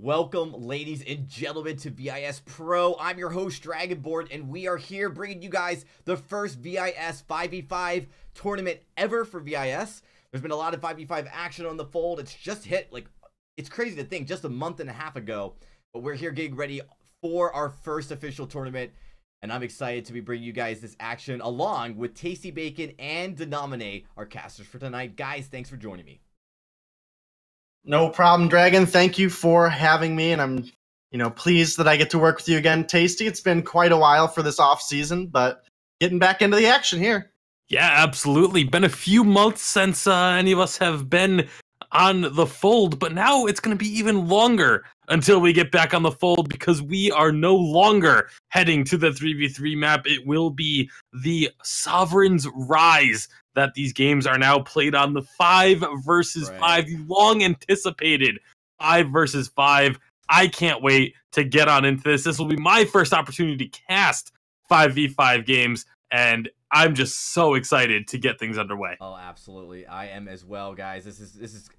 Welcome, ladies and gentlemen, to VIS Pro. I'm your host, Dragonborn, and we are here bringing you guys the first VIS 5v5 tournament ever for VIS. There's been a lot of 5v5 action on the fold. It's just hit, it's crazy to think, just a month and a half ago. But we're here getting ready for our first official tournament, and I'm excited to be bringing you guys this action along with Tasty Bacon and Denominate, our casters for tonight. Guys, thanks for joining me. No problem, Dragon. Thank you for having me, and I'm, pleased that I get to work with you again, Tasty. It's been quite a while for this off season, but getting back into the action here. Yeah, absolutely. Been a few months since any of us have been on the fold, but now it's going to be even longer until we get back on the fold because we are no longer heading to the 3v3 map. It will be the Sovereign's Rise that these games are now played on, the 5 versus 5, the long anticipated 5 versus 5. I can't wait to get on into this. This will be my first opportunity to cast 5v5 games, and I'm just so excited to get things underway. Oh, absolutely. I am as well, guys. This is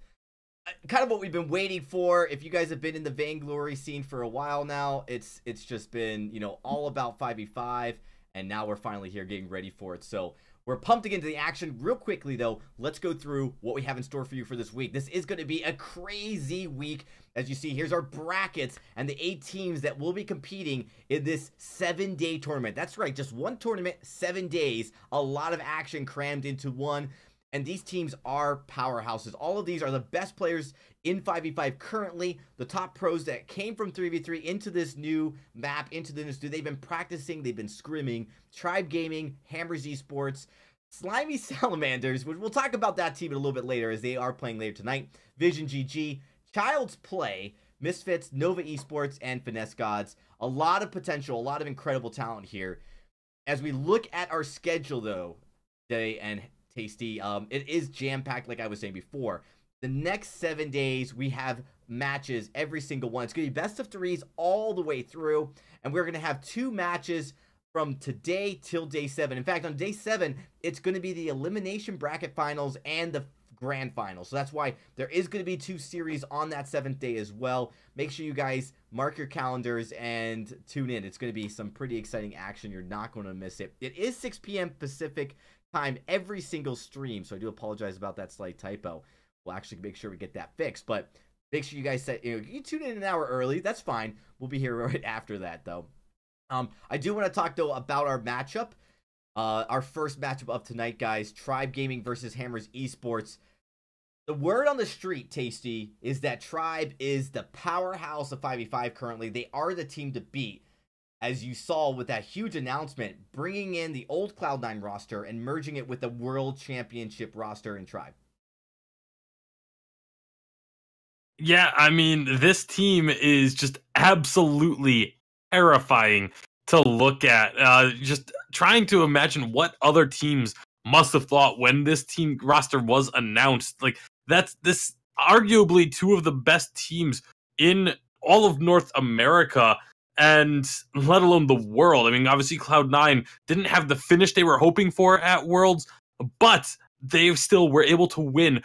kind of what we've been waiting for. If you guys have been in the Vainglory scene for a while now, it's just been, all about 5v5, and now we're finally here getting ready for it. So we're pumped to get into the action. Real quickly, though, let's go through what we have in store for you for this week. This is going to be a crazy week. As you see, here's our brackets and the 8 teams that will be competing in this 7-day tournament. That's right, just one tournament, 7 days. A lot of action crammed into one. And these teams are powerhouses. All of these are the best players in 5v5 currently. The top pros that came from 3v3 into this new map, they've been practicing, they've been scrimming. Tribe Gaming, Hammers Esports, Slimy Salamanders, which we'll talk about that team a little bit later as they are playing later tonight. Vision GG, Child's Play, Misfits, Nova Esports, and Finesse Gods. A lot of potential, a lot of incredible talent here. As we look at our schedule, though, Day and Tasty, it is jam-packed like I was saying before. The next 7 days, we have matches, every single one. It's going to be best of 3s all the way through, and we're going to have 2 matches from today till day 7. In fact, on day 7, it's going to be the elimination bracket finals and the grand final. So that's why there is going to be 2 series on that 7th day as well. Make sure you guys mark your calendars and tune in. It's going to be some pretty exciting action. You're not going to miss it. It is 6 p.m. Pacific time every single stream, so I do apologize about that slight typo. We'll actually make sure we get that fixed, but make sure you guys you tune in an hour early. That's fine. We'll be here right after that, though. I do want to talk, though, about our matchup. Our first matchup of tonight, guys. Tribe Gaming versus Hammers Esports. The word on the street, Tasty, is that Tribe is the powerhouse of 5v5 currently. They are the team to beat, as you saw with that huge announcement, bringing in the old Cloud9 roster and merging it with the World Championship roster in Tribe. Yeah, I mean, this team is just absolutely terrifying to look at. Just trying to imagine what other teams must have thought when this team roster was announced. This arguably 2 of the best teams in all of North America, and let alone the world. I mean, obviously Cloud9 didn't have the finish they were hoping for at Worlds, but they still were able to win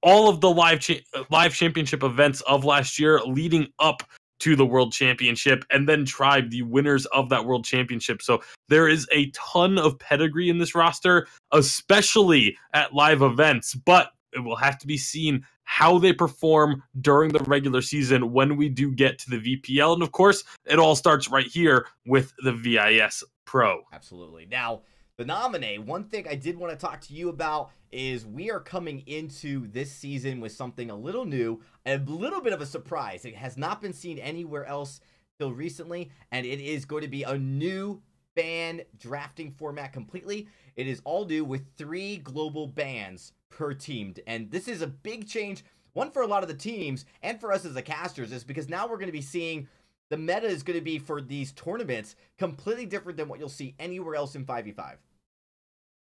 all of the live championship events of last year leading up to the World Championship, and then Tribe, the winners of that World Championship. So there is a ton of pedigree in this roster, especially at live events, but it will have to be seen how they perform during the regular season when we do get to the VPL. And of course, it all starts right here with the VIS Pro. Absolutely. Now, the nominee, one thing I did want to talk to you about is we are coming into this season with something a little new, a little bit of a surprise. It has not been seen anywhere else till recently, and it is going to be a new ban drafting format completely. It is all new with 3 global bans per team, and this is a big change, one for a lot of the teams and for us as the casters, is because now we're going to be seeing the meta is going to be for these tournaments completely different than what you'll see anywhere else in 5v5.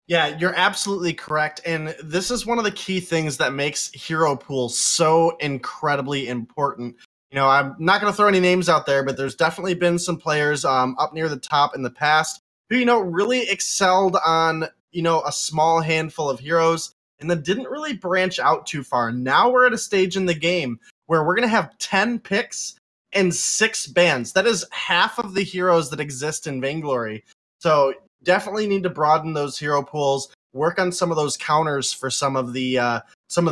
Yeah, you're absolutely correct. And this is one of the key things that makes Hero Pool so incredibly important. I'm not going to throw any names out there, but there's definitely been some players up near the top in the past who, really excelled on, a small handful of heroes and then didn't really branch out too far. Now we're at a stage in the game where we're going to have 10 picks and 6 bans. That is half of the heroes that exist in Vainglory. So definitely need to broaden those hero pools, work on some of those counters for some of the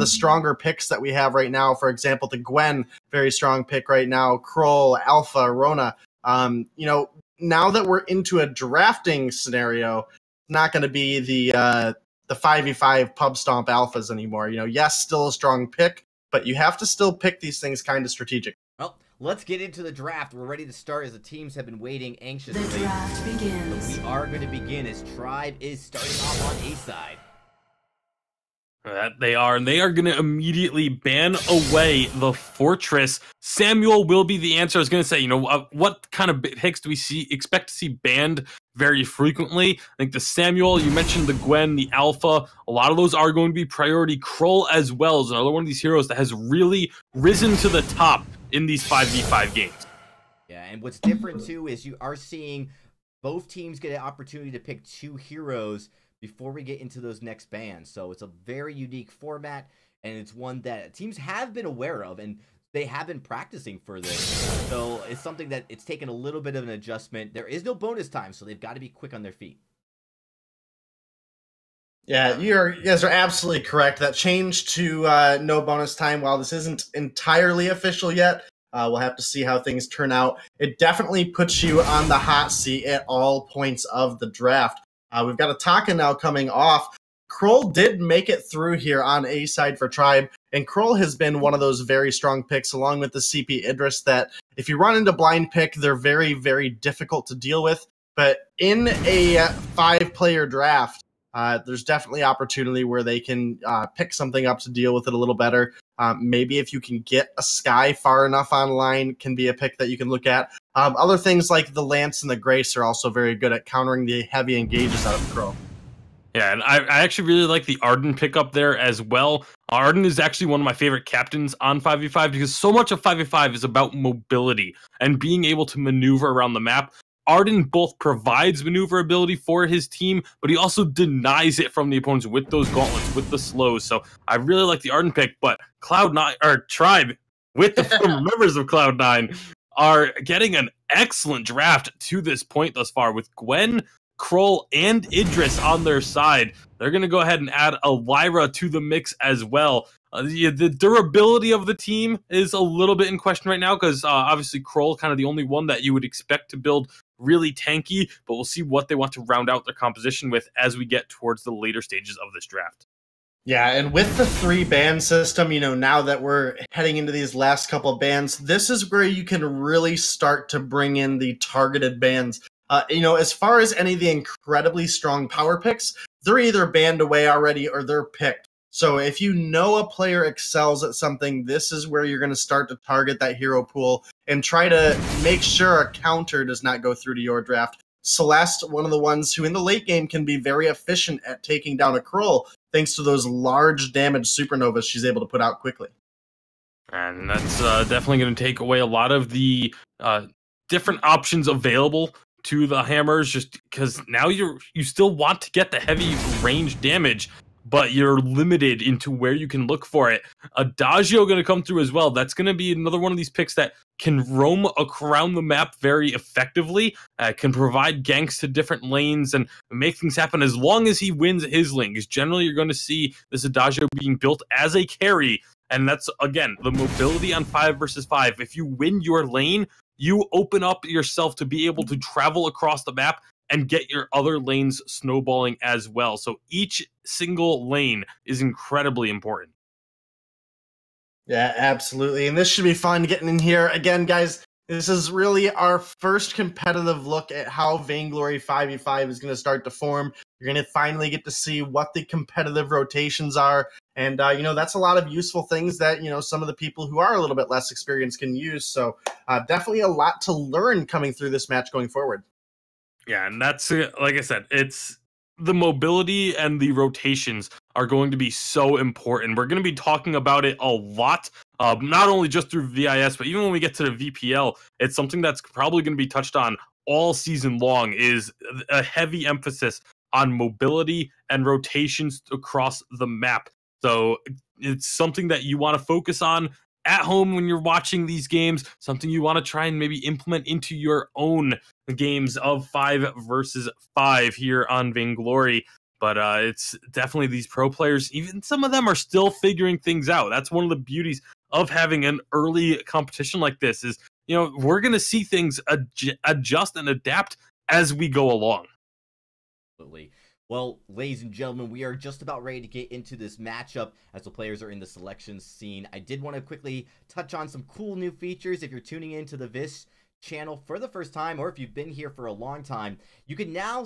stronger picks that we have right now. For example, the Gwen, very strong pick right now. Kroll, Alpha, Rona. Now that we're into a drafting scenario, it's not going to be the 5v5 pub stomp alphas anymore. Yes, still a strong pick, but you have to still pick these things kind of strategic. Well, let's get into the draft. We're ready to start as the teams have been waiting anxiously. The draft begins. But we are going to begin as Tribe is starting off on A side. That they are, and they are going to immediately ban away the Fortress. Samuel will be the answer. I was going to say, what kind of picks do we expect to see banned very frequently? I think the Samuel, you mentioned the Gwen, the Alpha, a lot of those are going to be priority. Kroll as well is another one of these heroes that has really risen to the top in these 5v5 games. Yeah, and what's different too is you are seeing both teams get an opportunity to pick 2 heroes before we get into those next bans. So it's a very unique format, and it's one that teams have been aware of, and they have been practicing for this. So it's something that it's taken a little bit of an adjustment. There is no bonus time, so they've got to be quick on their feet. Yeah, you guys are absolutely correct. That change to no bonus time, while this isn't entirely official yet, we'll have to see how things turn out. It definitely puts you on the hot seat at all points of the draft. We've got a Taka now coming off. Kroll did make it through here on A side for Tribe, and Kroll has been one of those very strong picks, along with the CP Idris, that if you run into blind pick, they're very, very difficult to deal with. But in a 5-player draft, there's definitely opportunity where they can pick something up to deal with it a little better. Maybe if you can get a Sky far enough online, can be a pick that you can look at. Other things like the Lance and the Grace are also very good at countering the heavy engages out of Kroll. Yeah, and I actually really like the Arden pickup there as well. Arden is actually one of my favorite captains on 5v5 because so much of 5v5 is about mobility and being able to maneuver around the map. Arden both provides maneuverability for his team, but he also denies it from the opponents with those gauntlets, with the slows. So I really like the Arden pick, but Cloud9 or Tribe with the former members of Cloud9 are getting an excellent draft to this point thus far with Gwen, Kroll, and Idris on their side. They're going to go ahead and add a Lyra to the mix as well. The durability of the team is a little bit in question right now because obviously Kroll kind of the only one that you would expect to build really tanky, but we'll see what they want to round out their composition with as we get towards the later stages of this draft. Yeah, and with the 3 ban system, now that we're heading into these last couple of bans, this is where you can really start to bring in the targeted bans. As far as any of the incredibly strong power picks, they're either banned away already or they're picked. So if you know a player excels at something, this is where you're going to start to target that hero pool and try to make sure a counter does not go through to your draft. Celeste, one of the ones who in the late game can be very efficient at taking down a Kroll, thanks to those large damage supernovas she's able to put out quickly. And that's definitely going to take away a lot of the different options available to the hammers, just because now you still want to get the heavy range damage, but you're limited into where you can look for it. Adagio going to come through as well. That's going to be another one of these picks that can roam around the map very effectively, can provide ganks to different lanes and make things happen as long as he wins his lane. Because generally you're going to see this Adagio being built as a carry, and that's, again, the mobility on 5 versus 5. If you win your lane, you open up yourself to be able to travel across the map and get your other lanes snowballing as well. So each single lane is incredibly important. Yeah, absolutely. And this should be fun getting in here. Again, guys, this is really our first competitive look at how Vainglory 5v5 is going to start to form. You're going to finally get to see what the competitive rotations are. And, that's a lot of useful things that, some of the people who are a little bit less experienced can use. So definitely a lot to learn coming through this match going forward. Yeah, and that's, like I said, it's the mobility and the rotations are going to be so important. We're going to be talking about it a lot, not only just through VIS, but even when we get to the VPL, it's something that's probably going to be touched on all season long, is a heavy emphasis on mobility and rotations across the map. So it's something that you want to focus on at home when you're watching these games, something you want to try and maybe implement into your own games of 5 versus 5 here on Vainglory. But it's definitely these pro players, even some of them are still figuring things out. That's one of the beauties of having an early competition like this is, you know, we're going to see things adjust and adapt as we go along. Absolutely. Well, ladies and gentlemen, we are just about ready to get into this matchup as the players are in the selection scene. I did want to quickly touch on some cool new features. If you're tuning into the VIS channel for the first time, or if you've been here for a long time, you can now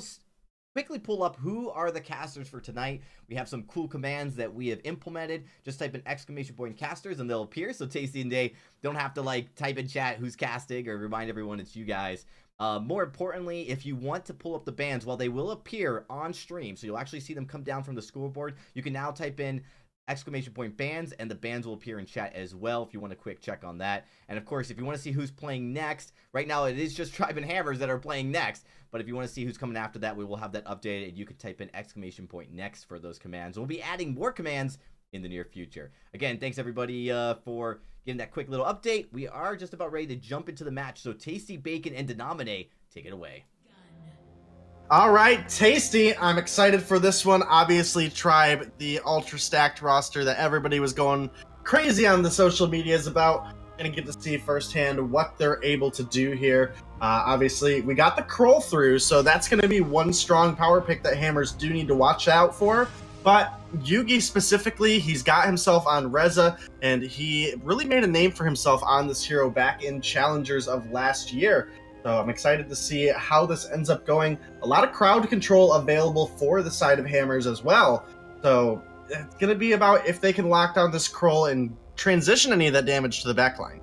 quickly pull up who are the casters for tonight. We have some cool commands that we have implemented. Just type in ! casters and they'll appear. So Tasty and Day don't have to like type in chat who's casting or remind everyone it's you guys. More importantly, if you want to pull up the bands, well, they will appear on stream. So you'll actually see them come down from the scoreboard. You can now type in ! bands and the bands will appear in chat as well if you want a quick check on that. And of course, if you want to see who's playing next, right now it is just Tribe and Hammers that are playing next. But if you want to see who's coming after that, we will have that updated and you can type in ! next for those commands. We'll be adding more commands in the near future. Again, thanks everybody for getting that quick little update. We are just about ready to jump into the match. So Tasty, Bacon, and Denominate, take it away. All right, Tasty, I'm excited for this one. Obviously, Tribe, the ultra stacked roster that everybody was going crazy on the social medias about. Gonna get to see firsthand what they're able to do here. Obviously, we got the Kroll through, so that's gonna be one strong power pick that Hammers do need to watch out for. But Yugi specifically, he's got himself on Reza, and he really made a name for himself on this hero back in Challengers of last year. So I'm excited to see how this ends up going. A lot of crowd control available for the side of Hammers as well. So it's going to be about if they can lock down this Kroll and transition any of that damage to the backline.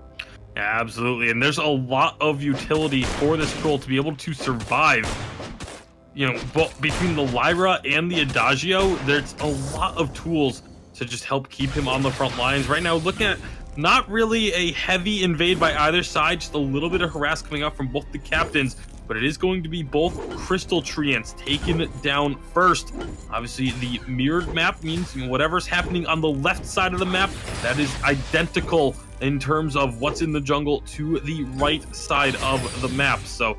Yeah, absolutely. And there's a lot of utility for this Kroll to be able to survive. You know, both between the Lyra and the Adagio, there's a lot of tools to just help keep him on the front lines. Right now, looking at not really a heavy invade by either side, just a little bit of harass coming up from both the captains, but it is going to be both Crystal Treants taken down first. Obviously, the mirrored map means, you know, whatever's happening on the left side of the map, that is identical in terms of what's in the jungle to the right side of the map. So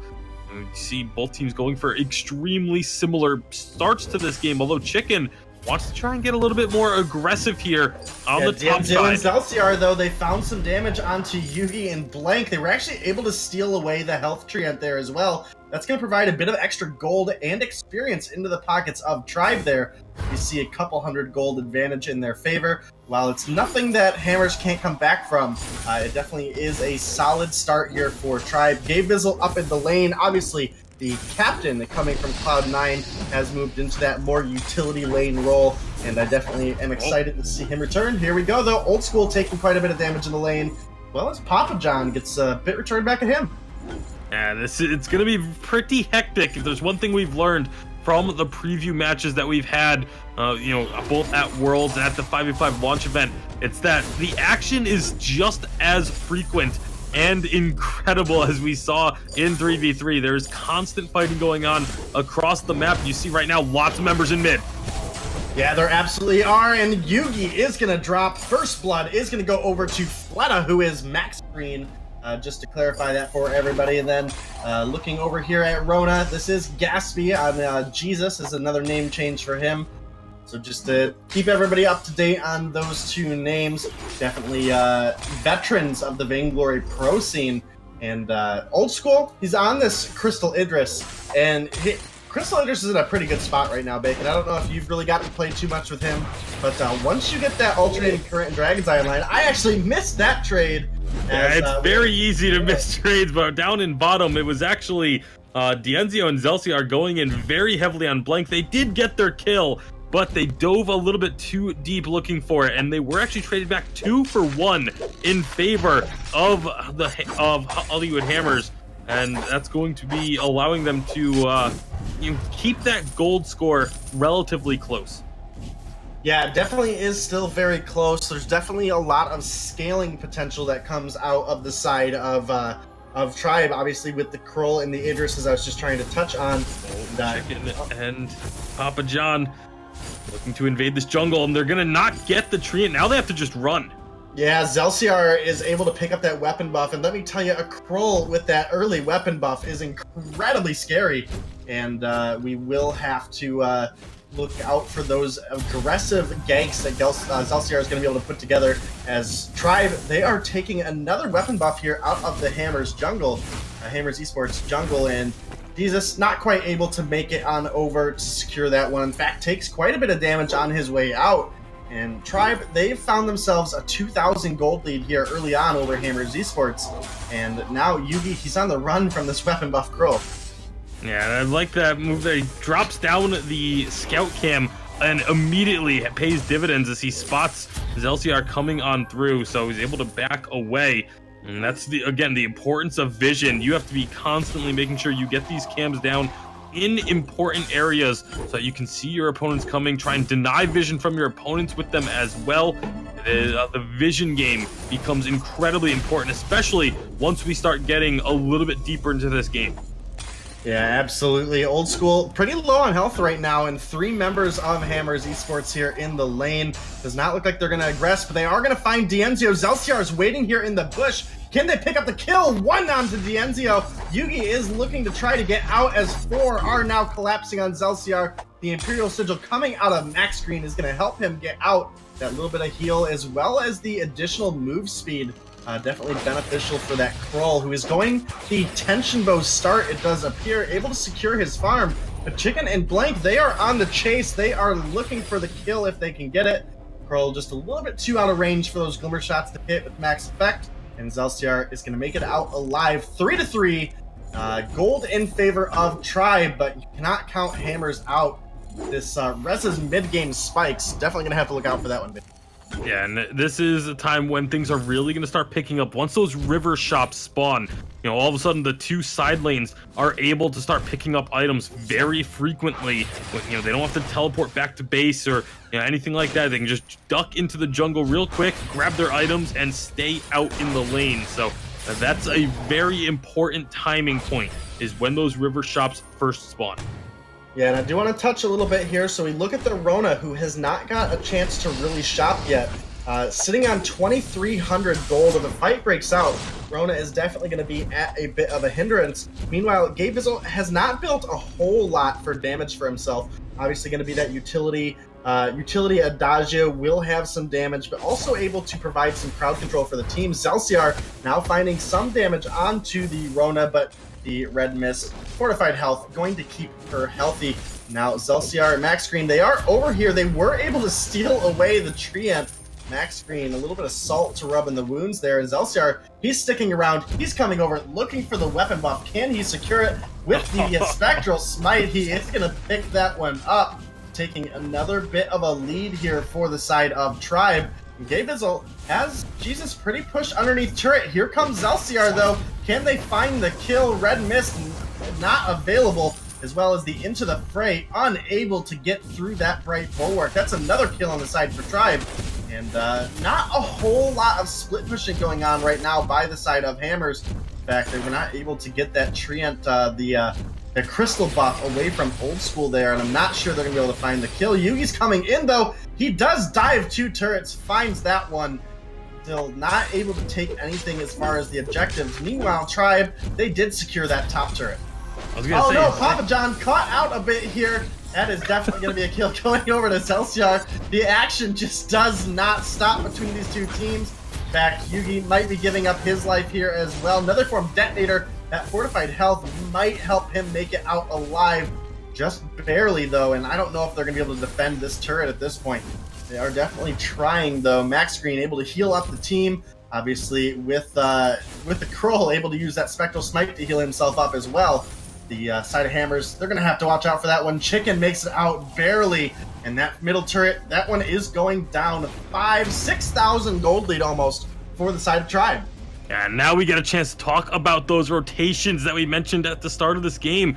you see both teams going for extremely similar starts to this game, although Chicken wants to try and get a little bit more aggressive here on the top side. And Zelciar, though, they found some damage onto Yugi and Blank. They were actually able to steal away the health treant there as well. That's going to provide a bit of extra gold and experience into the pockets of Tribe there. You see a couple hundred gold advantage in their favor. While it's nothing that Hammers can't come back from, it definitely is a solid start here for Tribe. Gabe Bizzle up in the lane. Obviously, the captain coming from Cloud9 has moved into that more utility lane role, and I definitely am excited to see him return. Here we go, though. Old School taking quite a bit of damage in the lane, well as Papa John gets a bit returned back at him. Yeah, it's going to be pretty hectic. If there's one thing we've learned from the preview matches that we've had, you know, both at Worlds and at the 5v5 launch event, it's that the action is just as frequent and incredible as we saw in 3v3. There's constant fighting going on across the map. You see right now lots of members in mid. Yeah, there absolutely are, and Yugi is going to drop. First Blood is going to go over to Fleta, who is max green, just to clarify that for everybody. And then looking over here at Rona, this is Gatsby on Jesus is another name change for him. So just to keep everybody up to date on those two names, definitely veterans of the Vainglory pro scene. And Old School, he's on this Crystal Idris, and Crystal Idris is in a pretty good spot right now, Bacon. I don't know if you've really gotten to play too much with him, but once you get that Alternating Current and Dragon's Eye line, I actually missed that trade. Yeah, it's very easy to miss trades, but down in bottom, it was actually Dienzio and Zelciar going in very heavily on Blank. They did get their kill, but they dove a little bit too deep looking for it, and they were actually traded back 2-for-1 in favor of Hollywood Hammers, and that's going to be allowing them to keep that gold score relatively close. Yeah, it definitely is still very close. There's definitely a lot of scaling potential that comes out of the side of Tribe, obviously with the Kroll and the Idris, as I was just trying to touch on. And Papa John looking to invade this jungle, and they're gonna not get the tree, and now they have to just run. Yeah, Zelciar is able to pick up that weapon buff, and let me tell you, a Krull with that early weapon buff is incredibly scary, and we will have to look out for those aggressive ganks that Zelciar is going to be able to put together. As Tribe, they are taking another weapon buff here out of the Hammers jungle, Hammers Esports jungle, and Jesus not quite able to make it on over to secure that one. In fact, takes quite a bit of damage on his way out. And Tribe, they've found themselves a 2,000 gold lead here early on over Hammers Esports. And now Yugi, he's on the run from this weapon buff Krull. Yeah, and I like that move there. He drops down the scout cam and immediately pays dividends as he spots Zelciar coming on through, so he's able to back away. And that's, again, the importance of vision. You have to be constantly making sure you get these cams down in important areas so that you can see your opponents coming. Try and deny vision from your opponents with them as well. The vision game becomes incredibly important, especially once we start getting a little bit deeper into this game. Yeah, absolutely. Old School, pretty low on health right now, and 3 members of Hammers Esports here in the lane. Does not look like they're going to aggress, but they are going to find Dienzio. Zelciar is waiting here in the bush. Can they pick up the kill? 1 onto Dienzio. Yugi is looking to try to get out as 4 are now collapsing on Zelciar. The Imperial Sigil coming out of Max Screen is going to help him get out. That little bit of heal as well as the additional move speed. Definitely beneficial for that Krull, who is going the Tension Bow start, it does appear, able to secure his farm. But Chicken and Blank, they are on the chase. They are looking for the kill if they can get it. Krull just a little bit too out of range for those Glimmer shots to hit with max effect. And Zelciar is going to make it out alive. 3-3. Gold in favor of Tribe, but you cannot count Hammers out. This Rez's mid-game spikes, definitely going to have to look out for that one. Yeah, and this is a time when things are really going to start picking up. Once those river shops spawn, you know, all of a sudden the 2 side lanes are able to start picking up items very frequently. You know, they don't have to teleport back to base or, you know, anything like that. They can just duck into the jungle real quick, grab their items, and stay out in the lane. So that's a very important timing point, is when those river shops first spawn. Yeah, and I do want to touch a little bit here. So we look at the Rona, who has not got a chance to really shop yet. Sitting on 2,300 gold. If a fight breaks out, Rona is definitely going to be at a bit of a hindrance. Meanwhile, Gabe Bizzle has not built a whole lot for damage for himself. Obviously going to be that utility. Utility Adagio will have some damage, but also able to provide some crowd control for the team. Zelciar now finding some damage onto the Rona, but the Red Mist, Fortified Health, going to keep her healthy. Now Zelciar and Max Screen, they are over here. They were able to steal away the Treant. Max Screen, a little bit of salt to rub in the wounds there. And Zelciar, he's sticking around. He's coming over, looking for the weapon buff. Can he secure it with the Spectral Smite? He is going to pick that one up, taking another bit of a lead here for the side of Tribe. Gabe Bizzle has, Jesus, pretty push underneath turret. Here comes Zelciar, though. Can they find the kill? Red Mist not available, as well as the Into the Fray, unable to get through that bright bulwark. That's another kill on the side for Tribe. And not a whole lot of split pushing going on right now by the side of Hammers. In fact, they were not able to get that Treant, the crystal buff away from Old School there, and I'm not sure they're going to be able to find the kill. Yugi's coming in, though. He does dive 2 turrets, finds that one. Still not able to take anything as far as the objectives. Meanwhile, Tribe, they did secure that top turret. Oh no, Papa John caught out a bit here. That is definitely going to be a kill going over to Zelciar. The action just does not stop between these 2 teams. In fact, Yugi might be giving up his life here as well. Another form detonator. That Fortified Health might help him make it out alive. Just barely, though, and I don't know if they're going to be able to defend this turret at this point. They are definitely trying, though. Max Screen able to heal up the team. Obviously, with the Krull able to use that Spectral Smite to heal himself up as well. The side of Hammers, they're going to have to watch out for that one. Chicken makes it out barely, and that middle turret, that one is going down. 6,000 gold lead almost for the side of Tribe. And now we get a chance to talk about those rotations that we mentioned at the start of this game.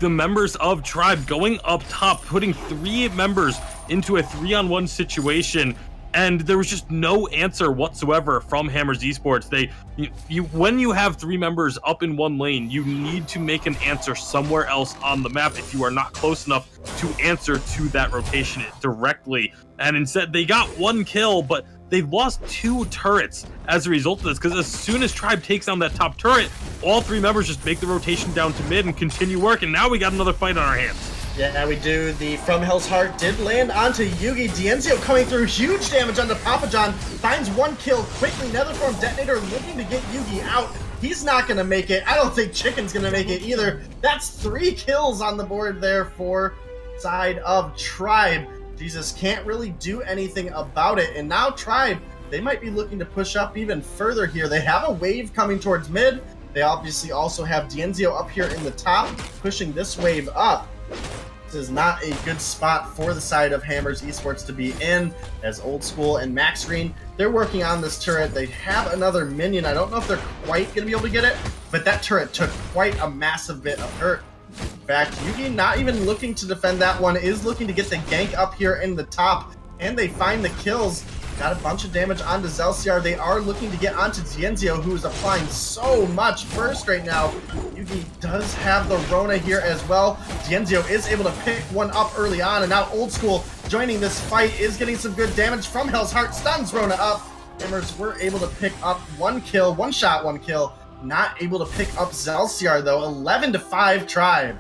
The members of Tribe going up top, putting 3 members into a 3-on-1 situation, and there was just no answer whatsoever from Hammers Esports. When you have 3 members up in one lane, you need to make an answer somewhere else on the map if you are not close enough to answer to that rotation directly. And instead, they got 1 kill, but they've lost 2 turrets as a result of this, because as soon as Tribe takes down that top turret, all 3 members just make the rotation down to mid and continue working. Now we got another fight on our hands. Yeah, we do. The From Hell's Heart did land onto Yugi. Dienzio coming through, huge damage onto Papa John. Finds 1 kill quickly. Netherform Detonator looking to get Yugi out. He's not going to make it. I don't think Chicken's going to make it either. That's 3 kills on the board there for side of Tribe. Jesus can't really do anything about it. And now Tribe, they might be looking to push up even further here. They have a wave coming towards mid. They obviously also have Dienzio up here in the top, pushing this wave up. This is not a good spot for the side of Hammers Esports to be in, as Old School and Max Green, they're working on this turret. They have another minion. I don't know if they're quite going to be able to get it, but that turret took quite a massive bit of hurt. In fact, Yugi not even looking to defend that one, is looking to get the gank up here in the top, and they find the kills. Got a bunch of damage onto Zelciar. They are looking to get onto Dienzio, who is applying so much burst right now. Yugi does have the Rona here as well. Dienzio is able to pick one up early on, and now Old School joining this fight is getting some good damage from Hell's Heart. Stuns Rona up. Hammers were able to pick up 1 kill, 1 shot, 1 kill. Not able to pick up Zelciar though. 11-5 Tribe.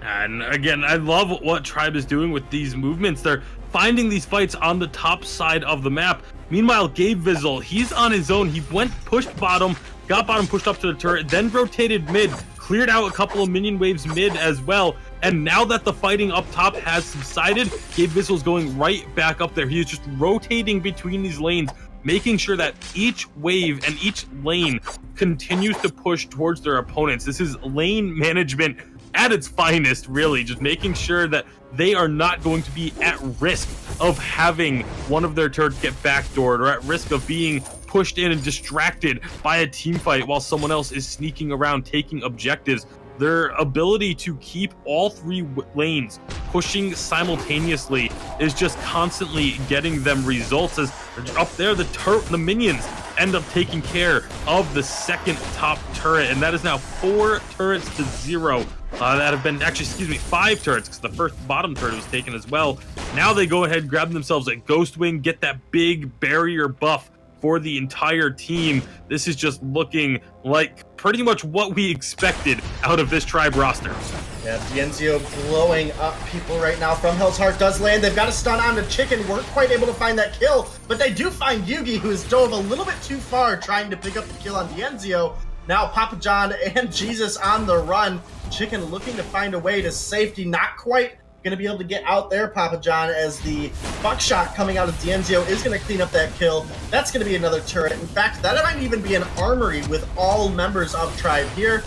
And again, I love what Tribe is doing with these movements. They're finding these fights on the top side of the map. Meanwhile, Gabe Vizzle, he's on his own. He went, pushed bottom, got bottom pushed up to the turret, then rotated mid, cleared out a couple of minion waves mid as well. And now that the fighting up top has subsided, Gabe Vizzle's going right back up there. He is just rotating between these lanes, making sure that each wave and each lane continues to push towards their opponents. This is lane management at its finest, really, just making sure that they are not going to be at risk of having one of their turrets get backdoored, or at risk of being pushed in and distracted by a team fight while someone else is sneaking around taking objectives. Their ability to keep all 3 lanes pushing simultaneously is just constantly getting them results, as up there the minions end up taking care of the second top turret, and that is now 4 turrets to 0 that have been, actually, excuse me, 5 turrets, because the first bottom turret was taken as well. Now they go ahead, grab themselves a Ghost Wing, get that big barrier buff for the entire team. This is just looking like pretty much what we expected out of this Tribe roster. Yeah, Dienzio blowing up people right now. From Hell's Heart does land. They've got a stun on the Chicken. Weren't quite able to find that kill, but they do find Yugi, who has dove a little bit too far trying to pick up the kill on Dienzio. Now Papa John and Jesus on the run. Chicken looking to find a way to safety. Not quite going to be able to get out there, Papa John, as the buckshot coming out of Dienzio is going to clean up that kill. That's going to be another turret. In fact, that might even be an armory with all members of Tribe here.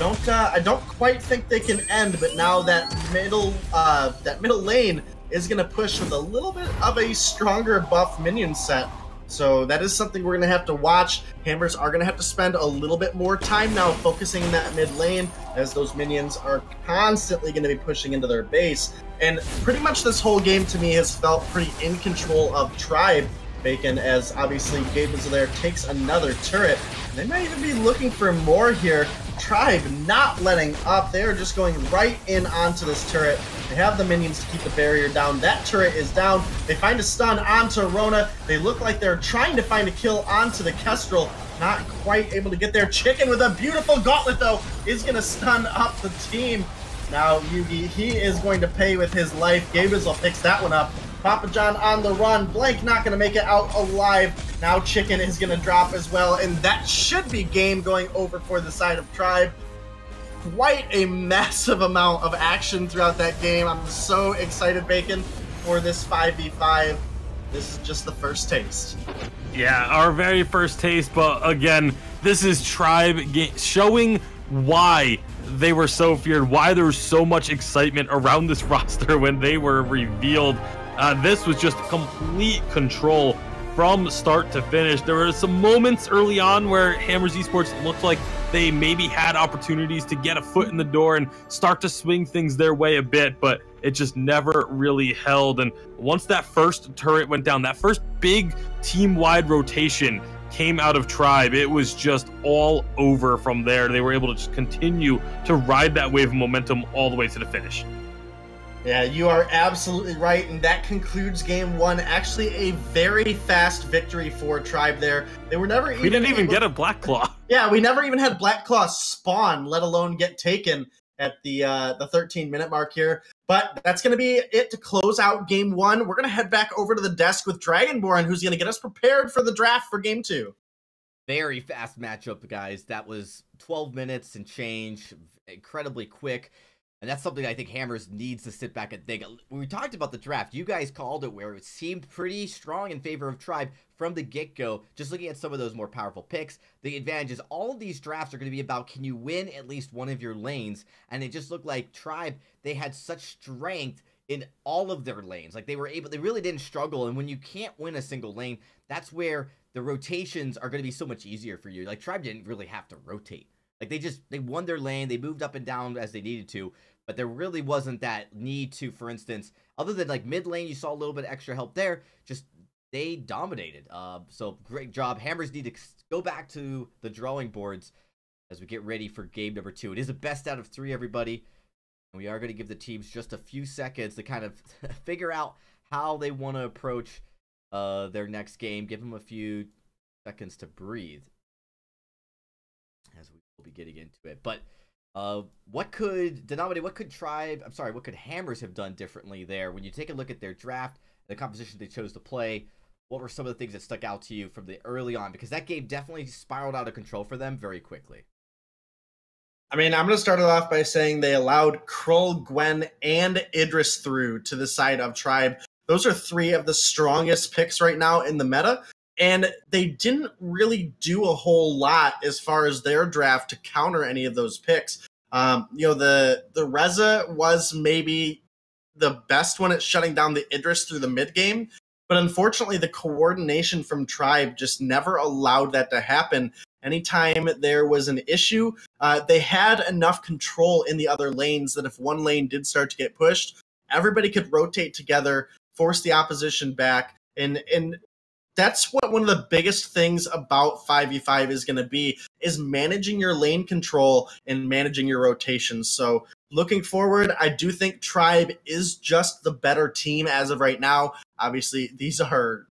I don't quite think they can end, but now that middle lane is going to push with a little bit of a stronger buff minion set. So that is something we're going to have to watch. Hammers are going to have to spend a little bit more time now focusing in that mid lane, as those minions are constantly going to be pushing into their base. And pretty much this whole game to me has felt pretty in control of Tribe, Bacon, as obviously Gabe there takes another turret. And they might even be looking for more here. Tribe not letting up. They're just going right in onto this turret. They have the minions to keep the barrier down. That turret is down. They find a stun onto Rona. They look like they're trying to find a kill onto the Kestrel. Not quite able to get there. Chicken with a beautiful gauntlet, though, is going to stun up the team. Now Yugi, he is going to pay with his life. Gabriel picks that one up. Papa John on the run. Blank not going to make it out alive. Now Chicken is going to drop as well, and that should be game going over for the side of Tribe. Quite a massive amount of action throughout that game. I'm so excited, Bacon, for this 5v5. This is just the first taste. Yeah, our very first taste, but again, this is Tribe showing why they were so feared, why there was so much excitement around this roster when they were revealed. This was just complete control from start to finish. There were some moments early on where Hammers Esports looked like they maybe had opportunities to get a foot in the door and start to swing things their way a bit, but it just never really held. And once that first turret went down, that first big team-wide rotation came out of Tribe, it was just all over from there. They were able to just continue to ride that wave of momentum all the way to the finish. Yeah, you are absolutely right, and that concludes game one. Actually, a very fast victory for Tribe there. They were never We didn't even get a Black Claw. Yeah, we never even had Black Claw spawn, let alone get taken at the 13-minute mark here. But that's going to be it to close out game one. We're going to head back over to the desk with Dragonborn, who's going to get us prepared for the draft for game two. Very fast matchup, guys. That was 12 minutes and change, incredibly quick. And that's something I think Hammers needs to sit back and think. When we talked about the draft, you guys called it where it seemed pretty strong in favor of Tribe from the get-go. Just looking at some of those more powerful picks, the advantage is all of these drafts are going to be about, can you win at least one of your lanes? And it just looked like Tribe, they had such strength in all of their lanes. Like they really didn't struggle. And when you can't win a single lane, that's where the rotations are going to be so much easier for you. Like Tribe didn't really have to rotate. Like they won their lane, they moved up and down as they needed to. But there really wasn't that need to, for instance, other than like mid lane, you saw a little bit of extra help there. Just they dominated. So great job. Hammers need to go back to the drawing boards as we get ready for game number two. It is a best out of three, everybody. And we are going to give the teams just a few seconds to kind of figure out how they want to approach their next game. Give them a few seconds to breathe as we will be getting into it. But what could Hammers have done differently there? When you take a look at their draft, the composition they chose to play, what were some of the things that stuck out to you from the early on? Because that game definitely spiraled out of control for them very quickly. I mean, I'm going to start it off by saying they allowed Krull, Gwen, and Idris through to the side of Tribe. Those are three of the strongest picks right now in the meta. And they didn't really do a whole lot as far as their draft to counter any of those picks. The Reza was maybe the best when it's shutting down the Idris through the mid game. But unfortunately, the coordination from Tribe just never allowed that to happen. Anytime there was an issue, they had enough control in the other lanes that if one lane did start to get pushed, everybody could rotate together, force the opposition back, and that's what one of the biggest things about 5v5 is going to be, is managing your lane control and managing your rotations. So looking forward, I do think Tribe is just the better team as of right now. Obviously, these are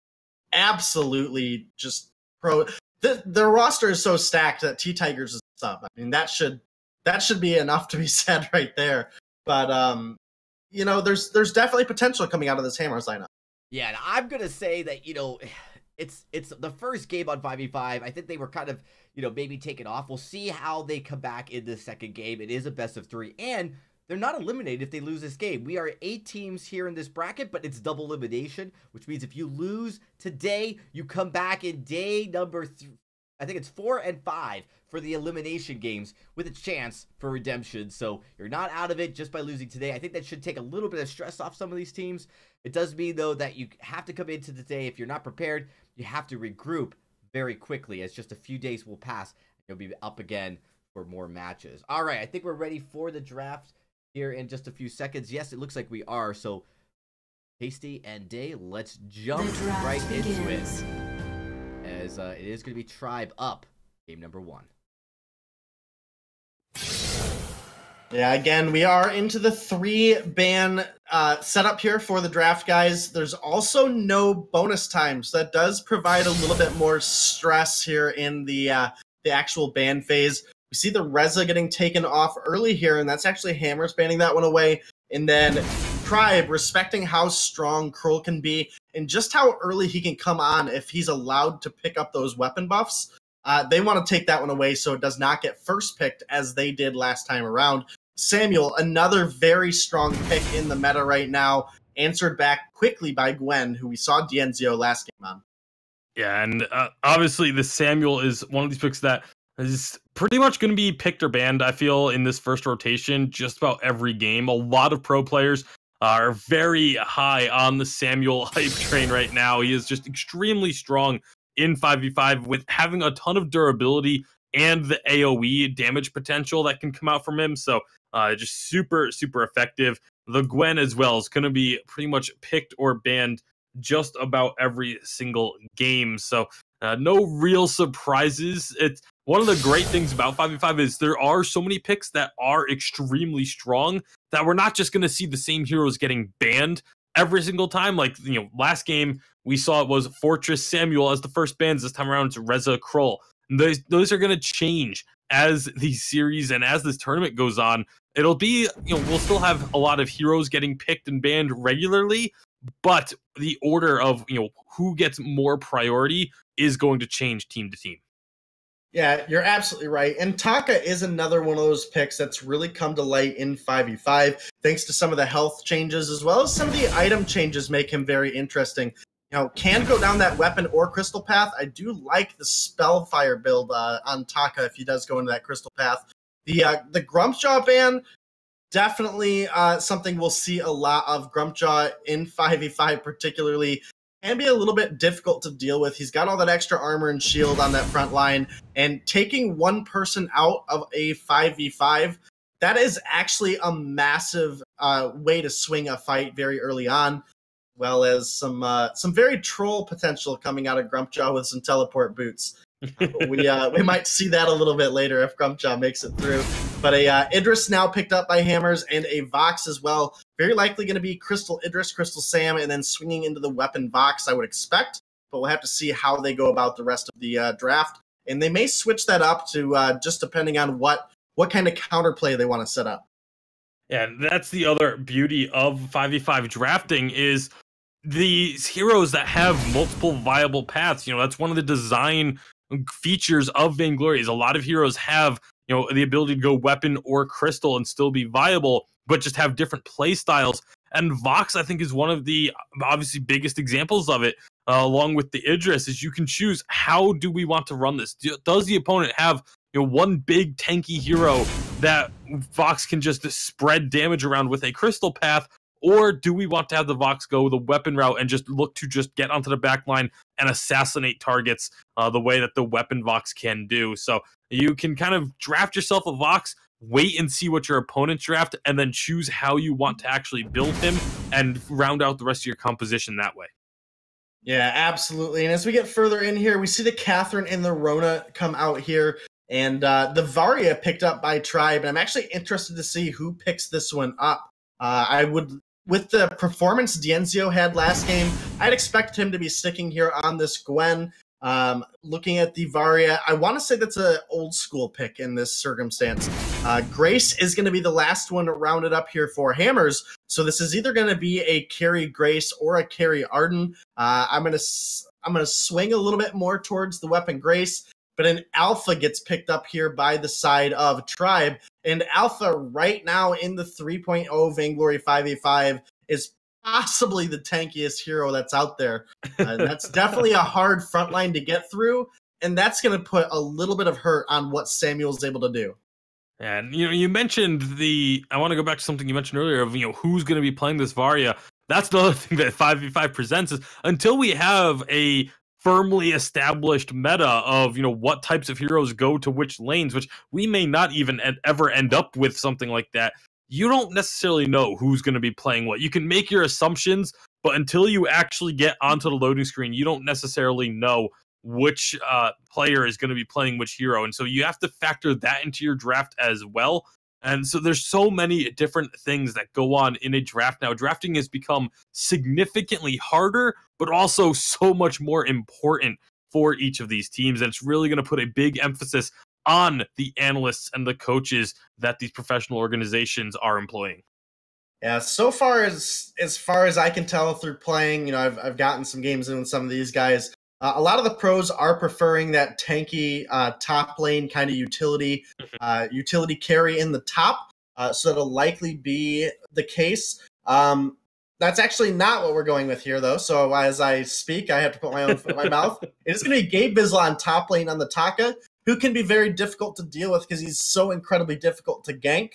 absolutely just pro. Their roster is so stacked that T-Tigers is sub. I mean, that should be enough to be said right there. But, there's definitely potential coming out of this Hammers lineup. Yeah, and I'm going to say that, it's the first game on 5v5. I think they were kind of, maybe taken off. We'll see how they come back in the second game. It is a best of three, and they're not eliminated if they lose this game. We are 8 teams here in this bracket, but it's double elimination, which means if you lose today, you come back in day number 3. I think it's 4 and 5 for the elimination games with a chance for redemption. So you're not out of it just by losing today. I think that should take a little bit of stress off some of these teams. It does mean, though, that you have to come into today. If you're not prepared, you have to regroup very quickly, as just a few days will pass. You'll be up again for more matches. All right, I think we're ready for the draft here in just a few seconds. Yes, it looks like we are. So, Tasty and Day, let's jump right into it. As it is going to be Tribe up, game number 1. Yeah, again, we are into the 3-ban setup here for the draft, guys. There's also no bonus time, so that does provide a little bit more stress here in the actual ban phase. We see the Reza getting taken off early here, and that's actually Hammers banning that one away. And then Tribe, respecting how strong Krull can be and just how early he can come on if he's allowed to pick up those weapon buffs, they want to take that one away so it does not get first picked as they did last time around. Samuel, another very strong pick in the meta right now, answered back quickly by Gwen, who we saw Dienzio last game on. Yeah, and obviously the Samuel is one of these picks that is pretty much going to be picked or banned, I feel, in this first rotation, just about every game. A lot of pro players are very high on the Samuel hype train right now. He is just extremely strong in 5v5 with having a ton of durability and the AoE damage potential that can come out from him. So just super, super effective. The Gwen as well is going to be pretty much picked or banned just about every single game. So No real surprises. It's one of the great things about 5v5 is there are so many picks that are extremely strong that we're not just going to see the same heroes getting banned every single time. Like, last game we saw it was Fortress Samuel as the first bans. This time around it's Reza Kroll. Those are going to change as the series and as this tournament goes on. It'll be, we'll still have a lot of heroes getting picked and banned regularly, but the order of, who gets more priority is going to change team to team. Yeah, you're absolutely right. And Taka is another one of those picks that's really come to light in 5v5, thanks to some of the health changes, as well as some of the item changes make him very interesting. Can go down that weapon or crystal path. I do like the Spellfire build on Taka if he does go into that crystal path. The Grumpjaw ban, definitely something we'll see a lot of. Grumpjaw in 5v5 particularly can be a little bit difficult to deal with. He's got all that extra armor and shield on that front line, and taking one person out of a 5v5, that is actually a massive way to swing a fight very early on, well as some very troll potential coming out of Grumpjaw with some teleport boots. We might see that a little bit later if Grumpjaw makes it through. But a Idris now picked up by Hammers, and a Vox as well. Very likely going to be Crystal Idris, Crystal Sam, and then swinging into the weapon Vox, I would expect. But we'll have to see how they go about the rest of the draft. And they may switch that up to just depending on what kind of counterplay they want to set up. Yeah, that's the other beauty of 5v5 drafting is these heroes that have multiple viable paths. That's one of the design features of Vainglory is a lot of heroes have the ability to go weapon or crystal and still be viable, but just have different play styles. And Vox, I think, is one of the obviously biggest examples of it, along with the Idris, is you can choose how do we want to run this. Does the opponent have one big tanky hero that Vox can just spread damage around with a crystal path, or do we want to have the Vox go the weapon route and just look to just get onto the back line and assassinate targets the way that the weapon Vox can do? So you can kind of draft yourself a Vox, wait and see what your opponents draft, and then choose how you want to actually build him and round out the rest of your composition that way. Yeah, absolutely. And as we get further in here, we see the Catherine and the Rona come out here, and the Varia picked up by Tribe. And I'm actually interested to see who picks this one up. With the performance Dienzio had last game, I'd expect him to be sticking here on this Gwen. Looking at the Varia, I want to say that's an old school pick in this circumstance. Grace is going to be the last one rounded up here for Hammers. So this is either going to be a carry Grace or a carry Arden. I'm going to swing a little bit more towards the weapon Grace, but an Alpha gets picked up here by the side of Tribe. And Alpha right now in the 3.0 Vainglory 5v5 is possibly the tankiest hero that's out there. That's definitely a hard front line to get through, and that's going to put a little bit of hurt on what Samuel's able to do. And you mentioned I want to go back to something you mentioned earlier of who's going to be playing this Varia. That's the other thing that 5v5 presents is until we have a firmly established meta of what types of heroes go to which lanes, which we may not even ever end up with something like that. You don't necessarily know who's going to be playing what. You can make your assumptions, but until you actually get onto the loading screen, you don't necessarily know which player is going to be playing which hero. And so you have to factor that into your draft as well. And so there's so many different things that go on in a draft now. Drafting has become significantly harder, but also so much more important for each of these teams. And it's really going to put a big emphasis on the analysts and the coaches that these professional organizations are employing. Yeah, so far as I can tell through playing, I've gotten some games in with some of these guys. A lot of the pros are preferring that tanky top lane kind of utility carry in the top. So that'll likely be the case. That's actually not what we're going with here, though. So as I speak, I have to put my own foot in my mouth. It is going to be Gabe Bizzle on top lane on the Taka, who can be very difficult to deal with because he's so incredibly difficult to gank.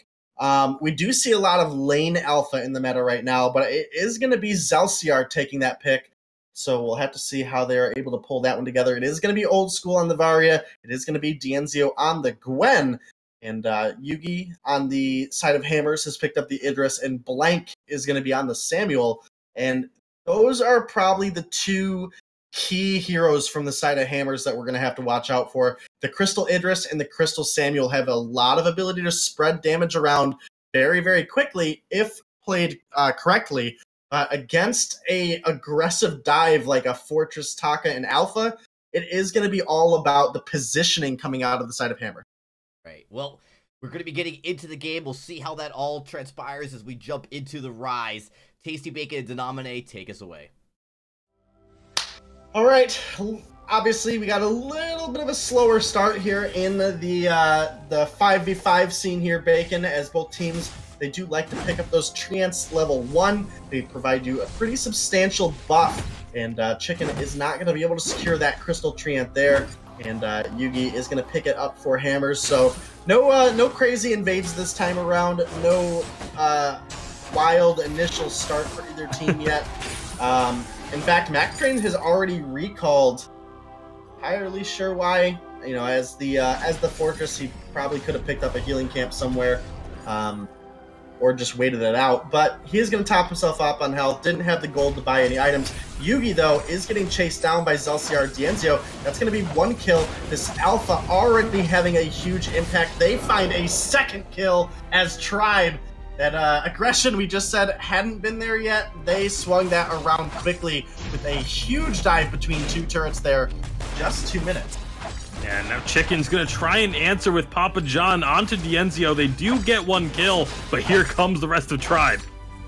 We do see a lot of lane alpha in the meta right now, but it is going to be Zelciar taking that pick. So we'll have to see how they're able to pull that one together. It is going to be old school on the Varia. It is going to be Dienzio on the Gwen. And Yugi on the side of Hammers has picked up the Idris, and Blank is going to be on the Samuel. And those are probably the two key heroes from the side of Hammers that we're going to have to watch out for. The Crystal Idris and the Crystal Samuel have a lot of ability to spread damage around very, very quickly if played correctly. Against a aggressive dive like a Fortress Taka and Alpha, it is going to be all about the positioning coming out of the side of Hammer. Right. Well, we're going to be getting into the game. We'll see how that all transpires as we jump into the Rise. Tasty Bacon and Denominate, take us away. All right. Obviously, we got a little bit of a slower start here in the 5v5 scene here, Bacon, as both teams, they do like to pick up those treants level 1. They provide you a pretty substantial buff, and Chicken is not going to be able to secure that crystal treant there, and Yugi is going to pick it up for Hammers. So no crazy invades this time around, no wild initial start for either team yet. In fact, MacTrain has already recalled. Entirely sure why. You know, as the Fortress, he probably could have picked up a healing camp somewhere, or just waited it out. But he is going to top himself up on health. Didn't have the gold to buy any items. Yugi, though, is getting chased down by Zelciar Dienzio. That's going to be 1 kill. This Alpha already having a huge impact. They find a 2nd kill as Tribe. That aggression we just said hadn't been there yet. They swung that around quickly with a huge dive between 2 turrets there. Just 2 minutes. And now Chicken's going to try and answer with Papa John onto Dienzio. They do get 1 kill, but here comes the rest of Tribe.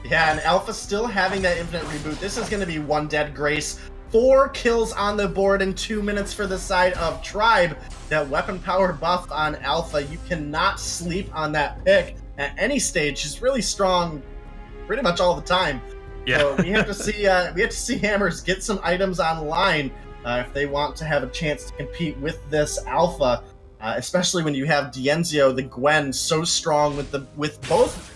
Yeah, and Alpha still having that infinite reboot. This is going to be 1 dead Grace. 4 kills on the board in 2 minutes for the side of Tribe. That weapon power buff on Alpha, you cannot sleep on that pick at any stage. She's really strong pretty much all the time. Yeah. So we have to see Hammers get some items online if they want to have a chance to compete with this Alpha, especially when you have Dienzio, the Gwen, so strong with both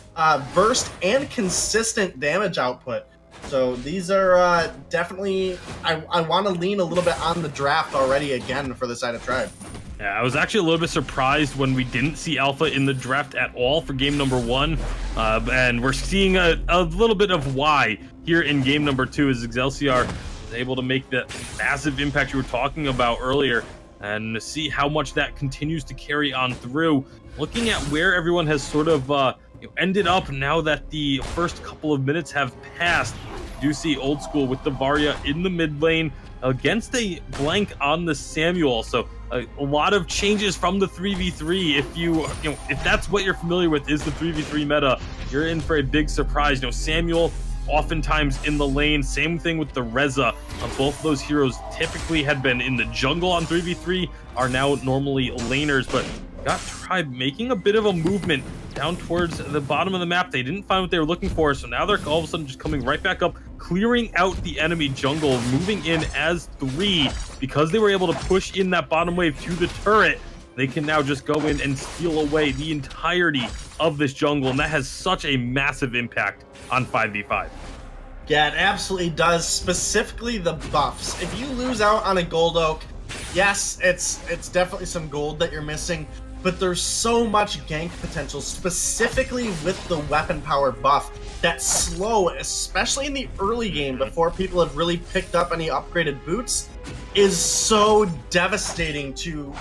burst and consistent damage output. So these are definitely, I want to lean a little bit on the draft already again for the side of Tribe. Yeah, I was actually a little bit surprised when we didn't see Alpha in the draft at all for game number 1, and we're seeing a little bit of why here in game number 2 as Excelsior is able to make the massive impact you were talking about earlier, and see how much that continues to carry on through. Looking at where everyone has sort of ended up now that the first couple of minutes have passed, you do see Old School with the Varya in the mid lane against a blank on the Samuel. So a lot of changes from the 3v3. If that's what you're familiar with is the 3v3 meta, you're in for a big surprise. Samuel oftentimes in the lane, same thing with the Reza. Both those heroes typically had been in the jungle on 3v3, are now normally laners, but got Tribe making a bit of a movement down towards the bottom of the map. They didn't find what they were looking for, so now they're all of a sudden just coming right back up, clearing out the enemy jungle, moving in as 3. Because they were able to push in that bottom wave to the turret, they can now just go in and steal away the entirety of this jungle, and that has such a massive impact on 5v5. Yeah, it absolutely does, specifically the buffs. If you lose out on a Gold Oak, yes, it's definitely some gold that you're missing, but there's so much gank potential, specifically with the weapon power buff. That slow, especially in the early game before people have really picked up any upgraded boots, is so devastating to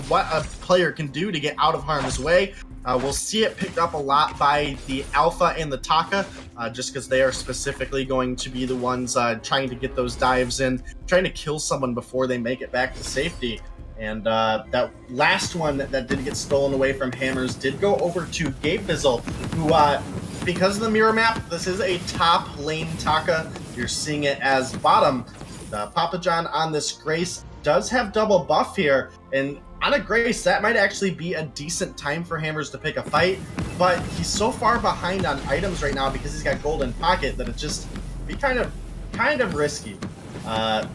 what a player can do to get out of harm's way. We'll see it picked up a lot by the Alpha and the Taka, just because they are specifically going to be the ones trying to get those dives in, trying to kill someone before they make it back to safety. And that last one that did get stolen away from Hammers did go over to Gabe Bizzle, who, because of the mirror map, this is a top lane Taka. You're seeing it as bottom. Papa John on this Grace does have double buff here, and on a Grace, that might actually be a decent time for Hammers to pick a fight, but he's so far behind on items right now because he's got gold in pocket that it just be kind of risky.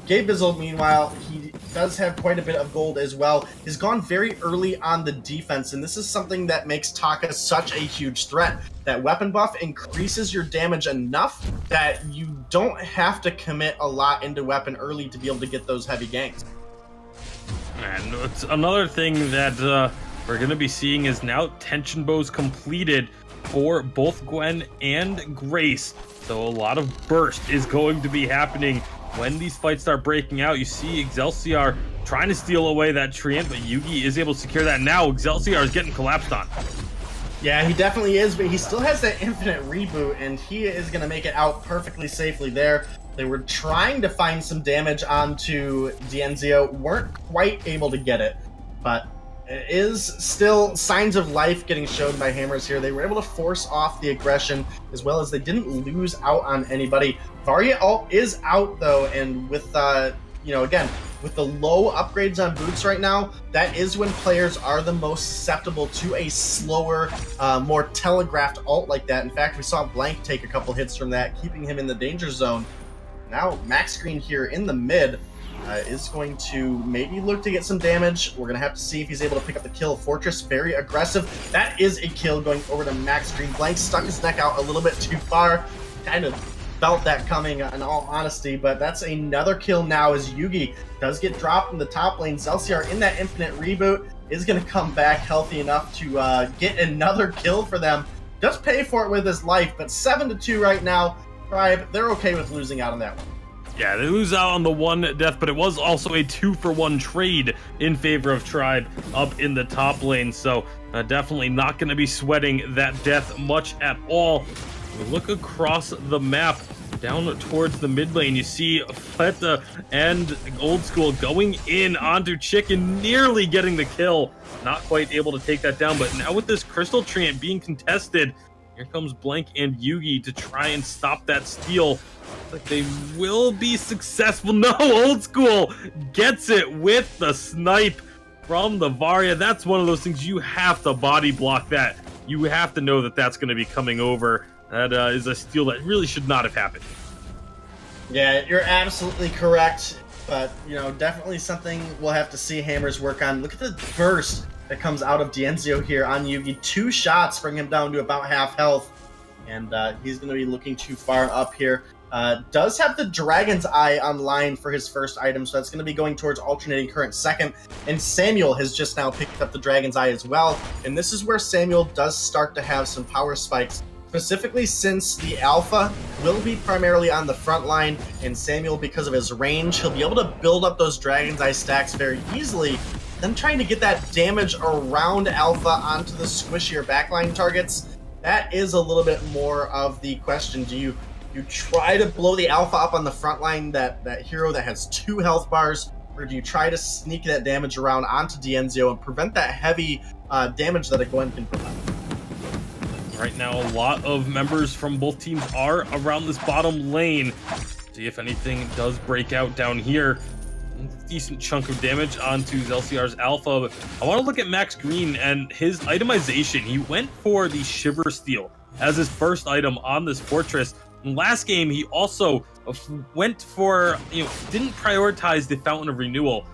Gabe Bizzle, meanwhile, he does have quite a bit of gold as well. He's gone very early on the defense, and this is something that makes Taka such a huge threat. That weapon buff increases your damage enough that you don't have to commit a lot into weapon early to be able to get those heavy ganks. And it's another thing that we're going to be seeing is now tension bows completed for both Gwen and Grace. So a lot of burst is going to be happening when these fights start breaking out, you see Excelsior trying to steal away that Treant, but Yugi is able to secure that. Now Excelsior is getting collapsed on. Yeah, he definitely is, but he still has that infinite reboot, and he is going to make it out perfectly safely there. They were trying to find some damage onto Dienzio, weren't quite able to get it, but it is still signs of life getting shown by Hammers here. They were able to force off the aggression, as well as they didn't lose out on anybody. Varia ult is out, though, and with, again, with the low upgrades on boots right now, that is when players are the most susceptible to a slower, more telegraphed ult like that. In fact, we saw Blank take a couple hits from that, keeping him in the danger zone. Now, Max Green here in the mid is going to maybe look to get some damage. We're going to have to see if he's able to pick up the kill. Fortress, very aggressive. That is a kill going over to Max Green. Blank stuck his neck out a little bit too far. Kind of felt that coming, in all honesty, but that's another kill now as Yugi does get dropped in the top lane. Celsior in that infinite reboot is going to come back healthy enough to get another kill for them. Does pay for it with his life, but 7-2 right now. Tribe, they're okay with losing out on that one. Yeah, they lose out on the one death, but it was also a 2-for-1 trade in favor of Tribe up in the top lane, so definitely not going to be sweating that death much at all. We look across the map down towards the mid lane. You see Fleta and Old School going in onto Chicken, nearly getting the kill. Not quite able to take that down, but now with this Crystal Treant being contested, here comes Blank and Yugi to try and stop that steal. Looks like they will be successful. No, Old School gets it with the snipe from the Varia. That's one of those things you have to body block that. You have to know that that's going to be coming over. That is a steal that really should not have happened. Yeah, you're absolutely correct. But, definitely something we'll have to see Hammers work on. Look at the burst that comes out of Dienzio here on Yugi. 2 shots bring him down to about half health. And he's going to be looking too far up here. Does have the Dragon's Eye online for his first item, so that's going to be going towards Alternating Current second. And Samuel has just now picked up the Dragon's Eye as well. And this is where Samuel does start to have some power spikes. Specifically since the Alpha will be primarily on the front line, and Samuel, because of his range, he'll be able to build up those Dragon's Eye stacks very easily. Then trying to get that damage around Alpha onto the squishier backline targets, that is a little bit more of the question. Do you try to blow the Alpha up on the front line, that hero that has 2 health bars, or do you try to sneak that damage around onto Dienzio and prevent that heavy damage that a Gwen can provide? Right now, a lot of members from both teams are around this bottom lane. See if anything does break out down here. Decent chunk of damage onto Zelciar's Alpha. But I want to look at Max Green and his itemization. He went for the Shiver Steel as his first item on this fortress. In last game, he also went for, didn't prioritize the Fountain of Renewal.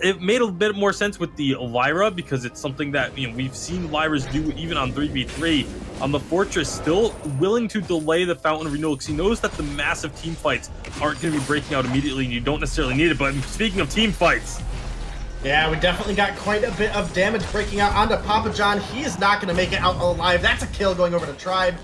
It made a bit more sense with the Lyra, because it's something that we've seen Lyras do even on 3v3 on the Fortress, still willing to delay the Fountain of Renewal, because he knows that the massive team fights aren't going to be breaking out immediately and you don't necessarily need it. But speaking of team fights, yeah, we definitely got quite a bit of damage breaking out onto Papa John. He is not going to make it out alive. That's a kill going over to Tribe.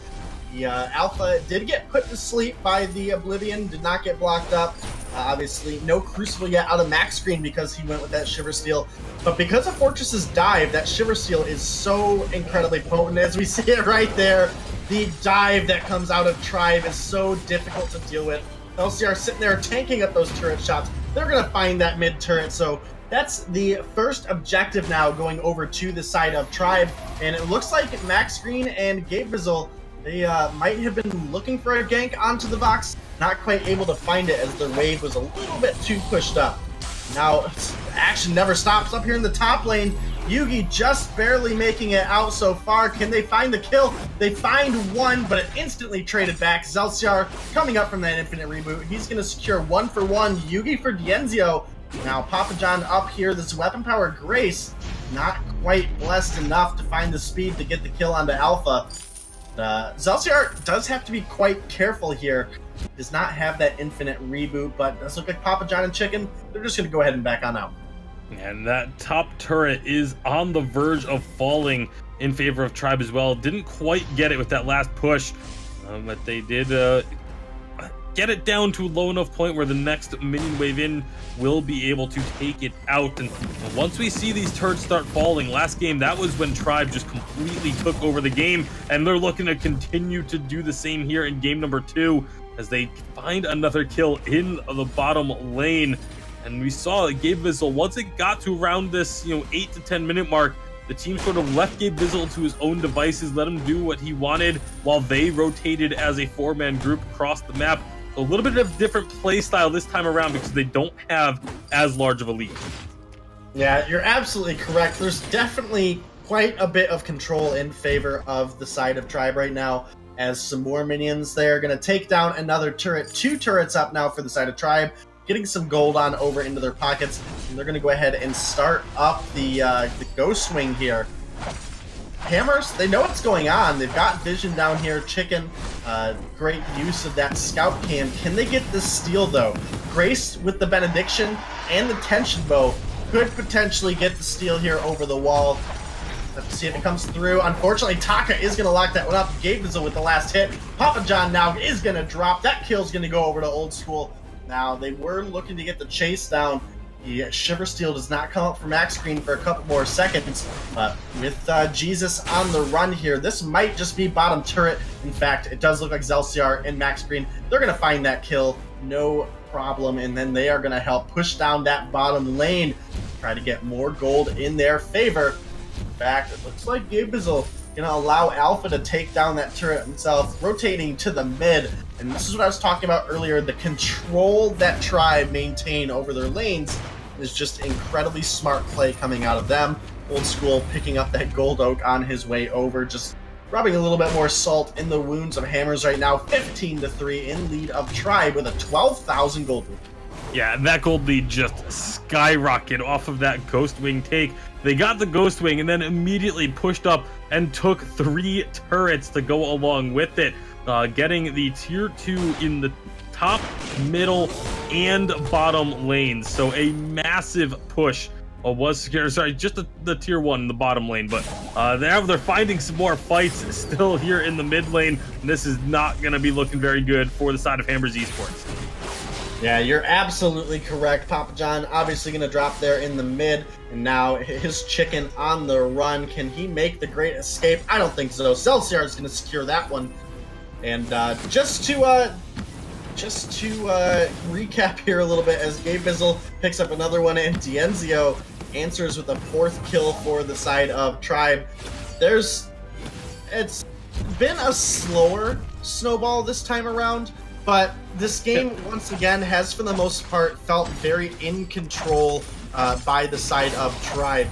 The Alpha did get put to sleep by the Oblivion, did not get blocked up. Obviously, no Crucible yet out of Max Screen because he went with that Shiver Steel. But because of Fortress's dive, that Shiver Steel is so incredibly potent. As we see it right there, the dive that comes out of Tribe is so difficult to deal with. LCR sitting there tanking up those turret shots. They're going to find that mid turret, so that's the first objective now going over to the side of Tribe. And it looks like Max Green and Gabe Bizzle, they might have been looking for a gank onto the Vox, not quite able to find it as their wave was a little bit too pushed up. Now, action never stops up here in the top lane. Yugi just barely making it out so far. Can they find the kill? They find one, but it instantly traded back. Zelciar coming up from that infinite reboot. He's going to secure 1-for-1. Yugi for Dienzio. Now, Papa John up here. This weapon power Grace, not quite blessed enough to find the speed to get the kill onto Alpha. Zelciar does have to be quite careful here. He does not have that infinite reboot, but does look like Papa John and Chicken. They're just going to go ahead and back on out. And that top turret is on the verge of falling in favor of Tribe as well. Didn't quite get it with that last push, but they did get it down to a low enough point where the next minion wave in will be able to take it out. And once we see these turrets start falling, last game, that was when Tribe just completely took over the game, and they're looking to continue to do the same here in game number 2 as they find another kill in the bottom lane. And we saw Gabe Vizzle, once it got to around this 8 to 10 minute mark, the team sort of left Gabe Vizzle to his own devices, let him do what he wanted while they rotated as a 4-man group across the map. So a little bit of different play style this time around because they don't have as large of a lead. Yeah, you're absolutely correct. There's definitely quite a bit of control in favor of the side of Tribe right now, as some more minions there going to take down another turret. 2 turrets up now for the side of Tribe, getting some gold on over into their pockets, and they're going to go ahead and start up the Ghost Wing here. Hammers, they know what's going on. They've got vision down here. Chicken, great use of that scout cam. Can they get this steal, though? Grace with the Benediction and the Tension Bow could potentially get the steal here over the wall. Let's see if it comes through. Unfortunately, Taka is going to lock that one up. Gabe Vizzle with the last hit. Papa John now is going to drop. That kill's going to go over to Old School. Now, they were looking to get the chase down. The Shiver Steel does not come up for max screen for a couple more seconds, but with Jesus on the run here, this might just be bottom turret. In fact, it does look like Zelciar and max screen. They're going to find that kill, no problem, and then they are going to help push down that bottom lane, try to get more gold in their favor. In fact, it looks like Gabe Vizzle going to allow Alpha to take down that turret himself, rotating to the mid. And this is what I was talking about earlier. The control that Tribe maintain over their lanes is just incredibly smart play coming out of them. Old School picking up that gold oak on his way over, just rubbing a little bit more salt in the wounds of Hammers right now. 15-3 in lead of Tribe with a 12,000 gold lead. Yeah, that gold lead just skyrocketed off of that Ghost Wing take. They got the Ghost Wing and then immediately pushed up and took 3 turrets to go along with it, getting the tier 2 in the top, middle, and bottom lanes. So a massive push was secured. Sorry, just the tier 1 in the bottom lane, but they're finding some more fights still here in the mid lane. And this is not going to be looking very good for the side of Hammers Esports. Yeah, you're absolutely correct. Papa John obviously going to drop there in the mid, and now his Chicken on the run. Can he make the great escape? I don't think so. Zelciar is going to secure that one. And just to recap here a little bit, as Gabe Vizzle picks up another one, and Dienzio answers with a 4th kill for the side of Tribe. It's been a slower snowball this time around, but this game, once again, has for the most part felt very in control by the side of Tribe.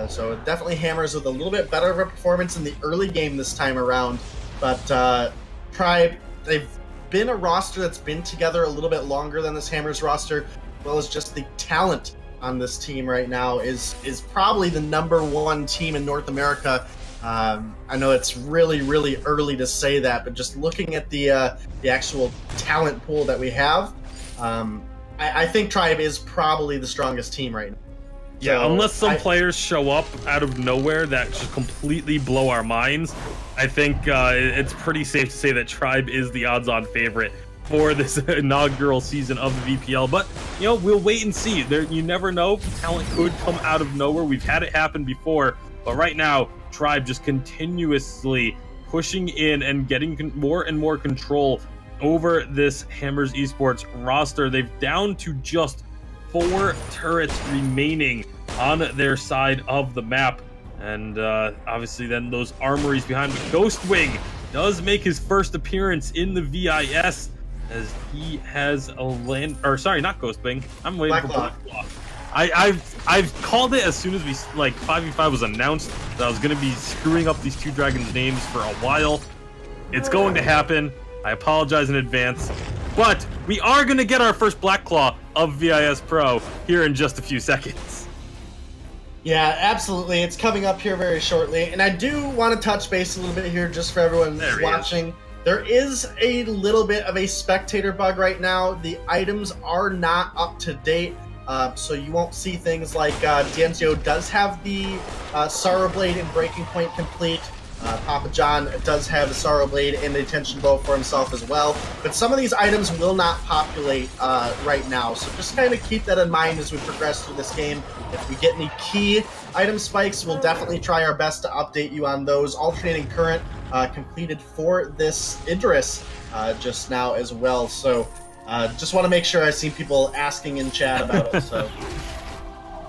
So definitely Hammers with a little bit better of a performance in the early game this time around. But Tribe, they've been a roster that's been together a little bit longer than this Hammers roster, as well as just the talent on this team right now is probably the #1 team in North America. I know it's really, really early to say that, but just looking at the actual talent pool that we have, I think Tribe is probably the strongest team right now. Yeah, so unless some players show up out of nowhere that just completely blow our minds, I think it's pretty safe to say that Tribe is the odds-on favorite for this inaugural season of the VPL. But, we'll wait and see. You never know. Talent could come out of nowhere. We've had it happen before. But right now, Tribe just continuously pushing in and getting more and more control over this Hammers Esports roster. They've down to just 4 turrets remaining on their side of the map. And obviously then those armories behind the Ghost Wing does make his first appearance in the VIS, as he has a sorry, not Ghost Wing. I'm waiting for Blacklaw. I've called it as soon as 5v5 was announced that I was going to be screwing up these 2 dragons' names for a while. It's going to happen. I apologize in advance. But we are going to get our first Blacklaw of VIS Pro here in just a few seconds. Yeah, absolutely. It's coming up here very shortly. And I do want to touch base a little bit here just for everyone watching. There is a little bit of a spectator bug right now. The items are not up to date. So you won't see things like Dienzio does have the Sorrow Blade and Breaking Point complete. Papa John does have a Sorrow Blade and the Attention Bow for himself as well, but some of these items will not populate right now, so just kind of keep that in mind as we progress through this game. If we get any key item spikes, we'll definitely try our best to update you on those. Alternating Current completed for this Idris just now as well, so just want to make sure I see people asking in chat about it. So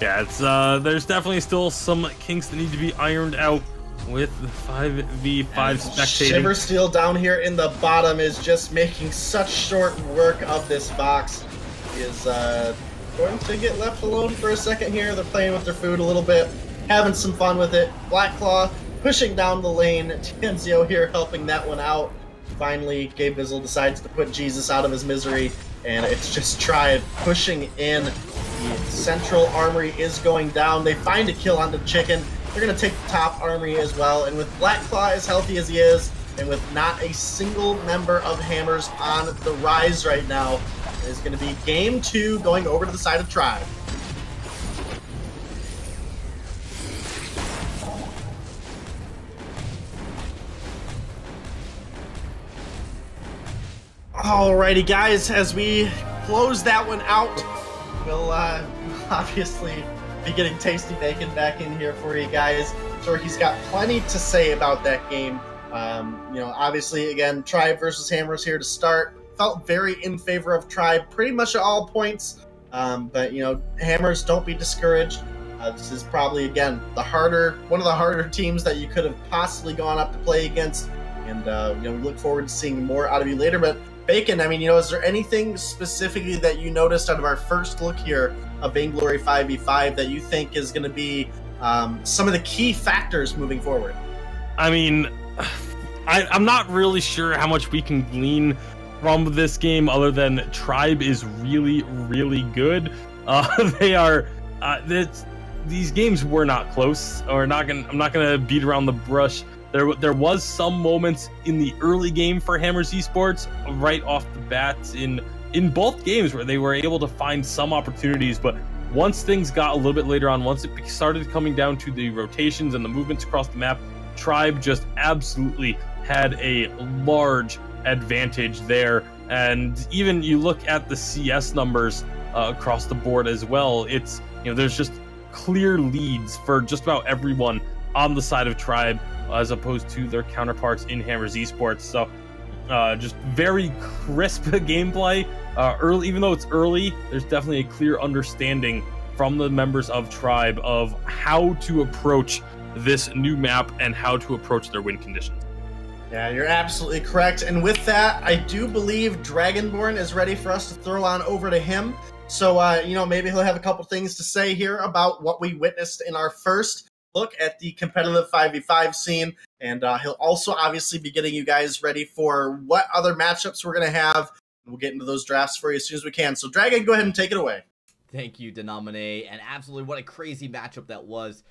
yeah, it's there's definitely still some kinks that need to be ironed out with the 5v5 spectating. Shiver Steel down here in the bottom is just making such short work of this Vox. He is going to get left alone for a second here. They're playing with their food a little bit, having some fun with it. Black Claw pushing down the lane. Tanzio here helping that one out. Finally, Gabe Bizzle decides to put Jesus out of his misery, and it's just Tribe pushing in. The central armory is going down. They find a kill on the chicken. They're going to take the top armory as well, and with Black Claw as healthy as he is, and with not a single member of Hammers on the rise right now, it is going to be game 2 going over to the side of Tribe. Alrighty guys, as we close that one out, we'll obviously be getting Tasty Bacon back in here for you guys. So he's got plenty to say about that game. You know, obviously, again, Tribe versus Hammers here to start. Felt very in favor of Tribe pretty much at all points. But, you know, Hammers, don't be discouraged. This is probably, again, one of the harder teams that you could have possibly gone up to play against. And, you know, we look forward to seeing more out of you later. But Bacon, I mean, you know, is there anything specifically that you noticed out of our first look here of Vainglory 5v5 that you think is going to be some of the key factors moving forward? I mean, I'm not really sure how much we can glean from this game other than Tribe is really, really good. They are, these games were not close, or I'm not gonna beat around the brush. There was some moments in the early game for Hammers Esports right off the bat in both games where they were able to find some opportunities, but once things got a little bit later on, once it started coming down to the rotations and the movements across the map, Tribe just absolutely had a large advantage there. And even you look at the CS numbers across the board as well, it's, you know, there's just clear leads for just about everyone on the side of Tribe as opposed to their counterparts in Hammers Esports. So just very crisp gameplay. Early, even though it's early, there's definitely a clear understanding from the members of Tribe of how to approach this new map and how to approach their win conditions. Yeah, you're absolutely correct. And with that, I do believe Dragonborn is ready for us to throw on over to him. So, you know, maybe he'll have a couple things to say here about what we witnessed in our first look at the competitive 5v5 scene. And he'll also obviously be getting you guys ready for what other matchups we're going to have. We'll get into those drafts for you as soon as we can. So, Dragon, go ahead and take it away. Thank you, Denomine. And absolutely, what a crazy matchup that was.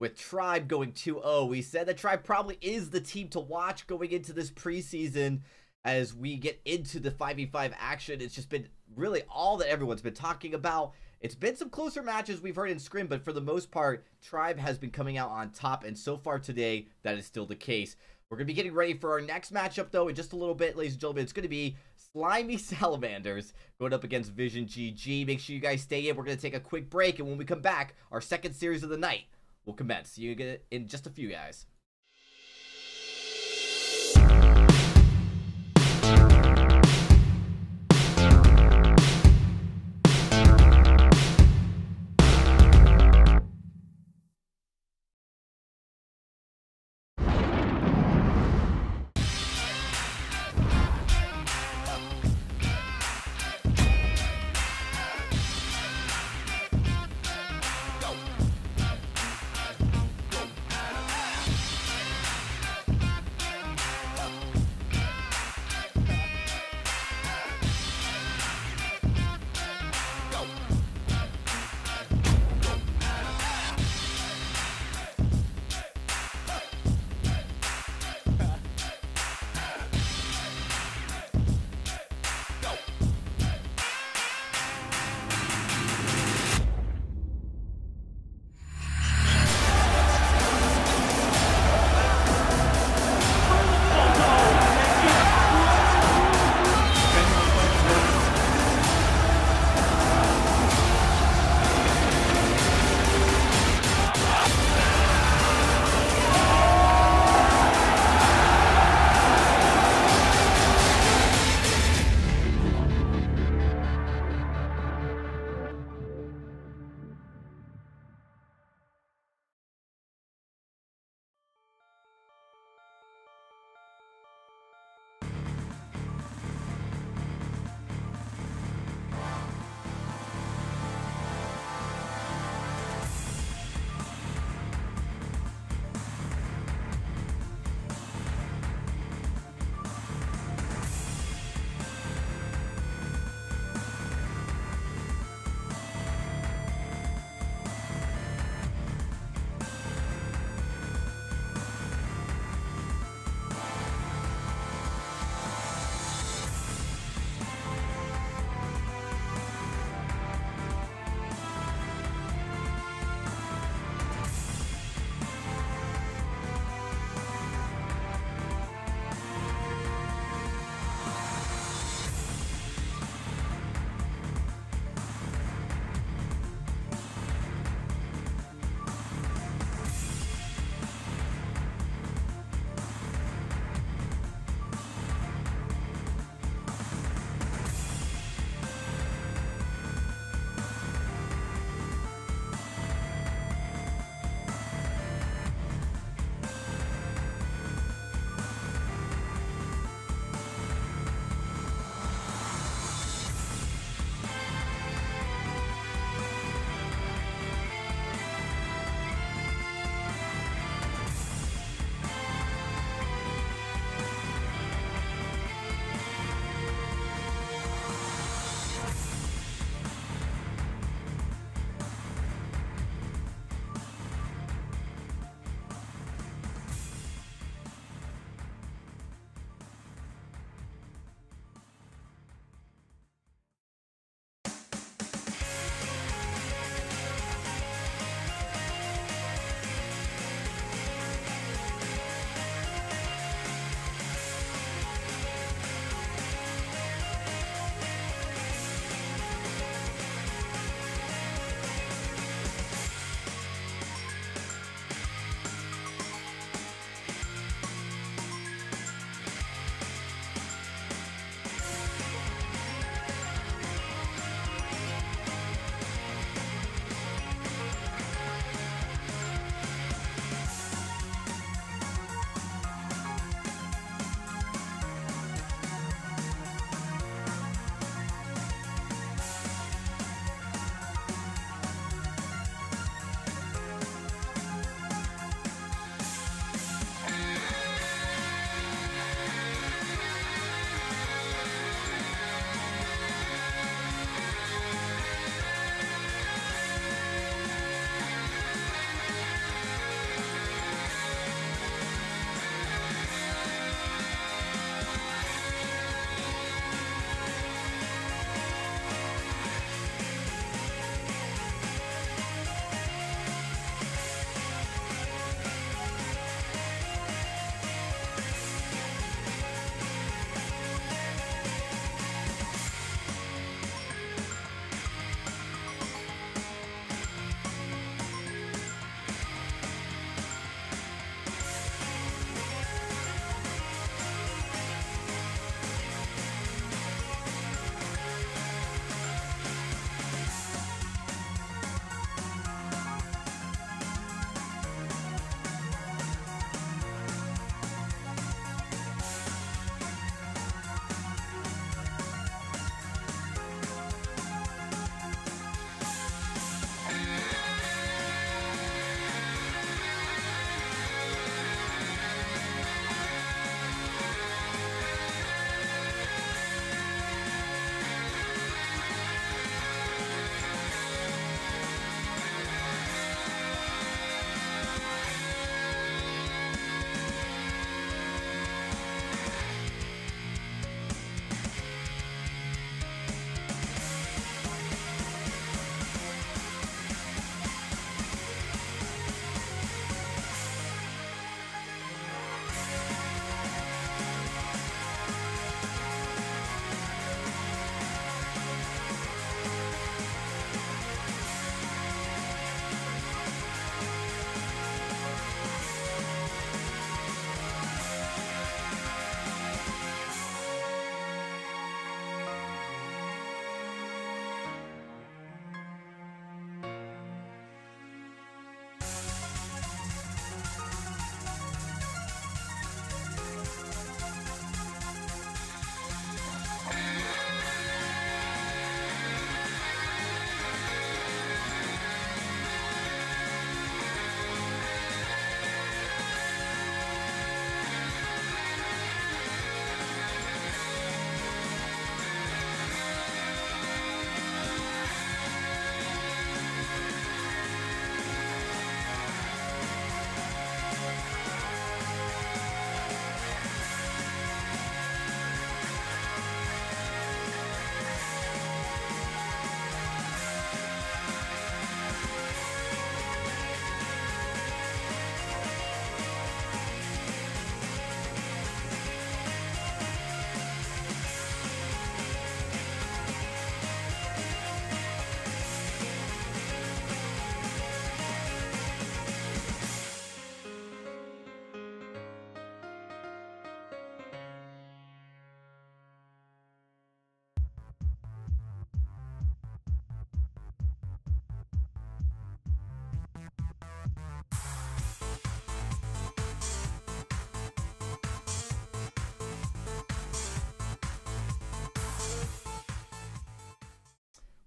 With Tribe going 2-0, we said that Tribe probably is the team to watch going into this preseason as we get into the 5v5 action. It's just been really all that everyone's been talking about. It's been some closer matches we've heard in Scrim, but for the most part, Tribe has been coming out on top, and so far today, that is still the case. We're going to be getting ready for our next matchup, though, in just a little bit, ladies and gentlemen. It's going to be Slimy Salamanders going up against Vision GG. Make sure you guys stay in. We're going to take a quick break, and when we come back, our second series of the night will commence. See you get in just a few, guys.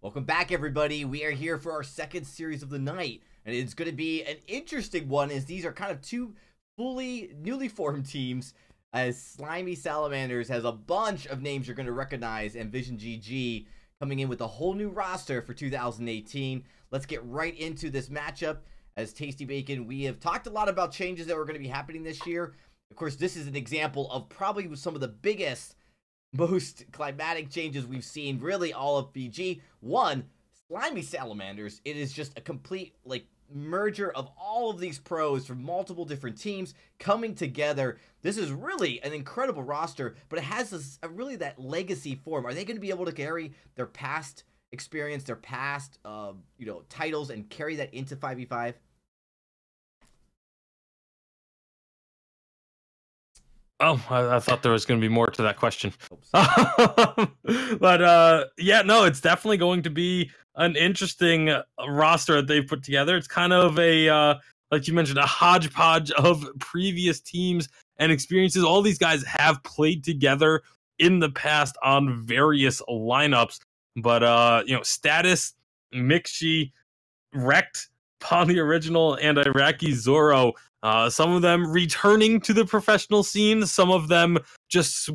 Welcome back, everybody. We are here for our second series of the night, and it's going to be an interesting one as these are kind of two fully newly formed teams, as Slimy Salamanders has a bunch of names you're going to recognize, and Vision GG coming in with a whole new roster for 2018. Let's get right into this matchup. As Tasty Bacon, we have talked a lot about changes that were going to be happening this year. Of course, this is an example of probably some of the biggest, most climatic changes we've seen really all of BG. One, Slimy Salamanders. It is just a complete merger of all of these pros from multiple different teams coming together. This is really an incredible roster, but it has really that legacy form. Are they going to be able to carry their past experience, their past titles, and carry that into 5v5? Oh, I thought there was going to be more to that question. But yeah, no, it's definitely going to be an interesting roster that they've put together. It's kind of a, like you mentioned, a hodgepodge of previous teams and experiences. All these guys have played together in the past on various lineups. But, Status, Mixi, Wrecked, Poly Original, and Iraqi Zoro, some of them returning to the professional scene, some of them just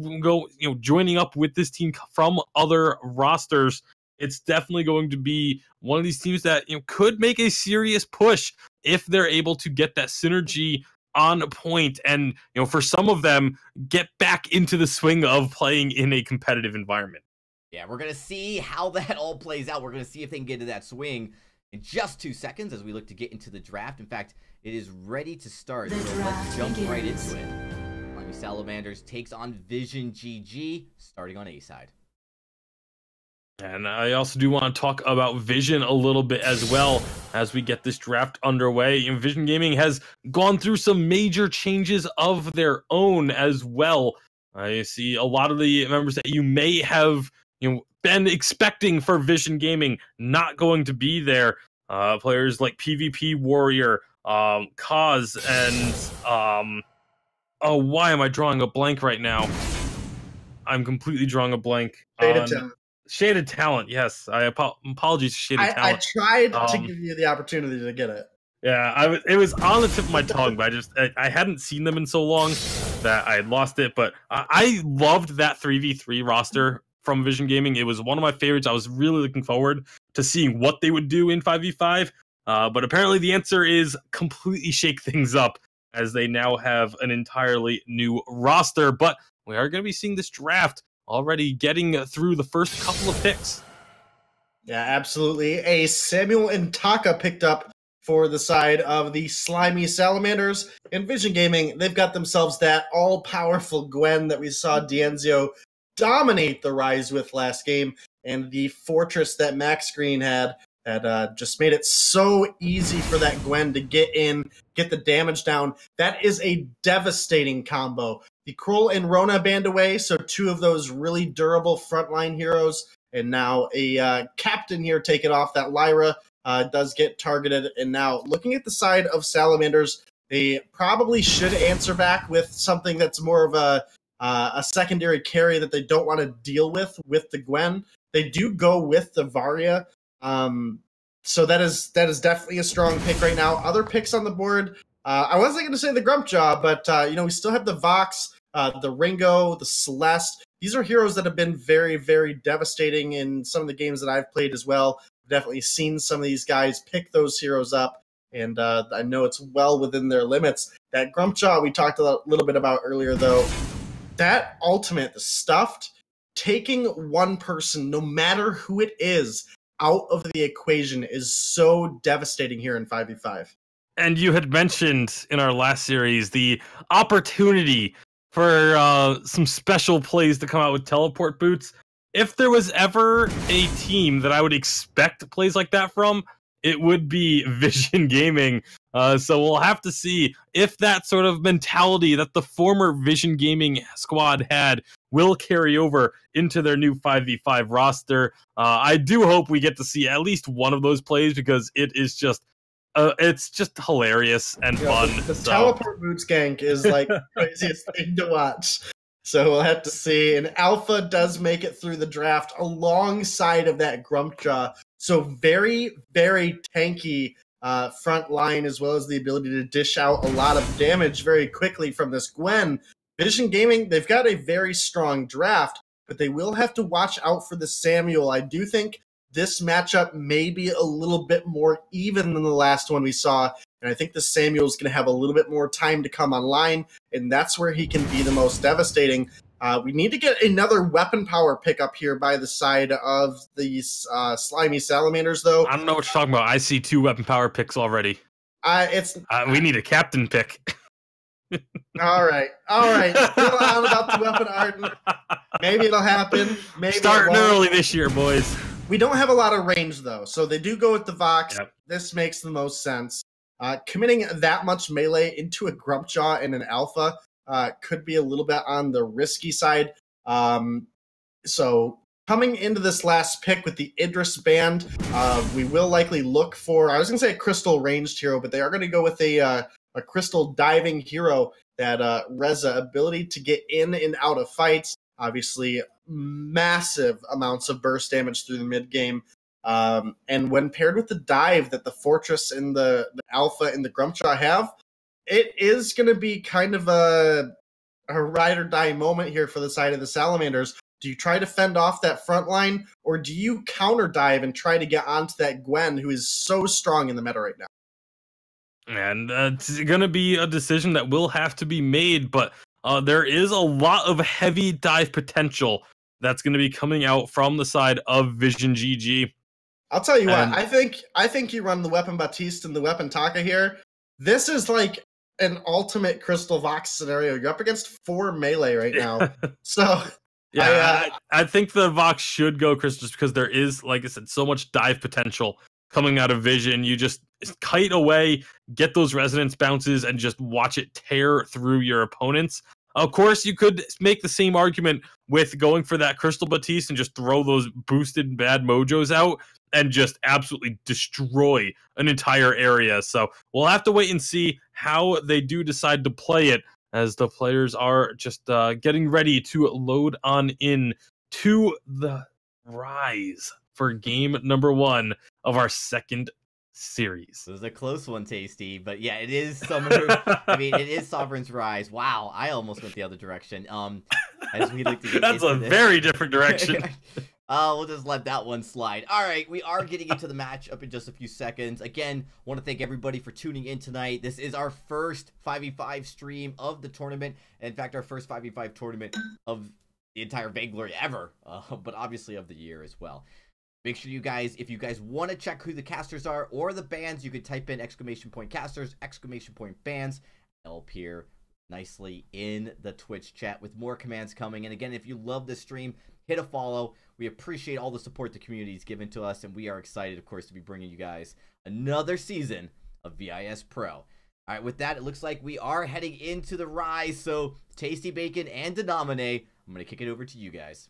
joining up with this team from other rosters. It's definitely going to be one of these teams that could make a serious push if they're able to get that synergy on point, and for some of them get back into the swing of playing in a competitive environment. Yeah, we're going to see how that all plays out. We're going to see if they can get into that swing in just 2 seconds as we look to get into the draft. In fact, it is ready to start, so let's jump right into it. Slimy Salamanders takes on Vision GG, starting on A side. And I also do want to talk about Vision a little bit as well as we get this draft underway. Vision Gaming has gone through some major changes of their own as well. I see a lot of the members that you may have been expecting for Vision Gaming not going to be there. Players like PvP Warrior, Kaz, and why am I drawing a blank right now? I'm completely drawing a blank. Shaded Talent, yes. Apologies to Shaded Talent. I tried to give you the opportunity to get it. Yeah, it was on the tip of my tongue, but I hadn't seen them in so long that I had lost it. But I loved that 3v3 roster from Vision Gaming. It was one of my favorites. I was really looking forward to seeing what they would do in 5v5. But apparently the answer is completely shake things up, as they now have an entirely new roster. But we are going to be seeing this draft already getting through the first couple of picks. Yeah, absolutely. A Samuel Intaka picked up for the side of the Slimy Salamanders. In Vision Gaming, they've got themselves that all-powerful Gwen that we saw D'Anzio dominate the Rise with last game, and the Fortress that Max Green had just made it so easy for that Gwen to get in, get the damage down. That is a devastating combo. The Kroll and Rona banned away, so 2 of those really durable frontline heroes, and now a captain here taken off. That Lyra does get targeted, and now looking at the side of Salamanders, they probably should answer back with something that's more of a secondary carry that they don't want to deal with the Gwen. They do go with the Varia, so that is definitely a strong pick right now. Other picks on the board, I wasn't going to say the Grumpjaw, but we still have the Vox, the Ringo, the Celeste. These are heroes that have been very, very devastating in some of the games that I've played as well. I've definitely seen some of these guys pick those heroes up, and I know it's well within their limits. That Grumpjaw we talked a little bit about earlier, though. That ultimate, the stuffed, taking one person, no matter who it is, out of the equation is so devastating here in 5v5. And you had mentioned in our last series the opportunity for some special plays to come out with teleport boots. If there was ever a team that I would expect plays like that from, it would be Vision Gaming. So we'll have to see if that sort of mentality that the former Vision Gaming squad had will carry over into their new 5v5 roster. I do hope we get to see at least one of those plays, because it's just hilarious and fun. The teleport boots gank is like the craziest thing to watch. So we'll have to see. And Alpha does make it through the draft alongside of that Grumpjaw. So very, very tanky front line, as well as the ability to dish out a lot of damage very quickly from this Gwen. Vision Gaming, they've got a very strong draft, but they will have to watch out for the Samuel. I do think this matchup may be a little bit more even than the last one we saw, and I think the Samuel is going to have a little bit more time to come online, and that's where he can be the most devastating. We need to get another weapon power pickup here by the side of these slimy salamanders, though. I don't know what you're talking about. I see 2 weapon power picks already. We need a captain pick. All right. Still on about the weapon art. Maybe it'll happen. Maybe starting early this year, boys. We don't have a lot of range, though, so they do go with the Vox. Yep. This makes the most sense. Committing that much melee into a Grumpjaw and an Alpha could be a little bit on the risky side. So coming into this last pick with the Idris band, we will likely look for, I was going to say a crystal ranged hero, but they are going to go with a crystal diving hero that Reza ability to get in and out of fights. Obviously, massive amounts of burst damage through the mid game. And when paired with the dive that the Fortress and the Alpha and the Grumpjaw have, it is going to be kind of a ride or die moment here for the side of the Salamanders. Do you try to fend off that front line, or do you counter dive and try to get onto that Gwen, who is so strong in the meta right now? And it's going to be a decision that will have to be made, but there is a lot of heavy dive potential that's going to be coming out from the side of Vision GG. I'll tell you what, I think you run the Weapon Batiste and the Weapon Taka here. This is like an ultimate Crystal Vox scenario. You're up against 4 melee right now. So yeah, I think the Vox should go Crystal just because there is, like I said, so much dive potential coming out of Vision. You just kite away, get those resonance bounces, and just watch it tear through your opponents. Of course, you could make the same argument with going for that Crystal Batiste and just throw those boosted bad mojos out and just absolutely destroy an entire area. So we'll have to wait and see how they do decide to play it, as the players are just getting ready to load on in to the Rise for game number 1 of our second series. This is a close one, Tasty, but yeah, it is Summoner. I mean, it is Sovereign's Rise. Wow, I almost went the other direction. As we like to get that's a very different direction. We'll just let that one slide. All right, we are getting into the match up in just a few seconds. Again, want to thank everybody for tuning in tonight. This is our first 5v5 stream of the tournament. In fact, our first 5v5 tournament of the entire Vainglory ever, but obviously of the year as well. Make sure you guys, if you guys want to check who the casters are or the bands, you can type in !casters, !bands. It'll appear nicely in the Twitch chat with more commands coming. And again, if you love this stream, hit a follow. We appreciate all the support the community's given to us, and we are excited, of course, to be bringing you guys another season of VISPRO. All right, with that, it looks like we are heading into the Rise. So, Tasty Bacon and Denominate, I'm going to kick it over to you guys.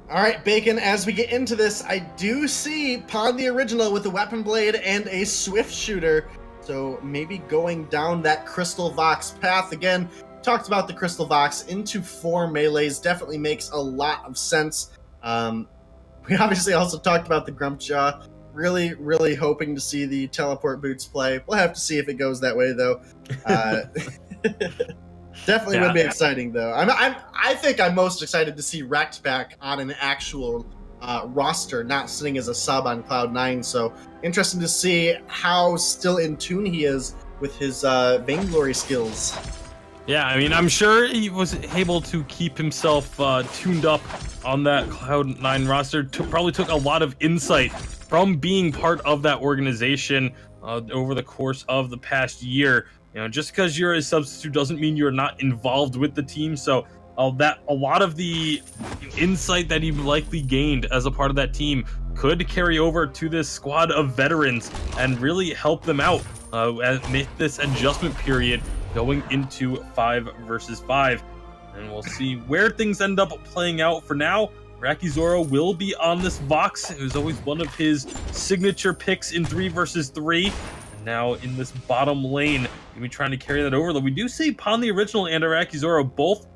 All right, Bacon, as we get into this, I do see Pod the Original with a Weapon Blade and a Swift Shooter. So maybe going down that Crystal Vox path. Again, talked about the Crystal Vox into 4 melees. Definitely makes a lot of sense. We obviously also talked about the Grumpjaw. Really, really hoping to see the Teleport Boots play. We'll have to see if it goes that way, though. Definitely would be exciting, though. I think I'm most excited to see Rect back on an actual roster, not sitting as a sub on Cloud9. So interesting to see how still in tune he is with his Vainglory skills. Yeah, I mean, I'm sure he was able to keep himself tuned up on that Cloud9 roster. Probably took a lot of insight from being part of that organization over the course of the past year. You know, just because you're a substitute doesn't mean you're not involved with the team. So that a lot of the insight that he likely gained as a part of that team could carry over to this squad of veterans and really help them out with this adjustment period going into 5 versus 5. And we'll see where things end up playing out. For now, Rakizoro will be on this Vox. It was always one of his signature picks in 3 versus 3. now in this bottom lane. Gonna be trying to carry that over, though we do see Pon the Original and Arakizoro both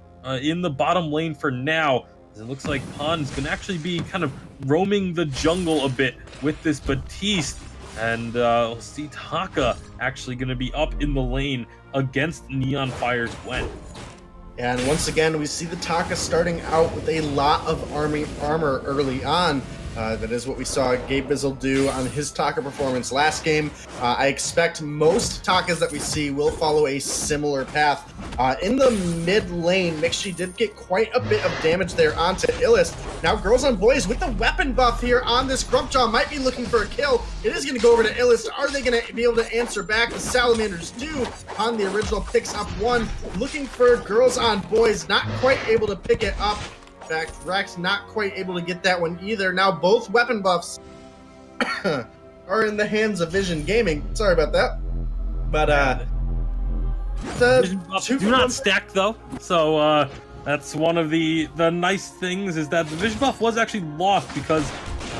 in the bottom lane for now. It looks like Pon's gonna actually be kind of roaming the jungle a bit with this Batiste. And we'll see Taka actually gonna be up in the lane against Neon Fire's Gwen. And once again, we see the Taka starting out with a lot of armor early on. That is what we saw Gabe Bizzle do on his Taka performance last game. I expect most Takas that we see will follow a similar path. In the mid lane, Mixi did get quite a bit of damage there onto Illust. Now Girls on Boys with the weapon buff here on this Grumpjaw might be looking for a kill. It is going to go over to Illust. Are they going to be able to answer back? The Salamanders do. On the Original picks up one. Looking for Girls on Boys, not quite able to pick it up. In fact, Rex not quite able to get that one either. Now both weapon buffs are in the hands of Vision Gaming. Sorry about that. But the Vision buffs do not stack though, so that's one of the nice things, is that the Vision buff was actually lost because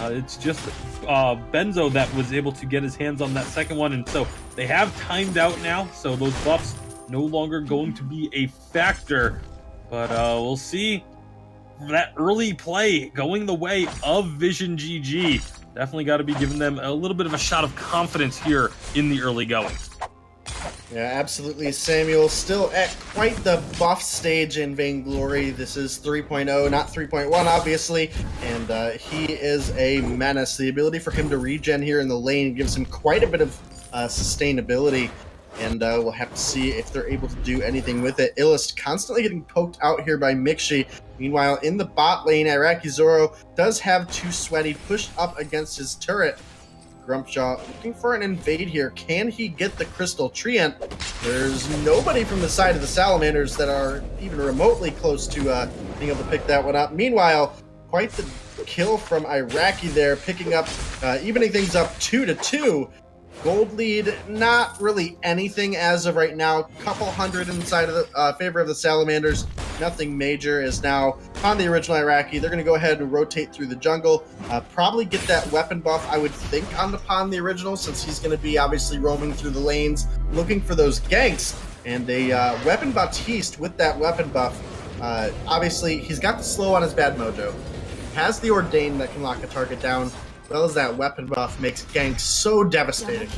it's just Benzo that was able to get his hands on that second one, and so they have timed out now, so those buffs no longer going to be a factor. But we'll see. That early play going the way of Vision GG. Definitely got to be giving them a little bit of a shot of confidence here in the early going. Yeah, absolutely. Samuel still at quite the buff stage in Vainglory. This is 3.0, not 3.1, obviously. And he is a menace. The ability for him to regen here in the lane gives him quite a bit of sustainability. And we'll have to see if they're able to do anything with it. Illust constantly getting poked out here by Mixi. Meanwhile, in the bot lane, Arakizoro does have Too Sweaty pushed up against his turret. Grumpjaw looking for an invade here. Can he get the Crystal Treant? There's nobody from the side of the Salamanders that are even remotely close to being able to pick that one up. Meanwhile, quite the kill from Iraqi there, picking up, evening things up 2-2. Gold lead, not really anything as of right now. Couple hundred inside of the favor of the Salamanders. Nothing major is now on the Original Iraqi. They're going to go ahead and rotate through the jungle. Probably get that weapon buff, I would think, on the Original, since he's going to be obviously roaming through the lanes, looking for those ganks. And a weapon Batiste with that weapon buff. Obviously, he's got the slow on his bad mojo. Has the Ordain that can lock a target down. Well as that weapon buff makes gank so devastating.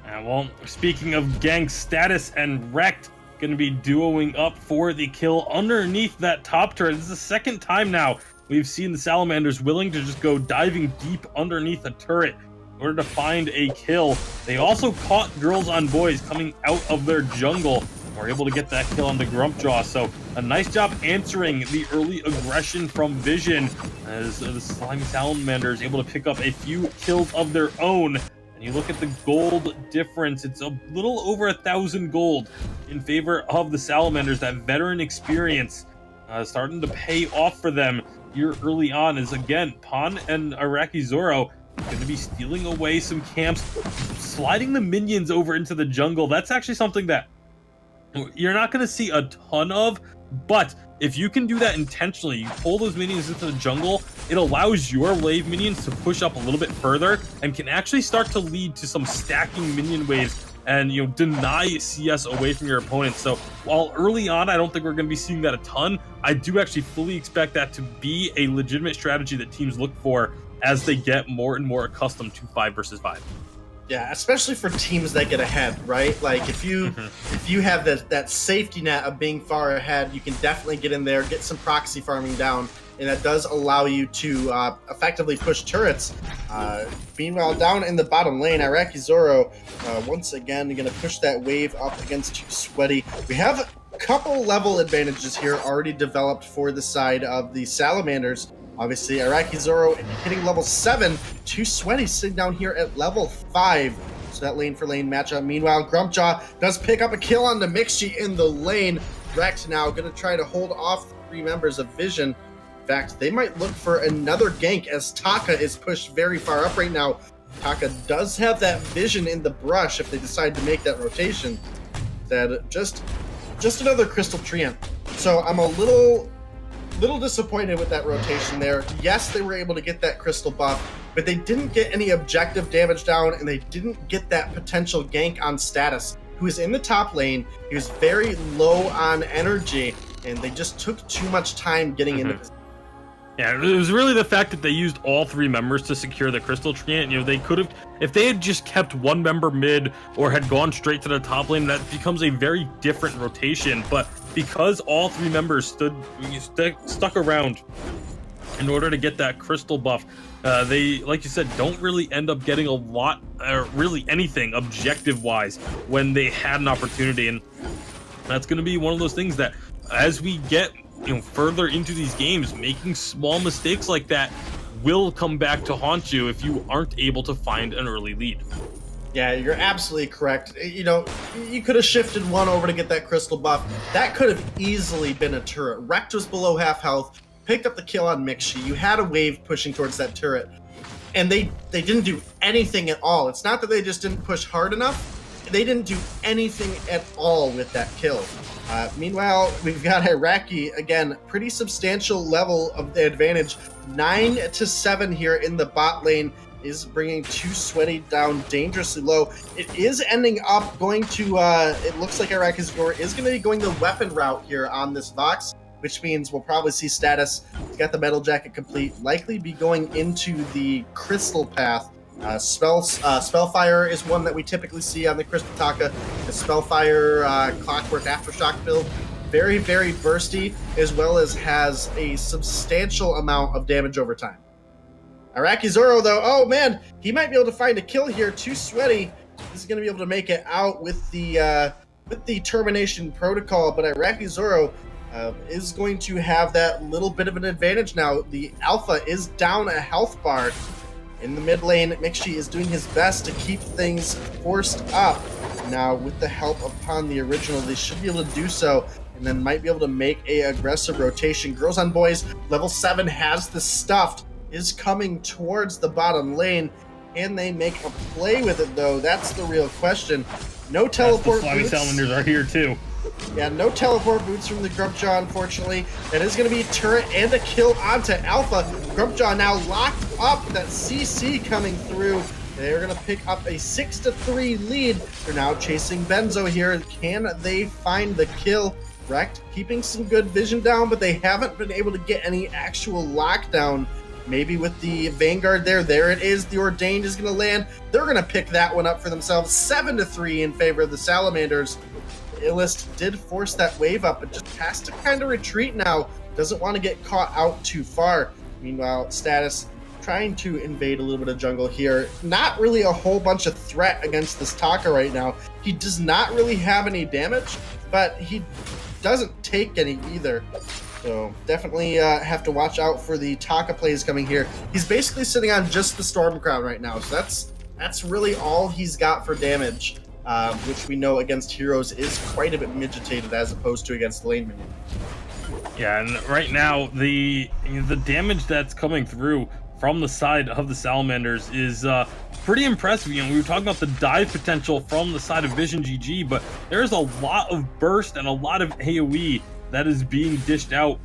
Well, speaking of gank status and wrecked, going to be duoing up for the kill underneath that top turret. This is the second time now we've seen the Salamanders willing to just go diving deep underneath a turret in order to find a kill. They also caught Girls on Boys coming out of their jungle. We're able to get that kill onto Grumpjaw, so a nice job answering the early aggression from Vision, as the Slimy Salamander is able to pick up a few kills of their own. And you look at the gold difference, it's a little over 1,000 gold in favor of the Salamanders. That veteran experience starting to pay off for them here early on, as again, Pon and Arakizoro going to be stealing away some camps, sliding the minions over into the jungle. That's actually something that you're not going to see a ton of, but if you can do that intentionally, you pull those minions into the jungle, it allows your wave minions to push up a little bit further and can actually start to lead to some stacking minion waves and, you know, deny CS away from your opponents. So while early on, I don't think we're going to be seeing that a ton, I do actually fully expect that to be a legitimate strategy that teams look for as they get more and more accustomed to 5 versus 5. Yeah, especially for teams that get ahead, right? Like if you have that safety net of being far ahead, you can definitely get in there, get some proxy farming down, and that does allow you to effectively push turrets. Meanwhile, down in the bottom lane, Arakizoro once again going to push that wave up against Too Sweaty. We have a couple level advantages here already developed for the side of the Salamanders. Obviously, Arakizoro hitting level 7, Too Sweaty sitting down here at level 5. So that lane for lane matchup. Meanwhile, Grumpjaw does pick up a kill on the Mixi in the lane. Rex now going to try to hold off the 3 members of Vision. In fact, they might look for another gank as Taka is pushed very far up right now. Taka does have that Vision in the brush if they decide to make that rotation. That just another Crystal Treant. So I'm a little little disappointed with that rotation there. Yes, they were able to get that crystal buff, but they didn't get any objective damage down, and they didn't get that potential gank on Status, who is in the top lane. He was very low on energy, and they just took too much time getting into this. Yeah, it was really the fact that they used all 3 members to secure the crystal treant. You know, they could have, if they had just kept 1 member mid or had gone straight to the top lane, that becomes a very different rotation. But because all 3 members stuck around in order to get that crystal buff, they, like you said, don't really end up getting a lot, or really anything objective-wise when they had an opportunity. And that's going to be one of those things that, as we get further into these games, making small mistakes like that will come back to haunt you if you aren't able to find an early lead. Yeah, you're absolutely correct. You know, you could have shifted 1 over to get that crystal buff. That could have easily been a turret. Rekt was below half health, picked up the kill on Mixi. You had a wave pushing towards that turret, and they didn't do anything at all. It's not that they just didn't push hard enough. They didn't do anything at all with that kill. Meanwhile, we've got Iraqi, again, pretty substantial level of the advantage. 9-7 here in the bot lane is bringing 2 Sweaty down dangerously low. It is ending up going to, it looks like Iraqi's Gore is going to be going the weapon route here on this Vox, which means we'll probably see Status. He's got the Metal Jacket complete, likely be going into the Crystal path. Spellfire is one that we typically see on the Crystal Taka. The Spellfire Clockwork Aftershock build, very, very bursty, as well as has a substantial amount of damage over time. Iraqi Zoro, though, oh man, he might be able to find a kill here. Too Sweaty. This is going to be able to make it out with the termination protocol, but Iraqi Zoro is going to have that little bit of an advantage now. The Alpha is down a health bar. In the mid lane, Mixi is doing his best to keep things forced up. Now, with the help upon the original, they should be able to do so, and then might be able to make a aggressive rotation. Girls on Boys, level 7 has the stuffed, is coming towards the bottom lane. Can they make a play with it, though? That's the real question. No teleport boots. Salamanders are here, too. Yeah, no teleport boots from the Grumpjaw, unfortunately. That is going to be a turret and a kill onto Alpha. Grumpjaw now locked up. That CC coming through. They're going to pick up a 6-3 lead. They're now chasing Benzo here. Can they find the kill? Rekt keeping some good vision down, but they haven't been able to get any actual lockdown. Maybe with the Vanguard there. There it is. The Ordained is going to land. They're going to pick that one up for themselves. 7-3 in favor of the Salamanders. Illust did force that wave up, but just has to kind of retreat now. Doesn't want to get caught out too far. Meanwhile, Status trying to invade a little bit of jungle here. Not really a whole bunch of threat against this Taka right now. He does not really have any damage, but he doesn't take any either. So definitely have to watch out for the Taka plays coming here. He's basically sitting on just the Storm Crown right now, so that's really all he's got for damage. Which we know against heroes is quite a bit midgetated as opposed to against the lane minion. Yeah, and right now the damage that's coming through from the side of the Salamanders is pretty impressive. You know, we were talking about the dive potential from the side of Vision GG, but there's a lot of burst and a lot of AoE that is being dished out,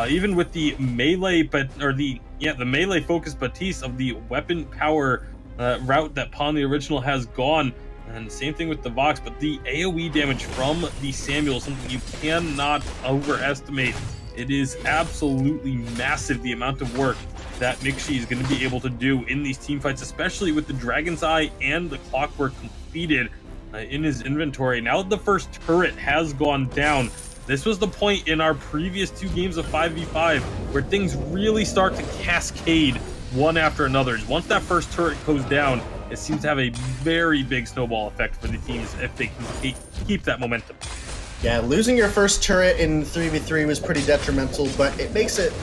even with the melee, the melee focus Batiste of the weapon power route that Pawn the Original has gone. And same thing with the Vox, but the AoE damage from the Samuel is something you cannot overestimate. It is absolutely massive, the amount of work that Mixi is going to be able to do in these team fights, especially with the Dragon's Eye and the Clockwork completed in his inventory. Now that the first turret has gone down, this was the point in our previous 2 games of 5v5 where things really start to cascade one after another. Once that first turret goes down, it seems to have a very big snowball effect for the teams if they can keep that momentum. Yeah, losing your first turret in 3v3 was pretty detrimental, but it makes it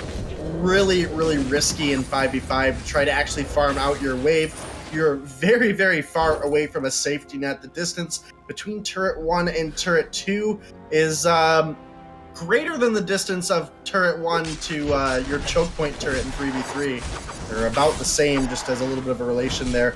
really, really risky in 5v5 to try to actually farm out your wave. You're very, very far away from a safety net. The distance between turret 1 and turret 2 is greater than the distance of turret 1 to your choke point turret in 3v3. They're about the same, just as a little bit of a relation there.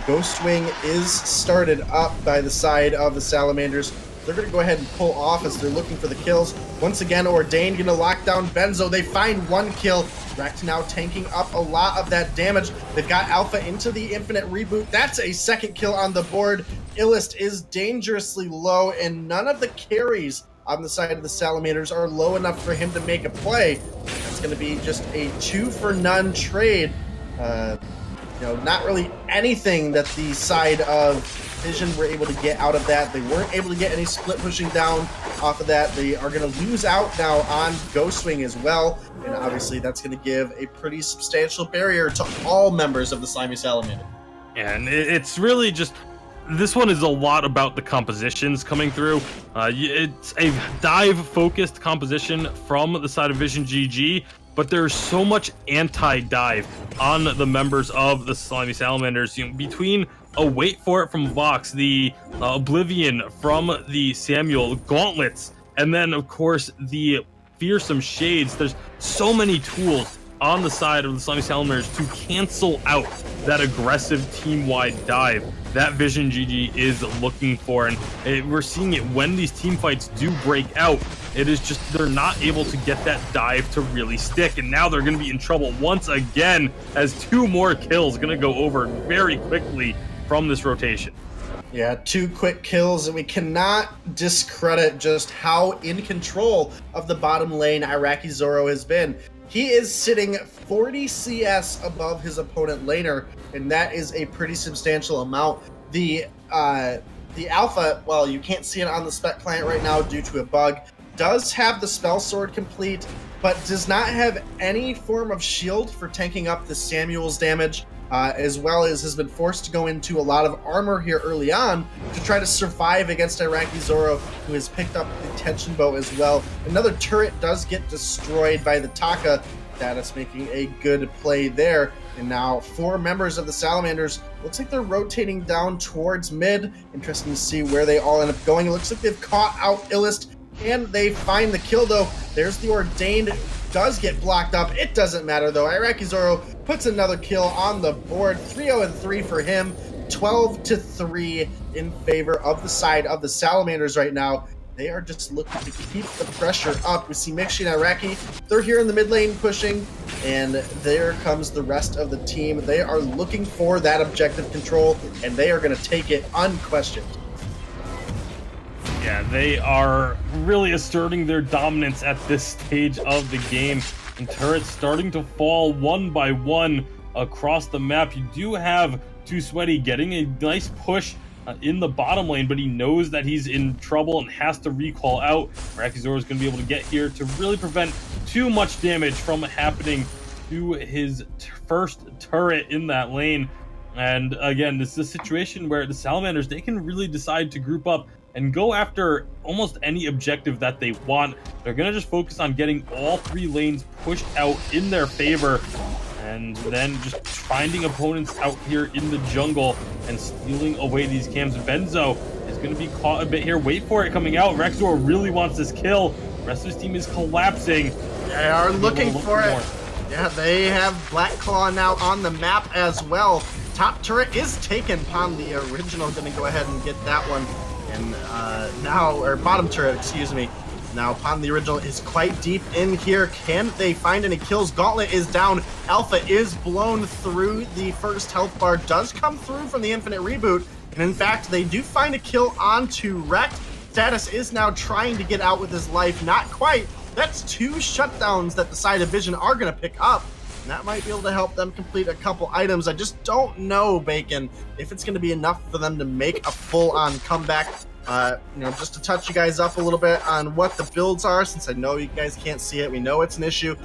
Ghost Wing is started up by the side of the Salamanders. they're going to go ahead and pull off as they're looking for the kills. Once again, Ordained going to lock down Benzo. They find 1 kill. Rekt now tanking up a lot of that damage. They've got Alpha into the infinite reboot. That's a 2nd kill on the board. Illest is dangerously low, and none of the carries on the side of the Salamanders are low enough for him to make a play. It's going to be just a 2-for-none trade. Not really anything that the side of Vision were able to get out of that. They weren't able to get any split pushing down off of that. They are going to lose out now on Ghostwing as well, and obviously that's going to give a pretty substantial barrier to all members of the Slimy Salamander. And it's really just, this one is a lot about the compositions coming through. It's a dive-focused composition from the side of Vision GG, but there's so much anti-dive on the members of the Slimy Salamanders. Between a Wait For It from Vox, the Oblivion from the Samuel, Gauntlets, and then, of course, the Fearsome Shades. There's so many tools on the side of the Slimy Salamanders to cancel out that aggressive team-wide dive that Vision GG is looking for. And we're seeing it when these team fights do break out. It is just, they're not able to get that dive to really stick. And now they're going to be in trouble once again, as 2 more kills going to go over very quickly from this rotation. Yeah, 2 quick kills, and we cannot discredit just how in control of the bottom lane Iraqi Zoro has been. He is sitting 40 CS above his opponent laner, and that is a pretty substantial amount. The Alpha, well, you can't see it on the spec client right now due to a bug, does have the spell sword complete, but does not have any form of shield for tanking up the Samuel's damage, as well as has been forced to go into a lot of armor here early on to try to survive against Iraqi Zoro, who has picked up the tension bow as well. Another turret does get destroyed by the Taka. Status making a good play there. And now 4 members of the Salamanders, looks like they're rotating down towards mid. Interesting to see where they all end up going. It looks like they've caught out Illest, and they find the kill though. There's the Ordained, does get blocked up. It doesn't matter though. Iraqi Zoro puts another kill on the board. 3-0-3 for him. 12-3 in favor of the side of the Salamanders right now. They are just looking to keep the pressure up. We see Mixi and Iraqi. They're here in the mid lane pushing, and there comes the rest of the team. They are looking for that objective control, and they are going to take it unquestioned. Yeah, they are really asserting their dominance at this stage of the game. And turrets starting to fall one by one across the map. You do have Too Sweaty getting a nice push in the bottom lane, but he knows that he's in trouble and has to recall out. Iraqi Zoro is going to be able to get here to really prevent too much damage from happening to his first turret in that lane. And again, this is a situation where the Salamanders, they can really decide to group up and go after almost any objective that they want. They're going to just focus on getting all 3 lanes pushed out in their favor, and then just finding opponents out here in the jungle and stealing away these cams. Benzo is going to be caught a bit here. Wait For It coming out. Rexor really wants this kill. The rest of his team is collapsing. They are looking for it. Yeah, they have Black Claw now on the map as well. Top turret is taken upon the original. Going to go ahead and get that one. And now, or bottom turret, excuse me. Now, upon the original is quite deep in here. Can they find any kills? Gauntlet is down. Alpha is blown through. The first health bar does come through from the infinite reboot. And in fact, they do find a kill onto Rekt. Status is now trying to get out with his life. Not quite. That's 2 shutdowns that the side of Vision are going to pick up. And that might be able to help them complete a couple items. I just don't know, Bacon, if it's going to be enough for them to make a full-on comeback. Just to touch you guys up a little bit on what the builds are, since I know you guys can't see it. We know it's an issue.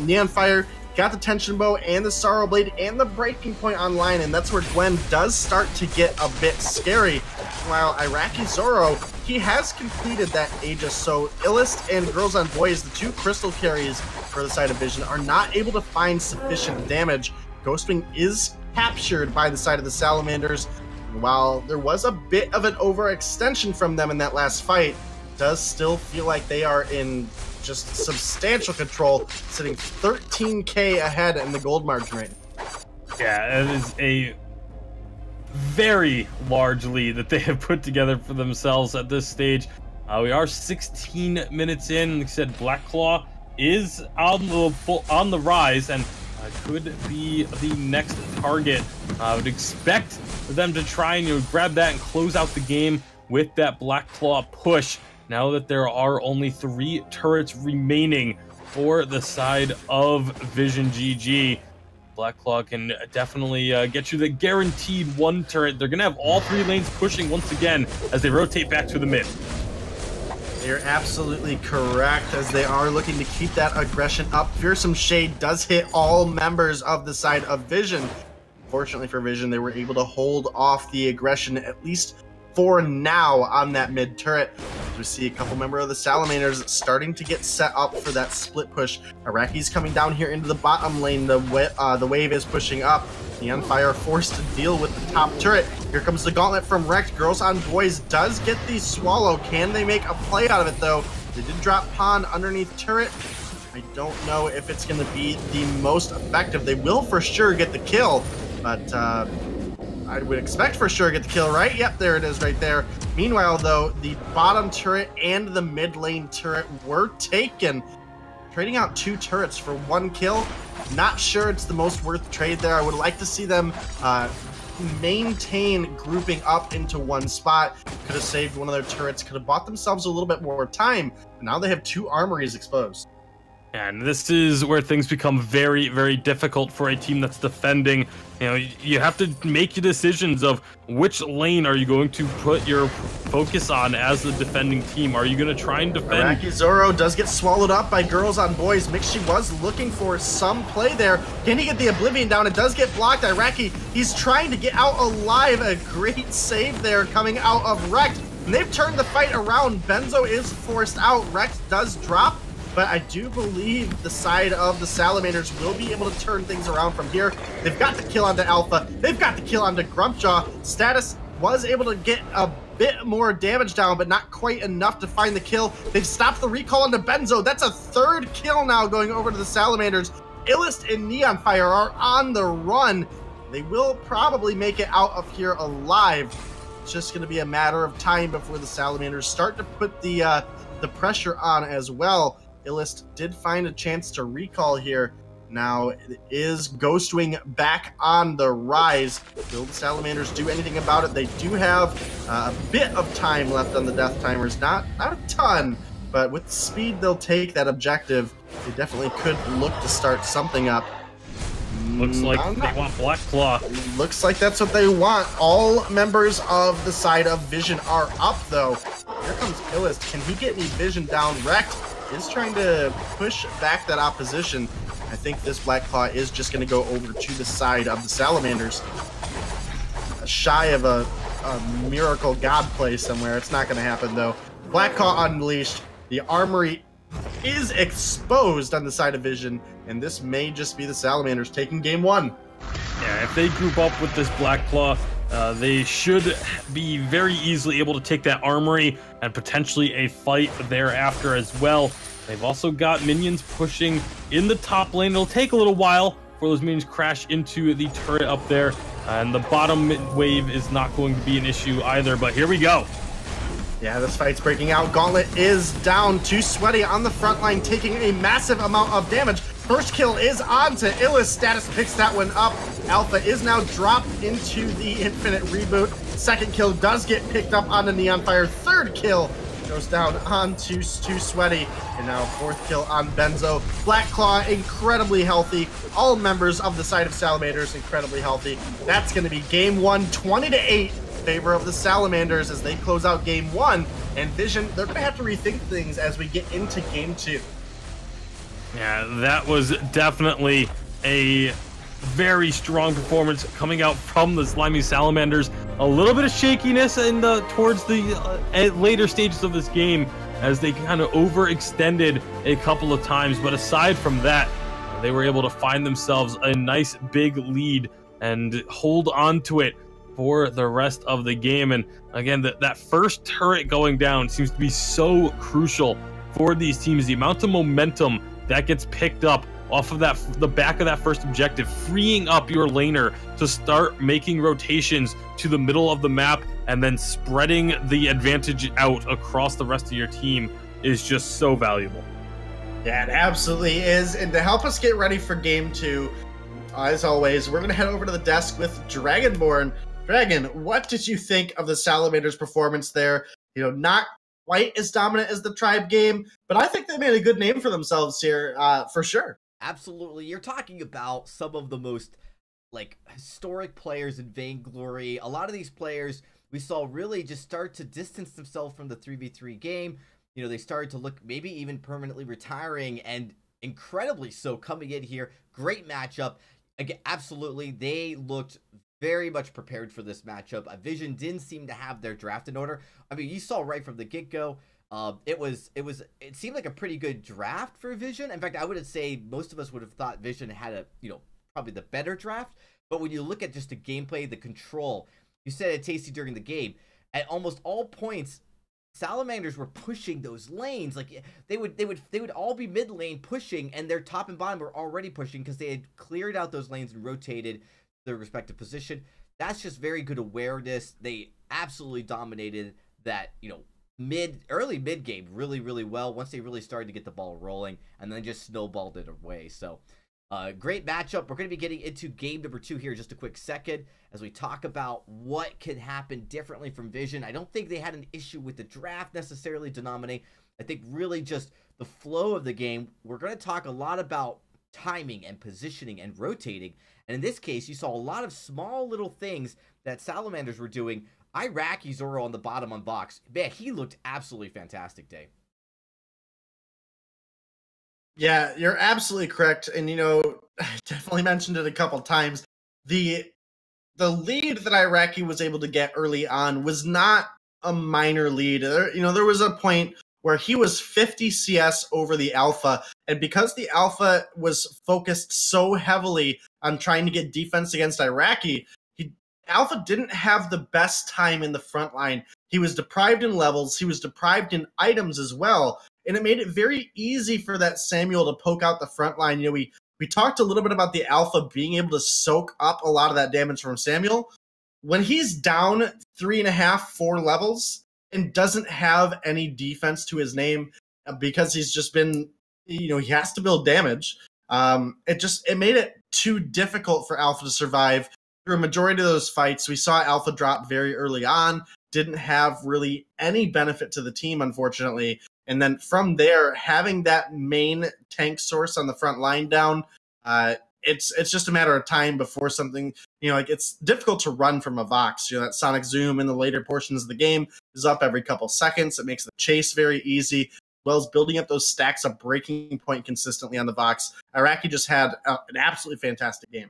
Neon Fire got the Tension Bow and the Sorrow Blade and the Breaking Point online, and that's where Gwen does start to get a bit scary. While Iraqi Zoro, he has completed that Aegis, so Illest and Girls on Boys, the 2 crystal carries for the side of Vision, are not able to find sufficient damage. Ghostwing is captured by the side of the Salamanders. While there was a bit of an overextension from them in that last fight, it does still feel like they are in just substantial control, sitting 13k ahead in the gold margin right now. Yeah, it is a very large lead that they have put together for themselves at this stage. We are 16 minutes in. Like I said, Black Claw is on the rise and could be the next target. I would expect them to try and grab that and close out the game with that Black Claw push. Now that there are only 3 turrets remaining for the side of Vision GG, Black Claw can definitely get you the guaranteed 1 turret. They're going to have all 3 lanes pushing once again as they rotate back to the mid. You're absolutely correct, as they are looking to keep that aggression up. Fearsome Shade does hit all members of the side of Vision. Fortunately for Vision, they were able to hold off the aggression, at least for now, on that mid turret. We see a couple members of the Salamanders starting to get set up for that split push. Iraqi's coming down here into the bottom lane. The wave is pushing up. Neon Fire forced to deal with the top turret. Here comes the gauntlet from Wrecked. Girls on Boys does get the swallow. Can they make a play out of it, though? They did drop Pawn underneath turret. I don't know if it's going to be the most effective. They will for sure get the kill, but I would expect for sure get the kill, right? Yep, there it is right there. Meanwhile, though, the bottom turret and the mid lane turret were taken. Trading out 2 turrets for 1 kill. Not sure it's the most worth trade there. I would like to see them maintain grouping up into one spot. Could have saved one of their turrets, could have bought themselves a little bit more time. But now they have 2 armories exposed. And this is where things become very, very difficult for a team that's defending. You know, you have to make your decisions of which lane are you going to put your focus on as the defending team. Are you going to try and defend? Iraqi Zoro does get swallowed up by Girls on Boys. Mixi was looking for some play there. Can he get the Oblivion down? It does get blocked. Iraqi, he's trying to get out alive. A great save there coming out of Wrecked. And they've turned the fight around. Benzo is forced out. Wrecked does drop. But I do believe the side of the Salamanders will be able to turn things around from here. They've got the kill onto Alpha. They've got the kill onto Grumpjaw. Status was able to get a bit more damage down, but not quite enough to find the kill. They've stopped the recall onto Benzo. That's a 3rd kill now going over to the Salamanders. Illest and Neon Fire are on the run. They will probably make it out of here alive. It's just going to be a matter of time before the Salamanders start to put the pressure on as well. Illest did find a chance to recall here. Now it is Ghostwing back on the rise. Will the Salamanders do anything about it? They do have a bit of time left on the death timers. Not a ton, but with the speed they'll take that objective, they definitely could look to start something up. Looks like they want Black Claw. Looks like that's what they want. All members of the side of Vision are up, though. Here comes Illest. Can he get any Vision down? Wrecked is trying to push back that opposition. I think this Black Claw is just going to go over to the side of the Salamanders. Shy of a miracle god play somewhere. It's not going to happen, though. Black Claw unleashed. The armory is exposed on the side of Vision, and this may just be the Salamanders taking game 1. Yeah, if they group up with this Black Claw, they should be very easily able to take that armory and potentially a fight thereafter as well. They've also got minions pushing in the top lane. It'll take a little while for those minions crash into the turret up there, and the bottom mid wave is not going to be an issue either, but here we go. Yeah, this fight's breaking out. Gauntlet is down. Too Sweaty on the front line, taking a massive amount of damage. First kill is on to Illest. Status picks that one up. Alpha is now dropped into the Infinite Reboot. Second kill does get picked up on the Neon Fire. 3rd kill goes down onto Too Sweaty. And now 4th kill on Benzo. Black Claw, incredibly healthy. All members of the side of Salamanders, incredibly healthy. That's going to be game 1, 20-8. Favor of the Salamanders as they close out game 1, and Vision, they're gonna have to rethink things as we get into game 2. Yeah, that was definitely a very strong performance coming out from the Slimy Salamanders. A little bit of shakiness in towards the later stages of this game as they kind of overextended a couple of times, but aside from that, they were able to find themselves a nice big lead and hold on to it for the rest of the game. And again, that first turret going down seems to be so crucial for these teams. The amount of momentum that gets picked up off of the back of that first objective, freeing up your laner to start making rotations to the middle of the map and then spreading the advantage out across the rest of your team is just so valuable. Yeah, it absolutely is. And to help us get ready for game 2, as always, we're going to head over to the desk with Dragonborn. Dragon, what did you think of the Salamanders' performance there? Not quite as dominant as the Tribe game, but I think they made a good name for themselves here, for sure. Absolutely. You're talking about some of the most historic players in Vainglory. A lot of these players we saw really just start to distance themselves from the 3v3 game. They started to look maybe even permanently retiring, and incredibly so coming in here. Great matchup. Again, absolutely, they looked very much prepared for this matchup. Vision didn't seem to have their draft in order. I mean, you saw right from the get-go, it seemed like a pretty good draft for Vision. In fact, I would say most of us would have thought Vision had probably the better draft. But when you look at just the gameplay, the control, you said it, Tasty, during the game, at almost all points, Salamanders were pushing those lanes. They would all be mid lane pushing, and their top and bottom were already pushing because they had cleared out those lanes and rotated their respective position. That's just very good awareness. They absolutely dominated that, early mid game really, really well once they really started to get the ball rolling, and then just snowballed it away. So great matchup. We're going to be getting into game number 2 here in just a quick second as we talk about what could happen differently from Vision. I don't think they had an issue with the draft necessarily to nominate. I think really just the flow of the game. We're going to talk a lot about timing and positioning and rotating. And in this case, you saw a lot of small little things that Salamanders were doing. Iraqi Zoro on the bottom on box. Man, he looked absolutely fantastic, Dave. Yeah, you're absolutely correct. And, I definitely mentioned it a couple times. The lead that Iraqi was able to get early on was not a minor lead. There was a point where he was 50 CS over the Alpha. And because the Alpha was focused so heavily on trying to get defense against Iraqi, Alpha didn't have the best time in the front line. He was deprived in levels. He was deprived in items as well. And it made it very easy for that Samuel to poke out the front line. We talked a little bit about the Alpha being able to soak up a lot of that damage from Samuel. When he's down 3.5, 4 levels and doesn't have any defense to his name because he's just been, he has to build damage. It made it too difficult for Alpha to survive. Through a majority of those fights, we saw Alpha drop very early on, didn't have really any benefit to the team, unfortunately. And then from there, having that main tank source on the front line down, it's just a matter of time before something, it's difficult to run from a Vox. That Sonic Zoom in the later portions of the game is up every couple seconds. It makes the chase very easy, as well as building up those stacks of breaking point consistently on the Vox. Iraqi just had an absolutely fantastic game.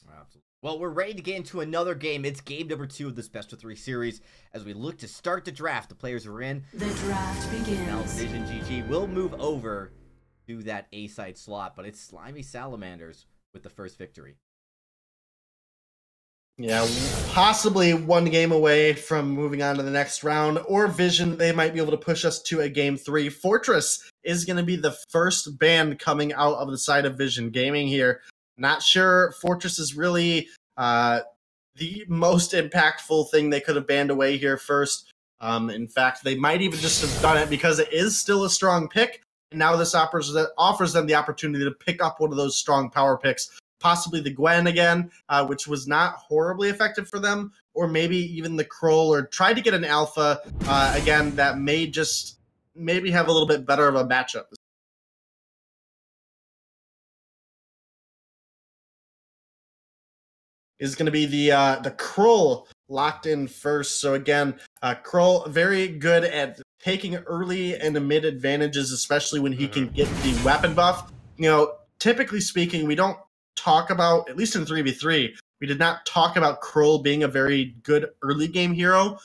Absolutely. Well, we're ready to get into another game. It's game number 2 of this best of 3 series as we look to start the draft. The players are in. The draft begins. Now Vision GG will move over to that A-side slot, but it's Slimy Salamanders with the first victory. Yeah, possibly one game away from moving on to the next round, or Vision, they might be able to push us to a game 3. Fortress is going to be the first band coming out of the side of Vision Gaming here. Not sure Fortress is really the most impactful thing they could have banned away here first. In fact, they might even just have done it because it is still a strong pick. And now this offers them the opportunity to pick up one of those strong power picks, possibly the Gwen again, which was not horribly effective for them, or maybe even the Kroll, or try to get an Alpha again that may just maybe have a little bit better of a matchup. Is going to be the Kroll locked in first. So again, Kroll very good at taking early and mid advantages, especially when he can get the weapon buff. Typically speaking, we don't talk about, at least in 3v3, we did not talk about Kroll being a very good early game hero.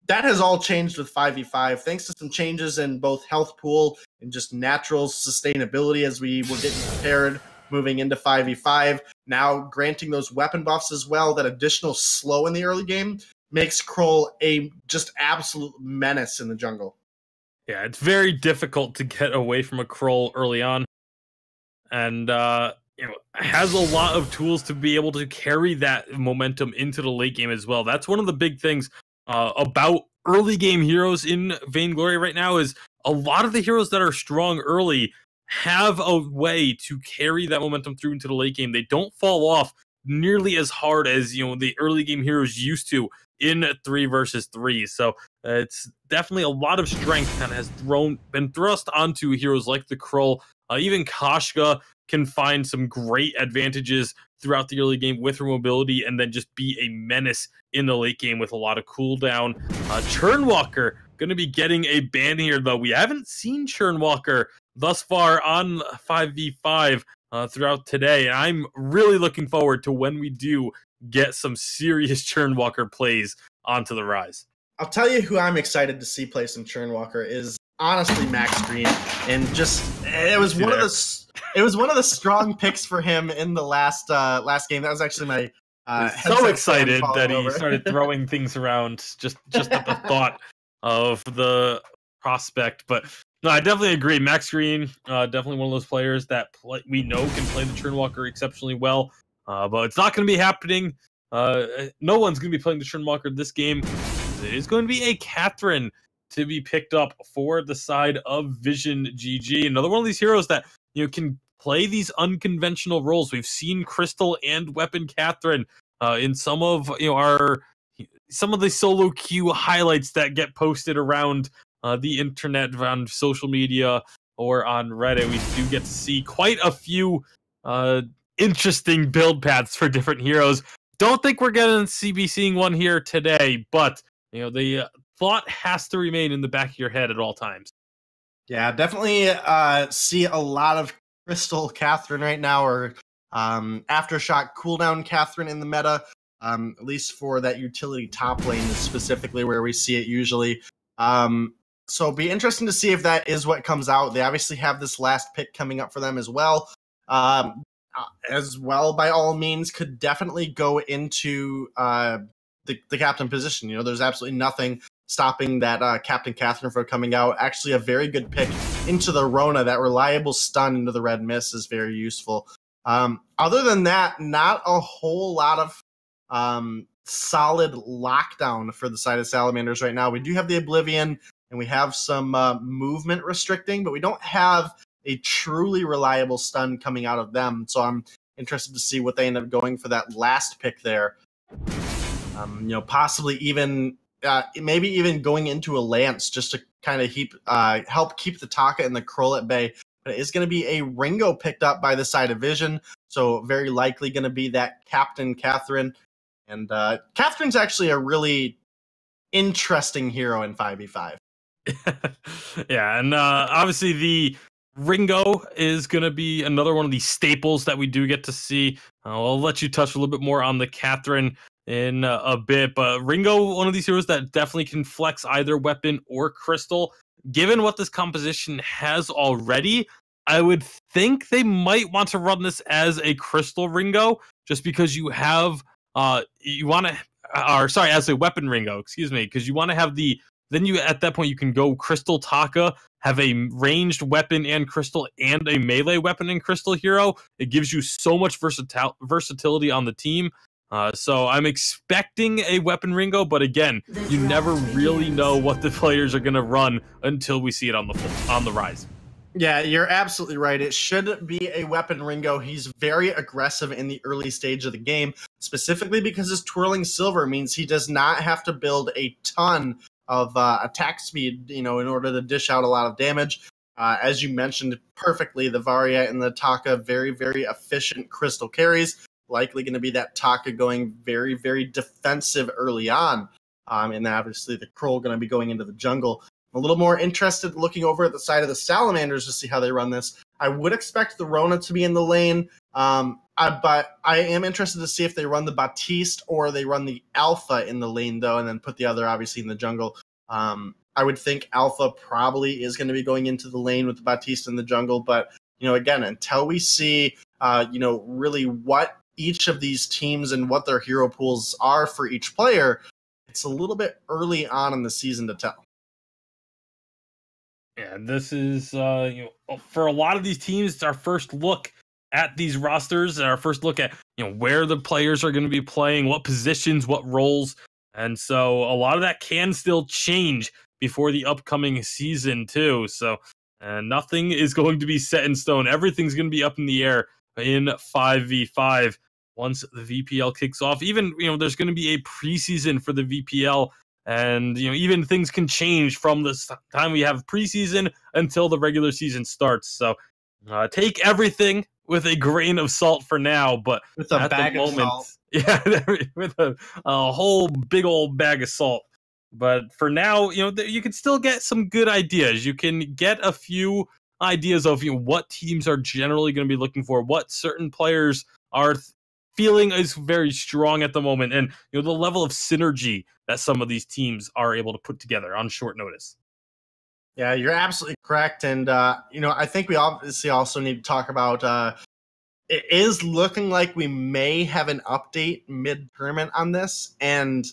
That has all changed with 5v5, thanks to some changes in both health pool and just natural sustainability as we were getting prepared moving into 5v5. Now granting those weapon buffs as well, that additional slow in the early game makes Kroll a just absolute menace in the jungle. Yeah, it's very difficult to get away from a Kroll early on. and has a lot of tools to be able to carry that momentum into the late game as well. That's one of the big things about early game heroes in Vainglory right now is a lot of the heroes that are strong early have a way to carry that momentum through into the late game. They don't fall off nearly as hard as the early game heroes used to in 3 versus 3. So it's definitely a lot of strength kind of has been thrust onto heroes like the Krull. Even Kashka can find some great advantages throughout the early game with her mobility and then just be a menace in the late game with a lot of cooldown. Churnwalker going to be getting a ban here, though. We haven't seen Churnwalker thus far on 5v5 throughout today, and I'm really looking forward to when we do get some serious Churnwalker plays onto the rise. I'll tell you who I'm excited to see play some Churnwalker is honestly Max Green, and just it was one of the strong picks for him in the last game. That was actually my so excited that he started throwing things around just at the thought of the prospect. But no, I definitely agree. Max Green, definitely one of those players that we know can play the Churnwalker exceptionally well. But it's not going to be happening. No one's going to be playing the Churnwalker this game. It is going to be a Catherine to be picked up for the side of Vision GG. Another one of these heroes that can play these unconventional roles. We've seen Crystal and Weapon Catherine in some of the solo queue highlights that get posted around the internet, around social media, or on Reddit. We do get to see quite a few interesting build paths for different heroes. Don't think we're going to be seeing one here today, but the thought has to remain in the back of your head at all times. Yeah, definitely see a lot of Crystal Catherine right now, or Aftershock cooldown Catherine in the meta, at least for that utility top lane is specifically where we see it usually. So it'll be interesting to see if that is what comes out. They obviously have this last pick coming up for them as well. By all means, could definitely go into the captain position. There's absolutely nothing stopping that Captain Catherine from coming out. Actually, a very good pick into the Rona. That reliable stun into the red mist is very useful. Other than that, not a whole lot of solid lockdown for the side of Salamanders right now. We do have the Oblivion, and we have some movement restricting, but we don't have a truly reliable stun coming out of them. So I'm interested to see what they end up going for that last pick there. Possibly even maybe even going into a Lance just to kind of help keep the Taka and the Krull at bay. But it is going to be a Ringo picked up by the side of Vision, so very likely going to be that Captain Catherine. And Catherine's actually a really interesting hero in 5v5. Yeah, and obviously the Ringo is going to be another one of these staples that we do get to see. I'll let you touch a little bit more on the Catherine in a bit, but Ringo, one of these heroes that definitely can flex either Weapon or Crystal. Given what this composition has already, I would think they might want to run this as a Crystal Ringo, just because you have as a Weapon Ringo, excuse me, because you want to have at that point you can go Crystal Taka, have a ranged weapon and Crystal, and a melee weapon and Crystal hero. It gives you so much versatility on the team. So I'm expecting a Weapon Ringo, but again, you never really know what the players are going to run until we see it on the rise. Yeah, you're absolutely right. It should be a Weapon Ringo. He's very aggressive in the early stage of the game, specifically because his Twirling Silver means he does not have to build a ton of attack speed, in order to dish out a lot of damage. As you mentioned perfectly, the Varia and the Taka, very, very efficient Crystal carries. Likely going to be that Taka going very, very defensive early on. And then obviously the Krull going to be going into the jungle. I'm a little more interested looking over at the side of the Salamanders to see how they run this. I would expect the Rona to be in the lane, but I am interested to see if they run the Baptiste or they run the Alpha in the lane, though, and then put the other obviously in the jungle. I would think Alpha probably is going to be going into the lane with the Baptiste in the jungle, but again, until we see really what each of these teams and what their hero pools are for each player, it's a little bit early on in the season to tell. Yeah, this is for a lot of these teams, it's our first look at these rosters, our first look at where the players are going to be playing, what positions, what roles, and so a lot of that can still change before the upcoming season too. So nothing is going to be set in stone. Everything's going to be up in the air in 5v5 once the VPL kicks off. Even there's going to be a preseason for the VPL. And even things can change from the time we have preseason until the regular season starts. So take everything with a grain of salt for now. But with a bag of salt, yeah, with a whole big old bag of salt. But for now, you can still get some good ideas. You can get a few ideas of what teams are generally going to be looking for, what certain players are feeling is very strong at the moment, and the level of synergy that some of these teams are able to put together on short notice. Yeah, you're absolutely correct. And I think we obviously also need to talk about it is looking like we may have an update mid-tournament on this, and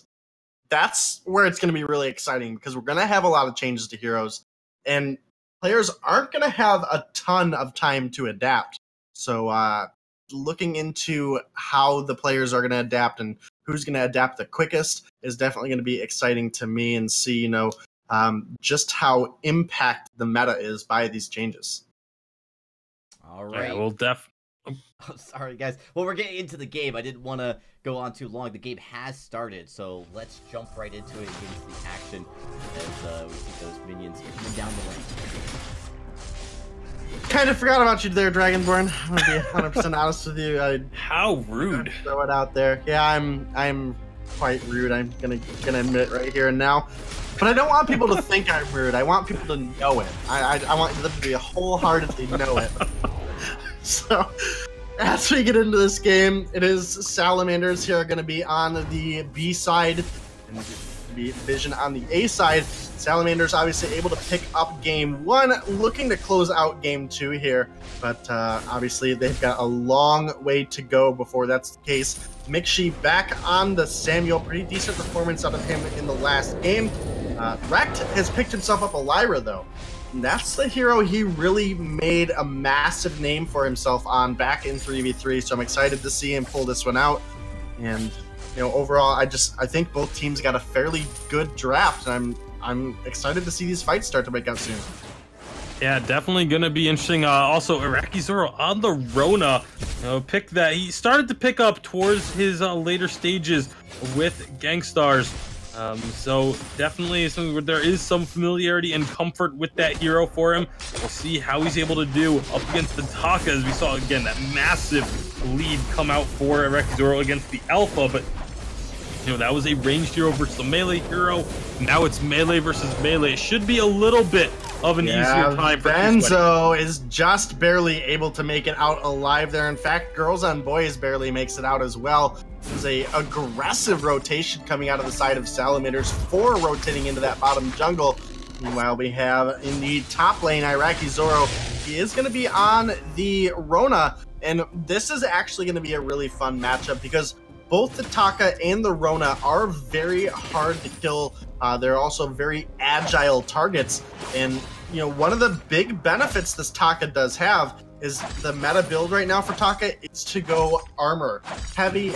that's where it's going to be really exciting because we're going to have a lot of changes to heroes, and players aren't going to have a ton of time to adapt. So looking into how the players are going to adapt and who's going to adapt the quickest is definitely going to be exciting to me, and see, just how impact the meta is by these changes. All right. Yeah, we'll Oh, sorry, guys. Well, we're getting into the game. I didn't want to go on too long. The game has started, so let's jump right into it and get into the action as we see those minions coming down the lane. Kind of forgot about you there, Dragonborn. I'm gonna be 100% honest with you. How rude! Throw it out there. Yeah, I'm quite rude. I'm gonna admit it right here and now. But I don't want people to think I'm rude. I want people to know it. I want them to be wholeheartedly know it. So, as we get into this game, it is Salamanders here are going to be on the B side, and Vision on the A side. Salamanders obviously able to pick up game 1, looking to close out game 2 here, but obviously they've got a long way to go before that's the case. Mixi back on the Samuel, pretty decent performance out of him in the last game. Rekt has picked himself up a Lyra though. And that's the hero he really made a massive name for himself on back in 3v3, so I'm excited to see him pull this one out. And overall, I think both teams got a fairly good draft, and I'm excited to see these fights start to break out soon. Yeah, definitely gonna be interesting. Also, Iraqi Zoro on the Rona, pick that he started to pick up towards his later stages with Gangstars. So definitely something where there is some familiarity and comfort with that hero for him. We'll see how he's able to do up against the Taka, as we saw again that massive lead come out for Iraqi Zoro against the Alpha, but that was a ranged hero versus a melee hero. Now it's melee versus melee. It should be a little bit of an easier time for Benzo is just barely able to make it out alive there. In fact, Girls on Boys barely makes it out as well. There's a aggressive rotation coming out of the side of Salamanders, 4 rotating into that bottom jungle. Meanwhile, we have in the top lane, Iraqi Zoro. He is going to be on the Rona, and this is actually going to be a really fun matchup because both the Taka and the Rona are very hard to kill. They're also very agile targets. And, one of the big benefits this Taka does have is the meta build right now for Taka is to go armor. Heavy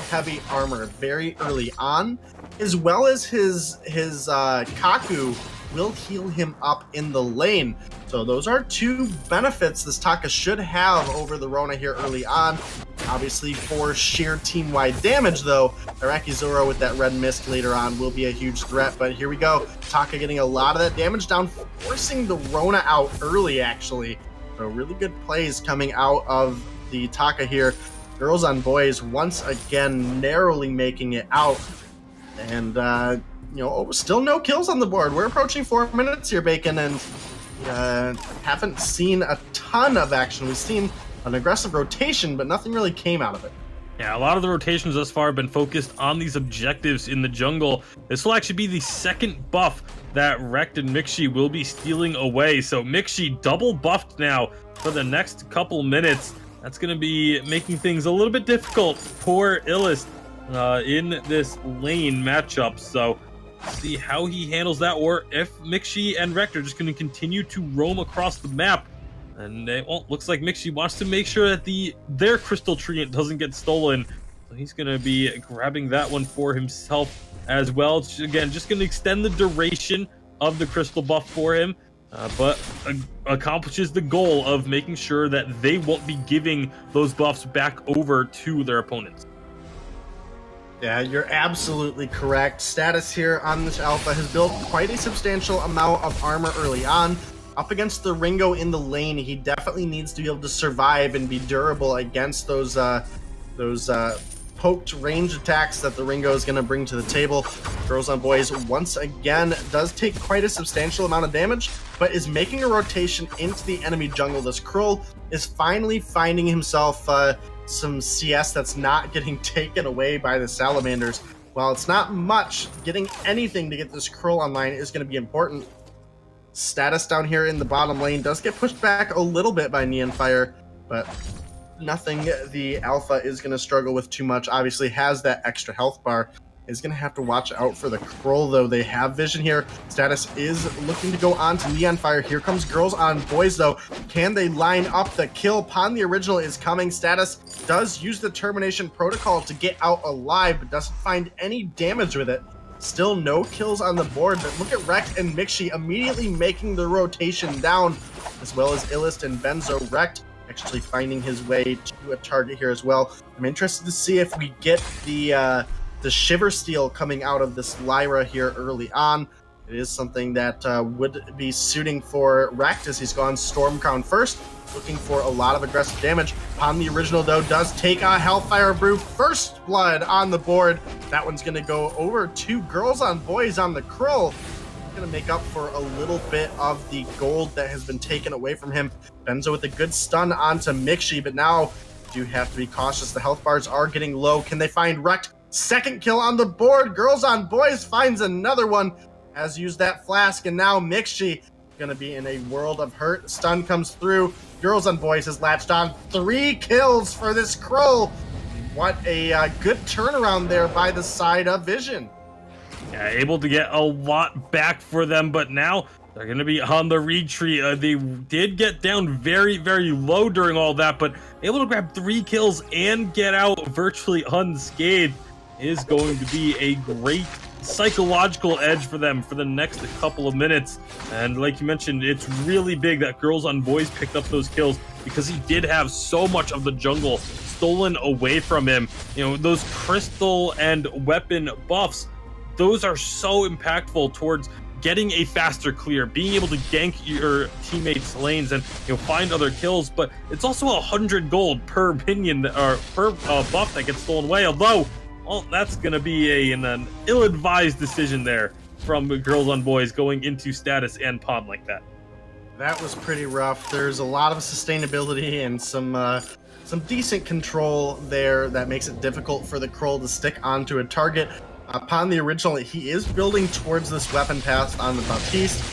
armor very early on, as well as his Kaku will heal him up in the lane. So those are 2 benefits this Taka should have over the Rona here early on. Obviously, for sheer team-wide damage, though, Iraqi Zoro with that red mist later on will be a huge threat. But here we go. Taka getting a lot of that damage down, forcing the Rona out early, actually. So really good plays coming out of the Taka here. Girls on Boys once again narrowly making it out. And, still no kills on the board. We're approaching 4 minutes here, Bacon, and haven't seen a ton of action. We've seen an aggressive rotation, but nothing really came out of it. Yeah, a lot of the rotations thus far have been focused on these objectives in the jungle. This will actually be the second buff that Rekt and Mixi will be stealing away. So Mixi double buffed now for the next couple minutes. That's going to be making things a little bit difficult for Illust in this lane matchup. So See how he handles that, or if Mixi and Rekt are just going to continue to roam across the map. And well, looks like Mixi wants to make sure that their crystal tree doesn't get stolen. So he's going to be grabbing that one for himself as well. It's, again, just going to extend the duration of the crystal buff for him, but accomplishes the goal of making sure that they won't be giving those buffs back over to their opponents. Yeah, you're absolutely correct. Status here on this alpha has built quite a substantial amount of armor early on. Up against the Ringo in the lane, he definitely needs to be able to survive and be durable against those poked range attacks that the Ringo is going to bring to the table. Girls on Boys once again does take quite a substantial amount of damage, but is making a rotation into the enemy jungle. This Krull is finally finding himself some CS that's not getting taken away by the Salamanders. While it's not much, getting anything to get this Krull online is going to be important. Status down here in the bottom lane does get pushed back a little bit by Neon Fire, but nothing the alpha is going to struggle with too much. Obviously has that extra health bar. Is going to have to watch out for the Krull, though. They have vision here. Status is looking to go on to Neon Fire. Here comes Girls on Boys, though. Can they line up the kill? Pawn the Original is coming. Status does use the Termination Protocol to get out alive, but doesn't find any damage with it. Still no kills on the board, but look at Rekt and Mixi immediately making the rotation down, as well as Illust and Benzo. Rekt actually finding his way to a target here as well. I'm interested to see if we get the Shiver Steel coming out of this Lyra here early on. It is something that would be suiting for Rekt, as he's gone Stormcrown first, looking for a lot of aggressive damage. Pawn the Original, though, does take a Hellfire Brew. First blood on the board. That one's going to go over to Girls on Boys on the Krull. Going to make up for a little bit of the gold that has been taken away from him. Benzo with a good stun onto Mixi, but now do have to be cautious. The health bars are getting low. Can they find Rekt? Second kill on the board. Girls on Boys finds another one. Has used that flask, and now Mixi gonna be in a world of hurt. Stun comes through. Girls on Boys has latched on. 3 kills for this Krull. What a good turnaround there by the side of Vision. Yeah, able to get a lot back for them, but now they're going to be on the retreat. They did get down very, very low during all that, but able to grab 3 kills and get out virtually unscathed is going to be a great psychological edge for them for the next couple of minutes. And like you mentioned, it's really big that Girls on Boys picked up those kills because he did have so much of the jungle stolen away from him. You know, those crystal and weapon buffs, those are so impactful towards getting a faster clear, being able to gank your teammates' lanes and, you know, find other kills. But it's also 100 gold per minion or per buff that gets stolen away. Although, well, that's going to be an ill-advised decision there from Girls on Boys going into status and pawn like that. That was pretty rough. There's a lot of sustainability and some decent control there that makes it difficult for the Krull to stick onto a target. Upon the Original, he is building towards this weapon path on the Baptiste.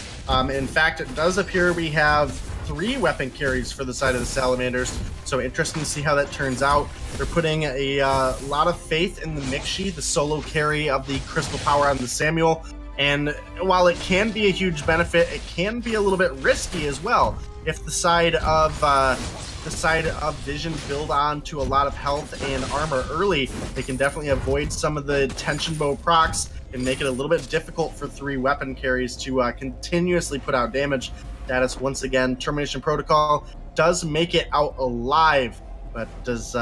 In fact, it does appear we have 3 weapon carries for the side of the Salamanders, so interesting to see how that turns out. They're putting a lot of faith in the Mixi, the solo carry of the Crystal Power on the Samuel, and while it can be a huge benefit, it can be a little bit risky as well. If the side of Vision build on to a lot of health and armor early, they can definitely avoid some of the tension bow procs and make it a little bit difficult for 3 weapon carries to continuously put out damage. Status once again, Termination Protocol does make it out alive, but does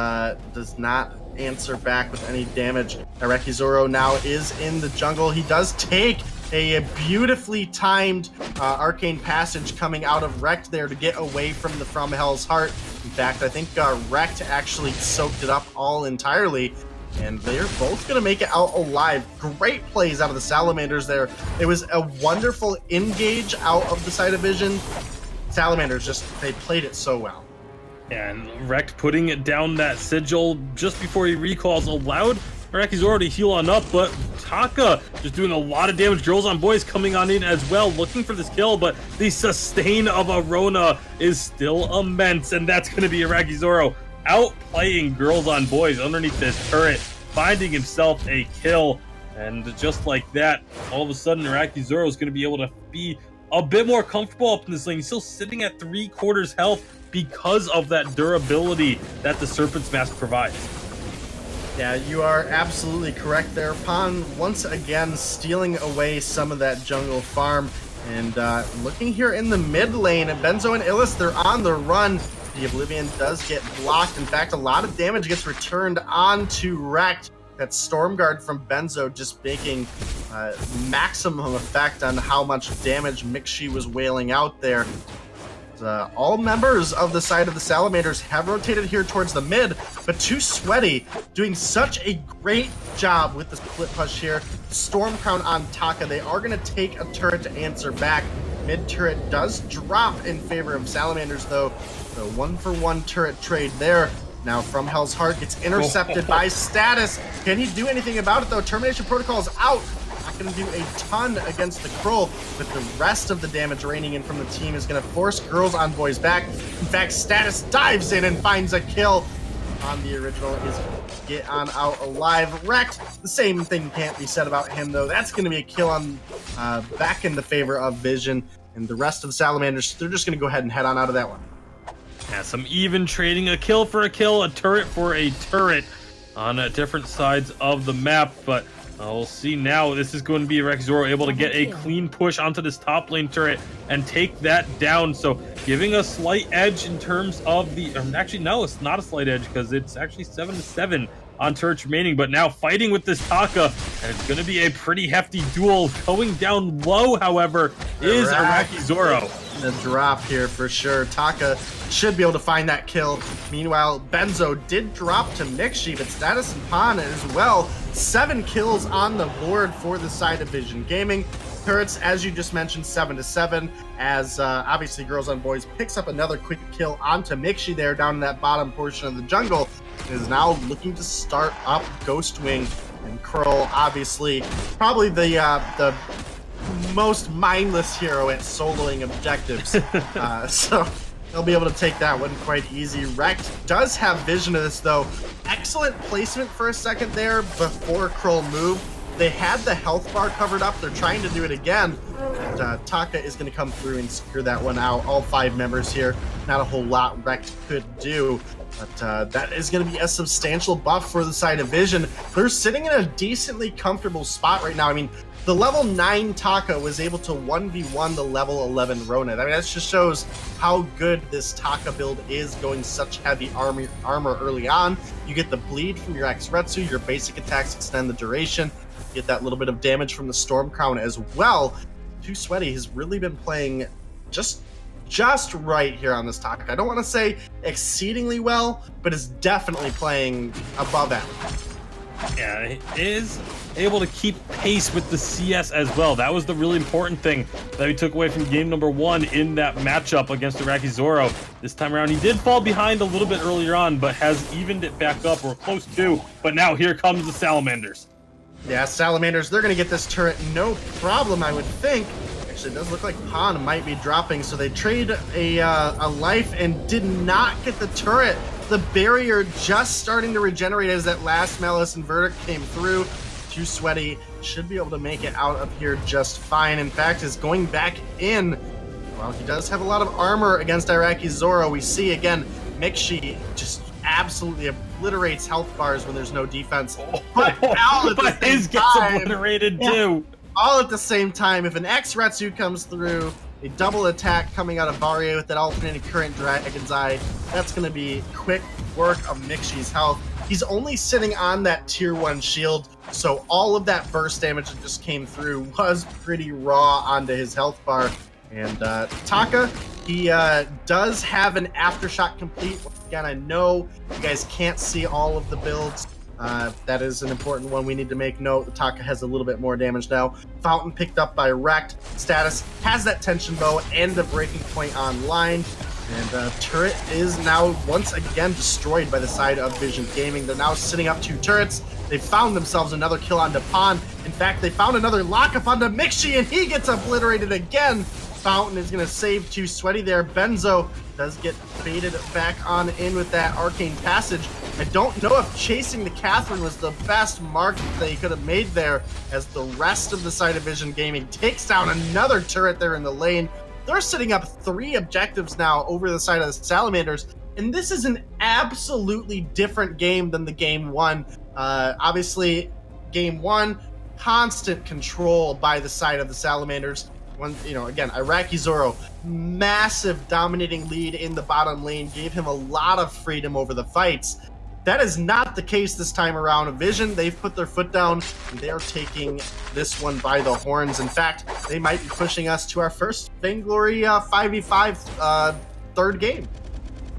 not answer back with any damage. Arakizoro now is in the jungle. He does take a beautifully timed arcane passage coming out of Rekt there to get away from the From Hell's Heart. In fact, I think Rekt actually soaked it up all entirely, and they're both going to make it out alive. Great plays out of the Salamanders there. It was a wonderful engage out of the side of Vision. Salamanders they played it so well. And Rekt putting it down that sigil just before he recalls allowed Arakizoro to heal on up, but Taka just doing a lot of damage. Girls on Boys coming on in as well, looking for this kill, but the sustain of Arona is still immense, and that's going to be Arakizoro outplaying Girls on Boys underneath this turret, finding himself a kill. And just like that, all of a sudden, Iraqi Zoro is going to be able to be a bit more comfortable up in this lane. He's still sitting at 3/4 health because of that durability that the Serpent's Mask provides. Yeah, you are absolutely correct there. Pan once again stealing away some of that jungle farm. And looking here in the mid lane, Benzo and Illis, they're on the run. The Oblivion does get blocked. In fact, a lot of damage gets returned onto Rekt. That Stormguard from Benzo just making maximum effect on how much damage Mixi was wailing out there. All members of the side of the Salamanders have rotated here towards the mid, but Too Sweaty doing such a great job with the split push here. Storm Crown on Taka. They are going to take a turret to answer back. Mid turret does drop in favor of Salamanders, though. So 1-for-1 turret trade there. Now from Hell's Heart gets intercepted by Status. Can he do anything about it, though? Termination Protocol is out. Not going to do a ton against the Krull, but the rest of the damage raining in from the team is going to force Girls on Boys back. In fact, Status dives in and finds a kill on the original. Is get on out alive. Rekt, the same thing can't be said about him, though. That's going to be a kill on back in the favor of Vision. And the rest of the Salamanders, they're just going to go ahead and head on out of that one. Yeah, some even trading, a kill for a kill, a turret for a turret on different sides of the map, but we'll see now. This is going to be Iraqi Zoro able to get a clean push onto this top lane turret and take that down, so giving a slight edge in terms of the... actually, no, it's not a slight edge because it's actually 7-7 on turrets remaining, but now fighting with this Taka, and it's going to be a pretty hefty duel. Going down low, however, is Iraqi Zoro. The drop here for sure. Taka should be able to find that kill. Meanwhile, Benzo did drop to Mixi, but Status and Pan as well. 7 kills on the board for the side of Vision Gaming. Turrets, as you just mentioned, 7-7, as obviously Girls on Boys picks up another quick kill onto Mixi there down in that bottom portion of the jungle. Is now looking to start up Ghostwing, and Krull, obviously, probably the most mindless hero at soloing objectives. So they'll be able to take that one quite easy. Rekt does have vision of this, though. Excellent placement for a second there before Krull moved. They had the health bar covered up. They're trying to do it again. And, Taka is going to come through and secure that one out. All 5 members here. Not a whole lot Rekt could do. But that is going to be a substantial buff for the side of Vision. They're sitting in a decently comfortable spot right now. I mean, the level 9 Taka was able to 1v1 the level 11 Ronit. I mean, that just shows how good this Taka build is, going such heavy armor early on. You get the bleed from your X-Retsu, your basic attacks extend the duration. You get that little bit of damage from the Storm Crown as well. Too Sweaty has really been playing just right here on this Taka. I don't want to say exceedingly well, but is definitely playing above average. Yeah, he is able to keep pace with the CS as well. That was the really important thing that we took away from game number 1 in that matchup against Iraqi Zoro. This time around, he did fall behind a little bit earlier on, but has evened it back up, or close to. But now here comes the Salamanders. Yeah, Salamanders, they're going to get this turret no problem, I would think. Actually, it does look like Pan might be dropping, so they trade a life and did not get the turret. The barrier just starting to regenerate as that last Malice and Verdict came through. Too Sweaty should be able to make it out of here just fine. In fact, is going back in. While he does have a lot of armor against Iraqi Zoro, we see again, Mixi just absolutely obliterates health bars when there's no defense. But his gets obliterated too. All at the same time, if an X-Retsu comes through, a double attack coming out of Varia with that alternating current Dragon's Eye, that's going to be quick work of Mixi's health. He's only sitting on that tier 1 shield, so all of that burst damage that just came through was pretty raw onto his health bar. And Taka, he does have an Aftershock complete. Again, I know you guys can't see all of the builds. That is an important one we need to make note. The Taka has a little bit more damage now. Fountain picked up by Rekt. Status has that tension bow and the breaking point online. And turret is now once again destroyed by the side of Vision Gaming. They're now sitting up 2 turrets. They found themselves another kill on Pan. In fact, they found another lockup onto Mixi, and he gets obliterated again. Fountain is going to save Too Sweaty there. Benzo does get baited back on in with that Arcane Passage. I don't know if chasing the Catherine was the best mark that they could have made there, as the rest of the side of Vision Gaming takes down another turret there in the lane. They're sitting up 3 objectives now over the side of the Salamanders, and this is an absolutely different game than the game 1. Obviously, game 1, constant control by the side of the Salamanders. Again, Iraqi Zoro, massive dominating lead in the bottom lane, gave him a lot of freedom over the fights. That is not the case this time around. Vision, they've put their foot down, and they're taking this one by the horns. In fact, they might be pushing us to our first Vainglory 5v5 third game.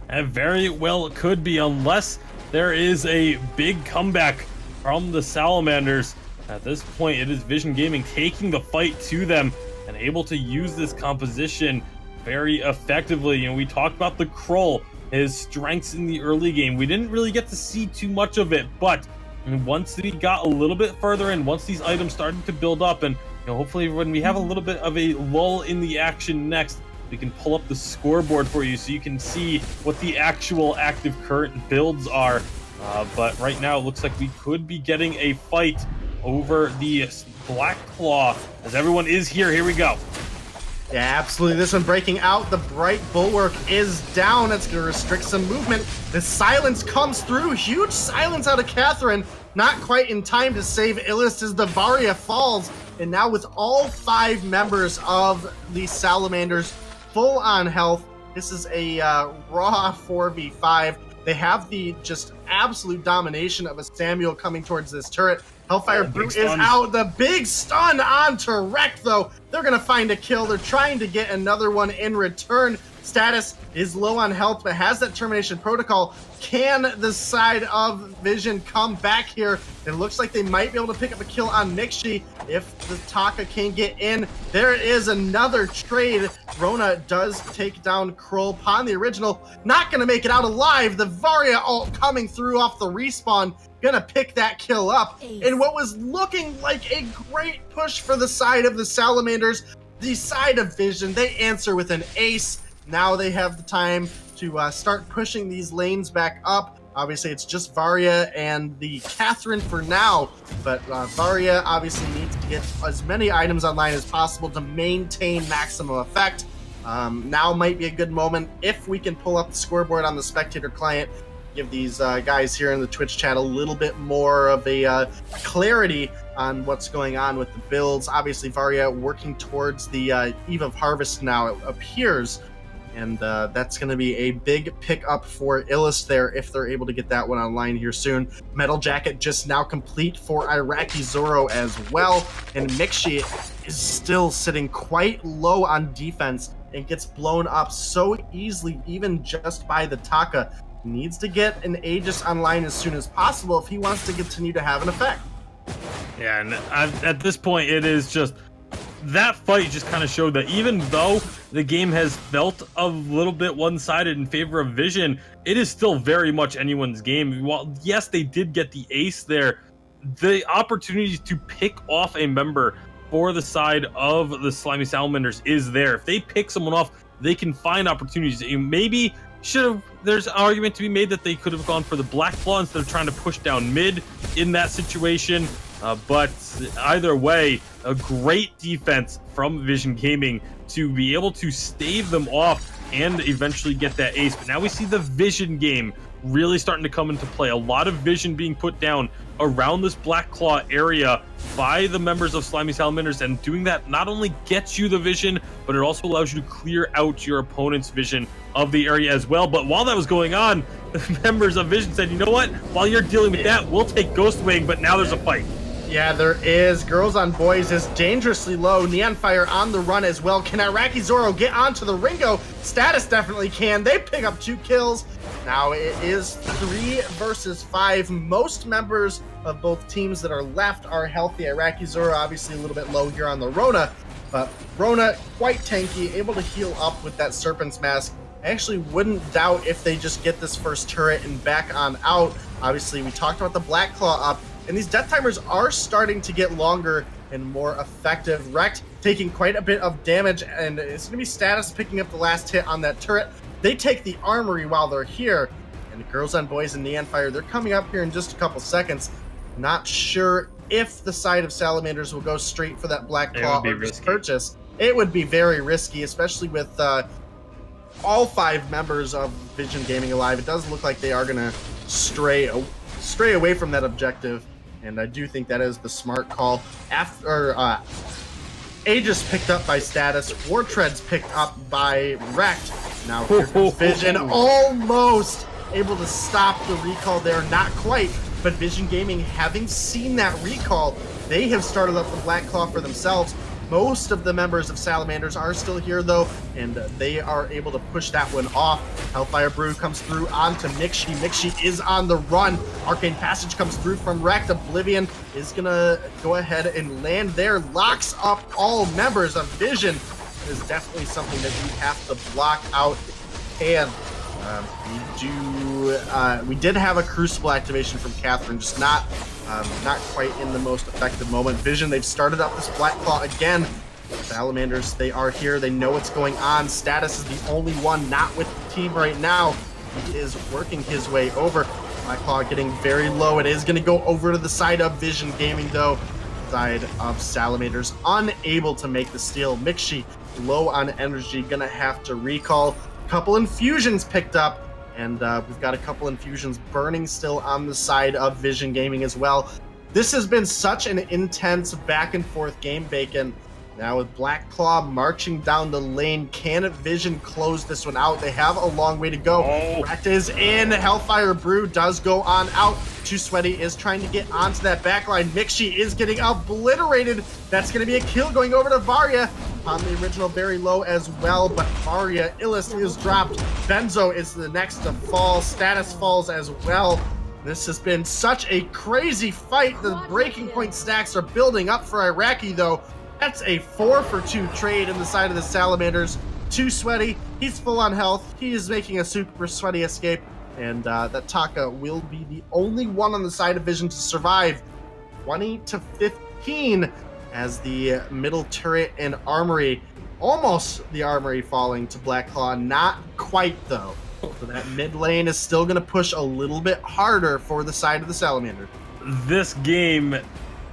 It very well could be, unless there is a big comeback from the Salamanders. At this point, it is Vision Gaming taking the fight to them and able to use this composition very effectively. We talked about the Krull, his strengths in the early game. We didn't really get to see too much of it, but once we got a little bit further in, once these items started to build up, and hopefully when we have a little bit of a lull in the action next, we can pull up the scoreboard for you so you can see what the actual active current builds are. But right now it looks like we could be getting a fight over the Black Claw, as everyone is here. Here we go. Yeah, absolutely. This one breaking out. The Bright Bulwark is down. That's going to restrict some movement. The silence comes through. Huge silence out of Catherine. Not quite in time to save Illust as the Varia falls. And now with all 5 members of the Salamanders full on health, this is a raw 4v5. They have the just absolute domination of a Samuel coming towards this turret. Hellfire Brute is out. The big stun on Turek, though. They're going to find a kill. They're trying to get another one in return. Status is low on health, but has that termination protocol. Can the side of Vision come back here? It looks like they might be able to pick up a kill on Mixi if the Taka can get in. There is another trade. Rona does take down Krull upon the original. Not going to make it out alive. The Varia ult coming through off the respawn. Gonna pick that kill up. And what was looking like a great push for the side of the Salamanders, the side of Vision, they answer with an ace. Now they have the time to start pushing these lanes back up. Obviously, it's just Varia and the Catherine for now, but Varia obviously needs to get as many items online as possible to maintain maximum effect. Now might be a good moment if we can pull up the scoreboard on the spectator client, give these guys here in the Twitch chat a little bit more of a clarity on what's going on with the builds. Obviously, Varia working towards the Eve of Harvest now, it appears. And that's going to be a big pickup for Illust there if they're able to get that one online here soon. Metal Jacket just now complete for Iraqi Zoro as well. And Mixi is still sitting quite low on defense and gets blown up so easily, even just by the Taka. He needs to get an Aegis online as soon as possible if he wants to continue to have an effect. Yeah, and at this point, it is just... that fight just kind of showed that even though the game has felt a little bit one-sided in favor of Vision, it is still very much anyone's game. While, yes, they did get the ace there, the opportunities to pick off a member for the side of the Slimy Salamanders is there. If they pick someone off, they can find opportunities. Maybe there's an argument to be made that they could have gone for the Black Claw instead of trying to push down mid in that situation. But either way, a great defense from Vision Gaming to be able to stave them off and eventually get that ace. But now we see the Vision game really starting to come into play. A lot of Vision being put down around this Black Claw area by the members of Slimy Salamanders, and doing that not only gets you the Vision, but it also allows you to clear out your opponent's Vision of the area as well. But while that was going on, the members of Vision said, you know what, while you're dealing with that, we'll take Ghostwing, but now there's a fight. Yeah, there is. Girls on Boys is dangerously low. Neon Fire on the run as well. Can Iraqi Zoro get onto the Ringo? Status definitely can. They pick up 2 kills. Now it is 3 versus 5. Most members of both teams that are left are healthy. Iraqi Zoro obviously a little bit low here on the Rona, but Rona quite tanky, able to heal up with that Serpent's Mask. I actually wouldn't doubt if they just get this first turret and back on out. Obviously, we talked about the Black Claw up, and these death timers are starting to get longer and more effective. Rekt taking quite a bit of damage, and it's going to be Status picking up the last hit on that turret. They take the armory while they're here, And Girls on Boys and Neon Fire, they're coming up here in just a couple seconds. Not sure if the side of Salamanders will go straight for that Black Claw or just purchase. It would be very risky, especially with all 5 members of Vision Gaming alive. It does look like they are going to stray away from that objective, and I do think that is the smart call. After Aegis picked up by Status, War Treads picked up by Wrecked. Now here comes Vision, almost able to stop the recall there, not quite. But Vision Gaming, having seen that recall, they have started up the Black Claw for themselves. Most of the members of Salamanders are still here, though, and they are able to push that one off. Hellfire Brew comes through onto Mixi. Mixi is on the run. Arcane Passage comes through from Wrecked. Oblivion is going to go ahead and land there. Locks up all members of Vision. It is definitely something that you have to block out. And we did have a Crucible activation from Catherine, just not quite in the most effective moment. Vision, they've started up this Black Claw again. Salamanders, they are here. They know what's going on. Status is the only one not with the team right now. He is working his way over. Black Claw getting very low. It is going to go over to the side of Vision Gaming, though. Side of Salamanders, unable to make the steal. Mixi, low on energy, going to have to recall. Couple infusions picked up, and we've got a couple infusions burning still on the side of Vision Gaming as well. This has been such an intense back and forth game, Bacon. Now with Black Claw marching down the lane, can Vision close this one out? They have a long way to go. Wrecked is in. Hellfire Brew does go on out. Too Sweaty is trying to get onto that backline. Mixi is getting obliterated. That's going to be a kill going over to Varia. On the original, very low as well, but Varia, Illust is dropped. Benzo is the next to fall. Status falls as well. This has been such a crazy fight. The breaking point stacks are building up for Iraqi, though. That's a 4-for-2 trade in the side of the Salamanders. Too Sweaty, he's full on health. He is making a super sweaty escape, and that Taka will be the only one on the side of Vision to survive. 20-15 as the middle turret and armory, almost the armory falling to Black Claw, not quite though. So that mid lane is still going to push a little bit harder for the side of the Salamander. This game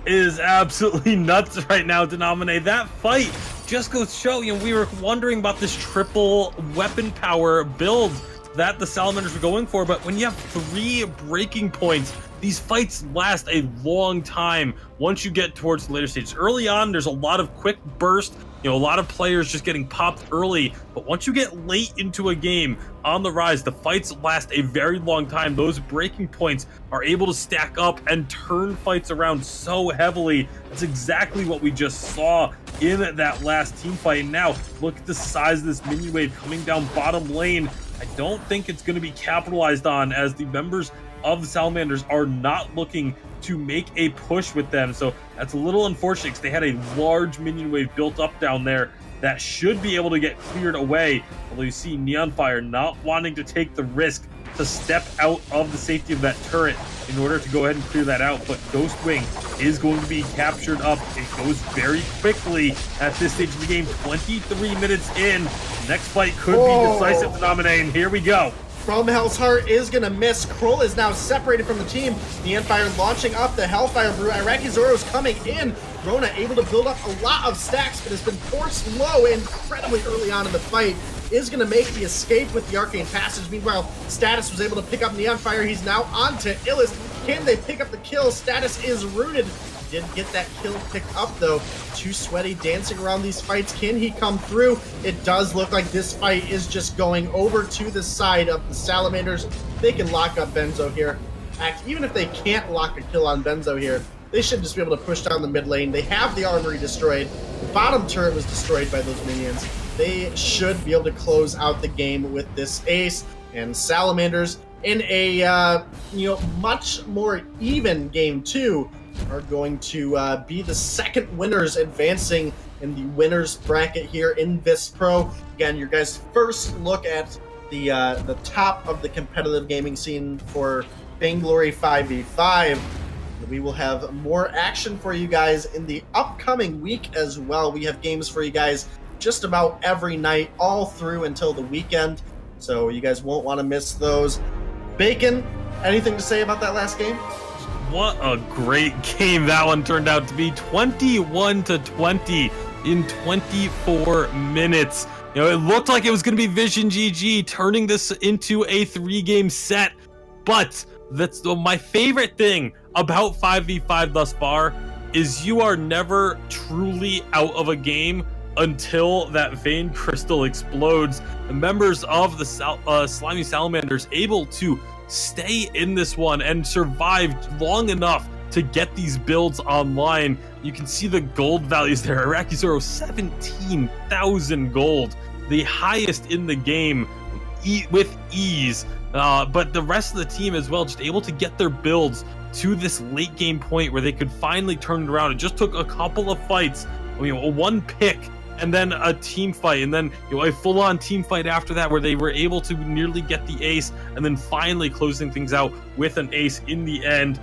is absolutely nuts right now, Denominate. That fight just goes to show, we were wondering about this triple weapon power build that the Salamanders were going for, but when you have 3 breaking points, these fights last a long time once you get towards the later stages. Early on, there's a lot of quick burst, a lot of players just getting popped early, but once you get late into a game on the rise, the fights last a very long time. Those breaking points are able to stack up and turn fights around so heavily. That's exactly what we just saw in that last team fight. And now, look at the size of this minion wave coming down bottom lane. I don't think it's going to be capitalized on, as the members of the Salamanders are not looking to make a push with them. So that's a little unfortunate, because they had a large minion wave built up down there that should be able to get cleared away. Although you see Neon Fire not wanting to take the risk to step out of the safety of that turret in order to go ahead and clear that out. But Ghostwing is going to be captured up. It goes very quickly at this stage of the game. 23 minutes in. Next fight could be decisive to nominate. And here we go. From Hell's Heart is going to miss. Kroll is now separated from the team. Neon Fire launching up the Hellfire Brew. Iraqi Zoro's coming in. Rona able to build up a lot of stacks, but has been forced low incredibly early on in the fight. Is going to make the escape with the Arcane Passage. Meanwhile, Status was able to pick up Neon Fire. He's now on to Illust. Can they pick up the kill? Status is rooted. Did get that kill picked up, though. Too Sweaty dancing around these fights. Can he come through? It does look like this fight is just going over to the side of the Salamanders. They can lock up Benzo here. Even if they can't lock a kill on Benzo here, they should just be able to push down the mid lane. They have the armory destroyed. The bottom turret was destroyed by those minions. They should be able to close out the game with this ace. And Salamanders, in a much more even game 2, are going to be the second winners, advancing in the winners bracket here in VISPRO. Again, your guys' first look at the top of the competitive gaming scene for Vainglory 5v5. We will have more action for you guys in the upcoming week as well. We have games for you guys just about every night, all through until the weekend, so you guys won't want to miss those. Bacon, anything to say about that last game? What a great game that one turned out to be. 21-20 in 24 minutes. You know, it looked like it was going to be Vision GG turning this into a 3-game set, but that's my favorite thing about 5v5 thus far is you are never truly out of a game until that vein crystal explodes. The members of the Slimy Salamanders able to stay in this one and survive long enough to get these builds online. You can see the gold values there. Iraqi Zoro, 17,000 gold, the highest in the game with ease. But the rest of the team as well, just able to get their builds to this late game point where they could finally turn it around. It just took a couple of fights, one pick, and then a team fight, and then a full-on team fight after that where they were able to nearly get the ace, and then finally closing things out with an ace in the end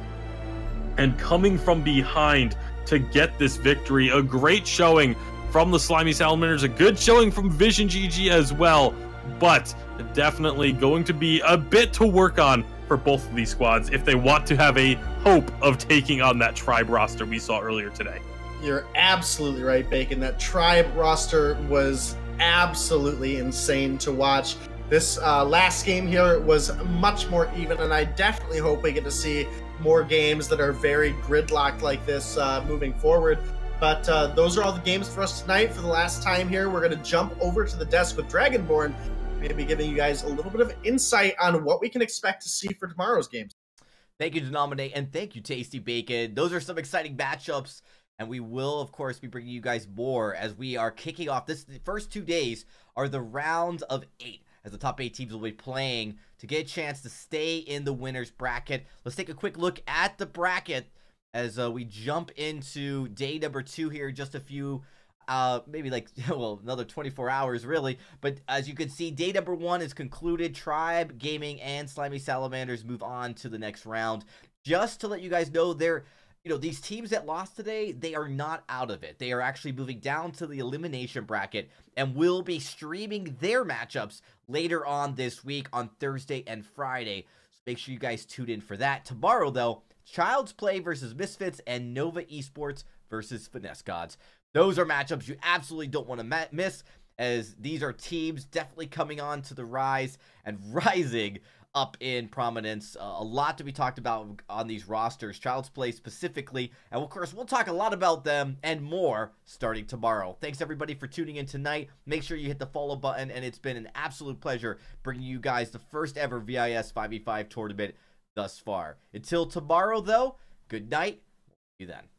and coming from behind to get this victory. A great showing from the Slimy Salamanders, a good showing from Vision GG as well, but definitely going to be a bit to work on for both of these squads if they want to have a hope of taking on that tribe roster we saw earlier today. You're absolutely right, Bacon. That tribe roster was absolutely insane to watch. This last game here was much more even, and I definitely hope we get to see more games that are very gridlocked like this moving forward. But those are all the games for us tonight. For the last time here, we're going to jump over to the desk with Dragonborn, maybe giving you guys a little bit of insight on what we can expect to see for tomorrow's games. Thank you, Denominate, and thank you, Tasty Bacon. Those are some exciting matchups, and we will, of course, be bringing you guys more as we are kicking off. The first 2 days are the round of 8, as the top 8 teams will be playing to get a chance to stay in the winner's bracket. Let's take a quick look at the bracket as we jump into day number 2 here, just a few maybe like, well, another 24 hours really, but as you can see, day number 1 is concluded. Tribe, Gaming, and Slimy Salamanders move on to the next round. Just to let you guys know, these teams that lost today, they are not out of it. They are actually moving down to the elimination bracket and will be streaming their matchups later on this week on Thursday and Friday. So make sure you guys tune in for that. Tomorrow, though, Child's Play versus Misfits and Nova Esports versus Finesse Gods. Those are matchups you absolutely don't want to miss, as these are teams definitely coming on to the rise and rising up in prominence. A lot to be talked about on these rosters, Child's Play specifically, and of course we'll talk a lot about them and more starting tomorrow. Thanks everybody for tuning in tonight. Make sure you hit the follow button, and it's been an absolute pleasure bringing you guys the first ever VIS 5v5 tournament thus far. Until tomorrow though, good night. See you then.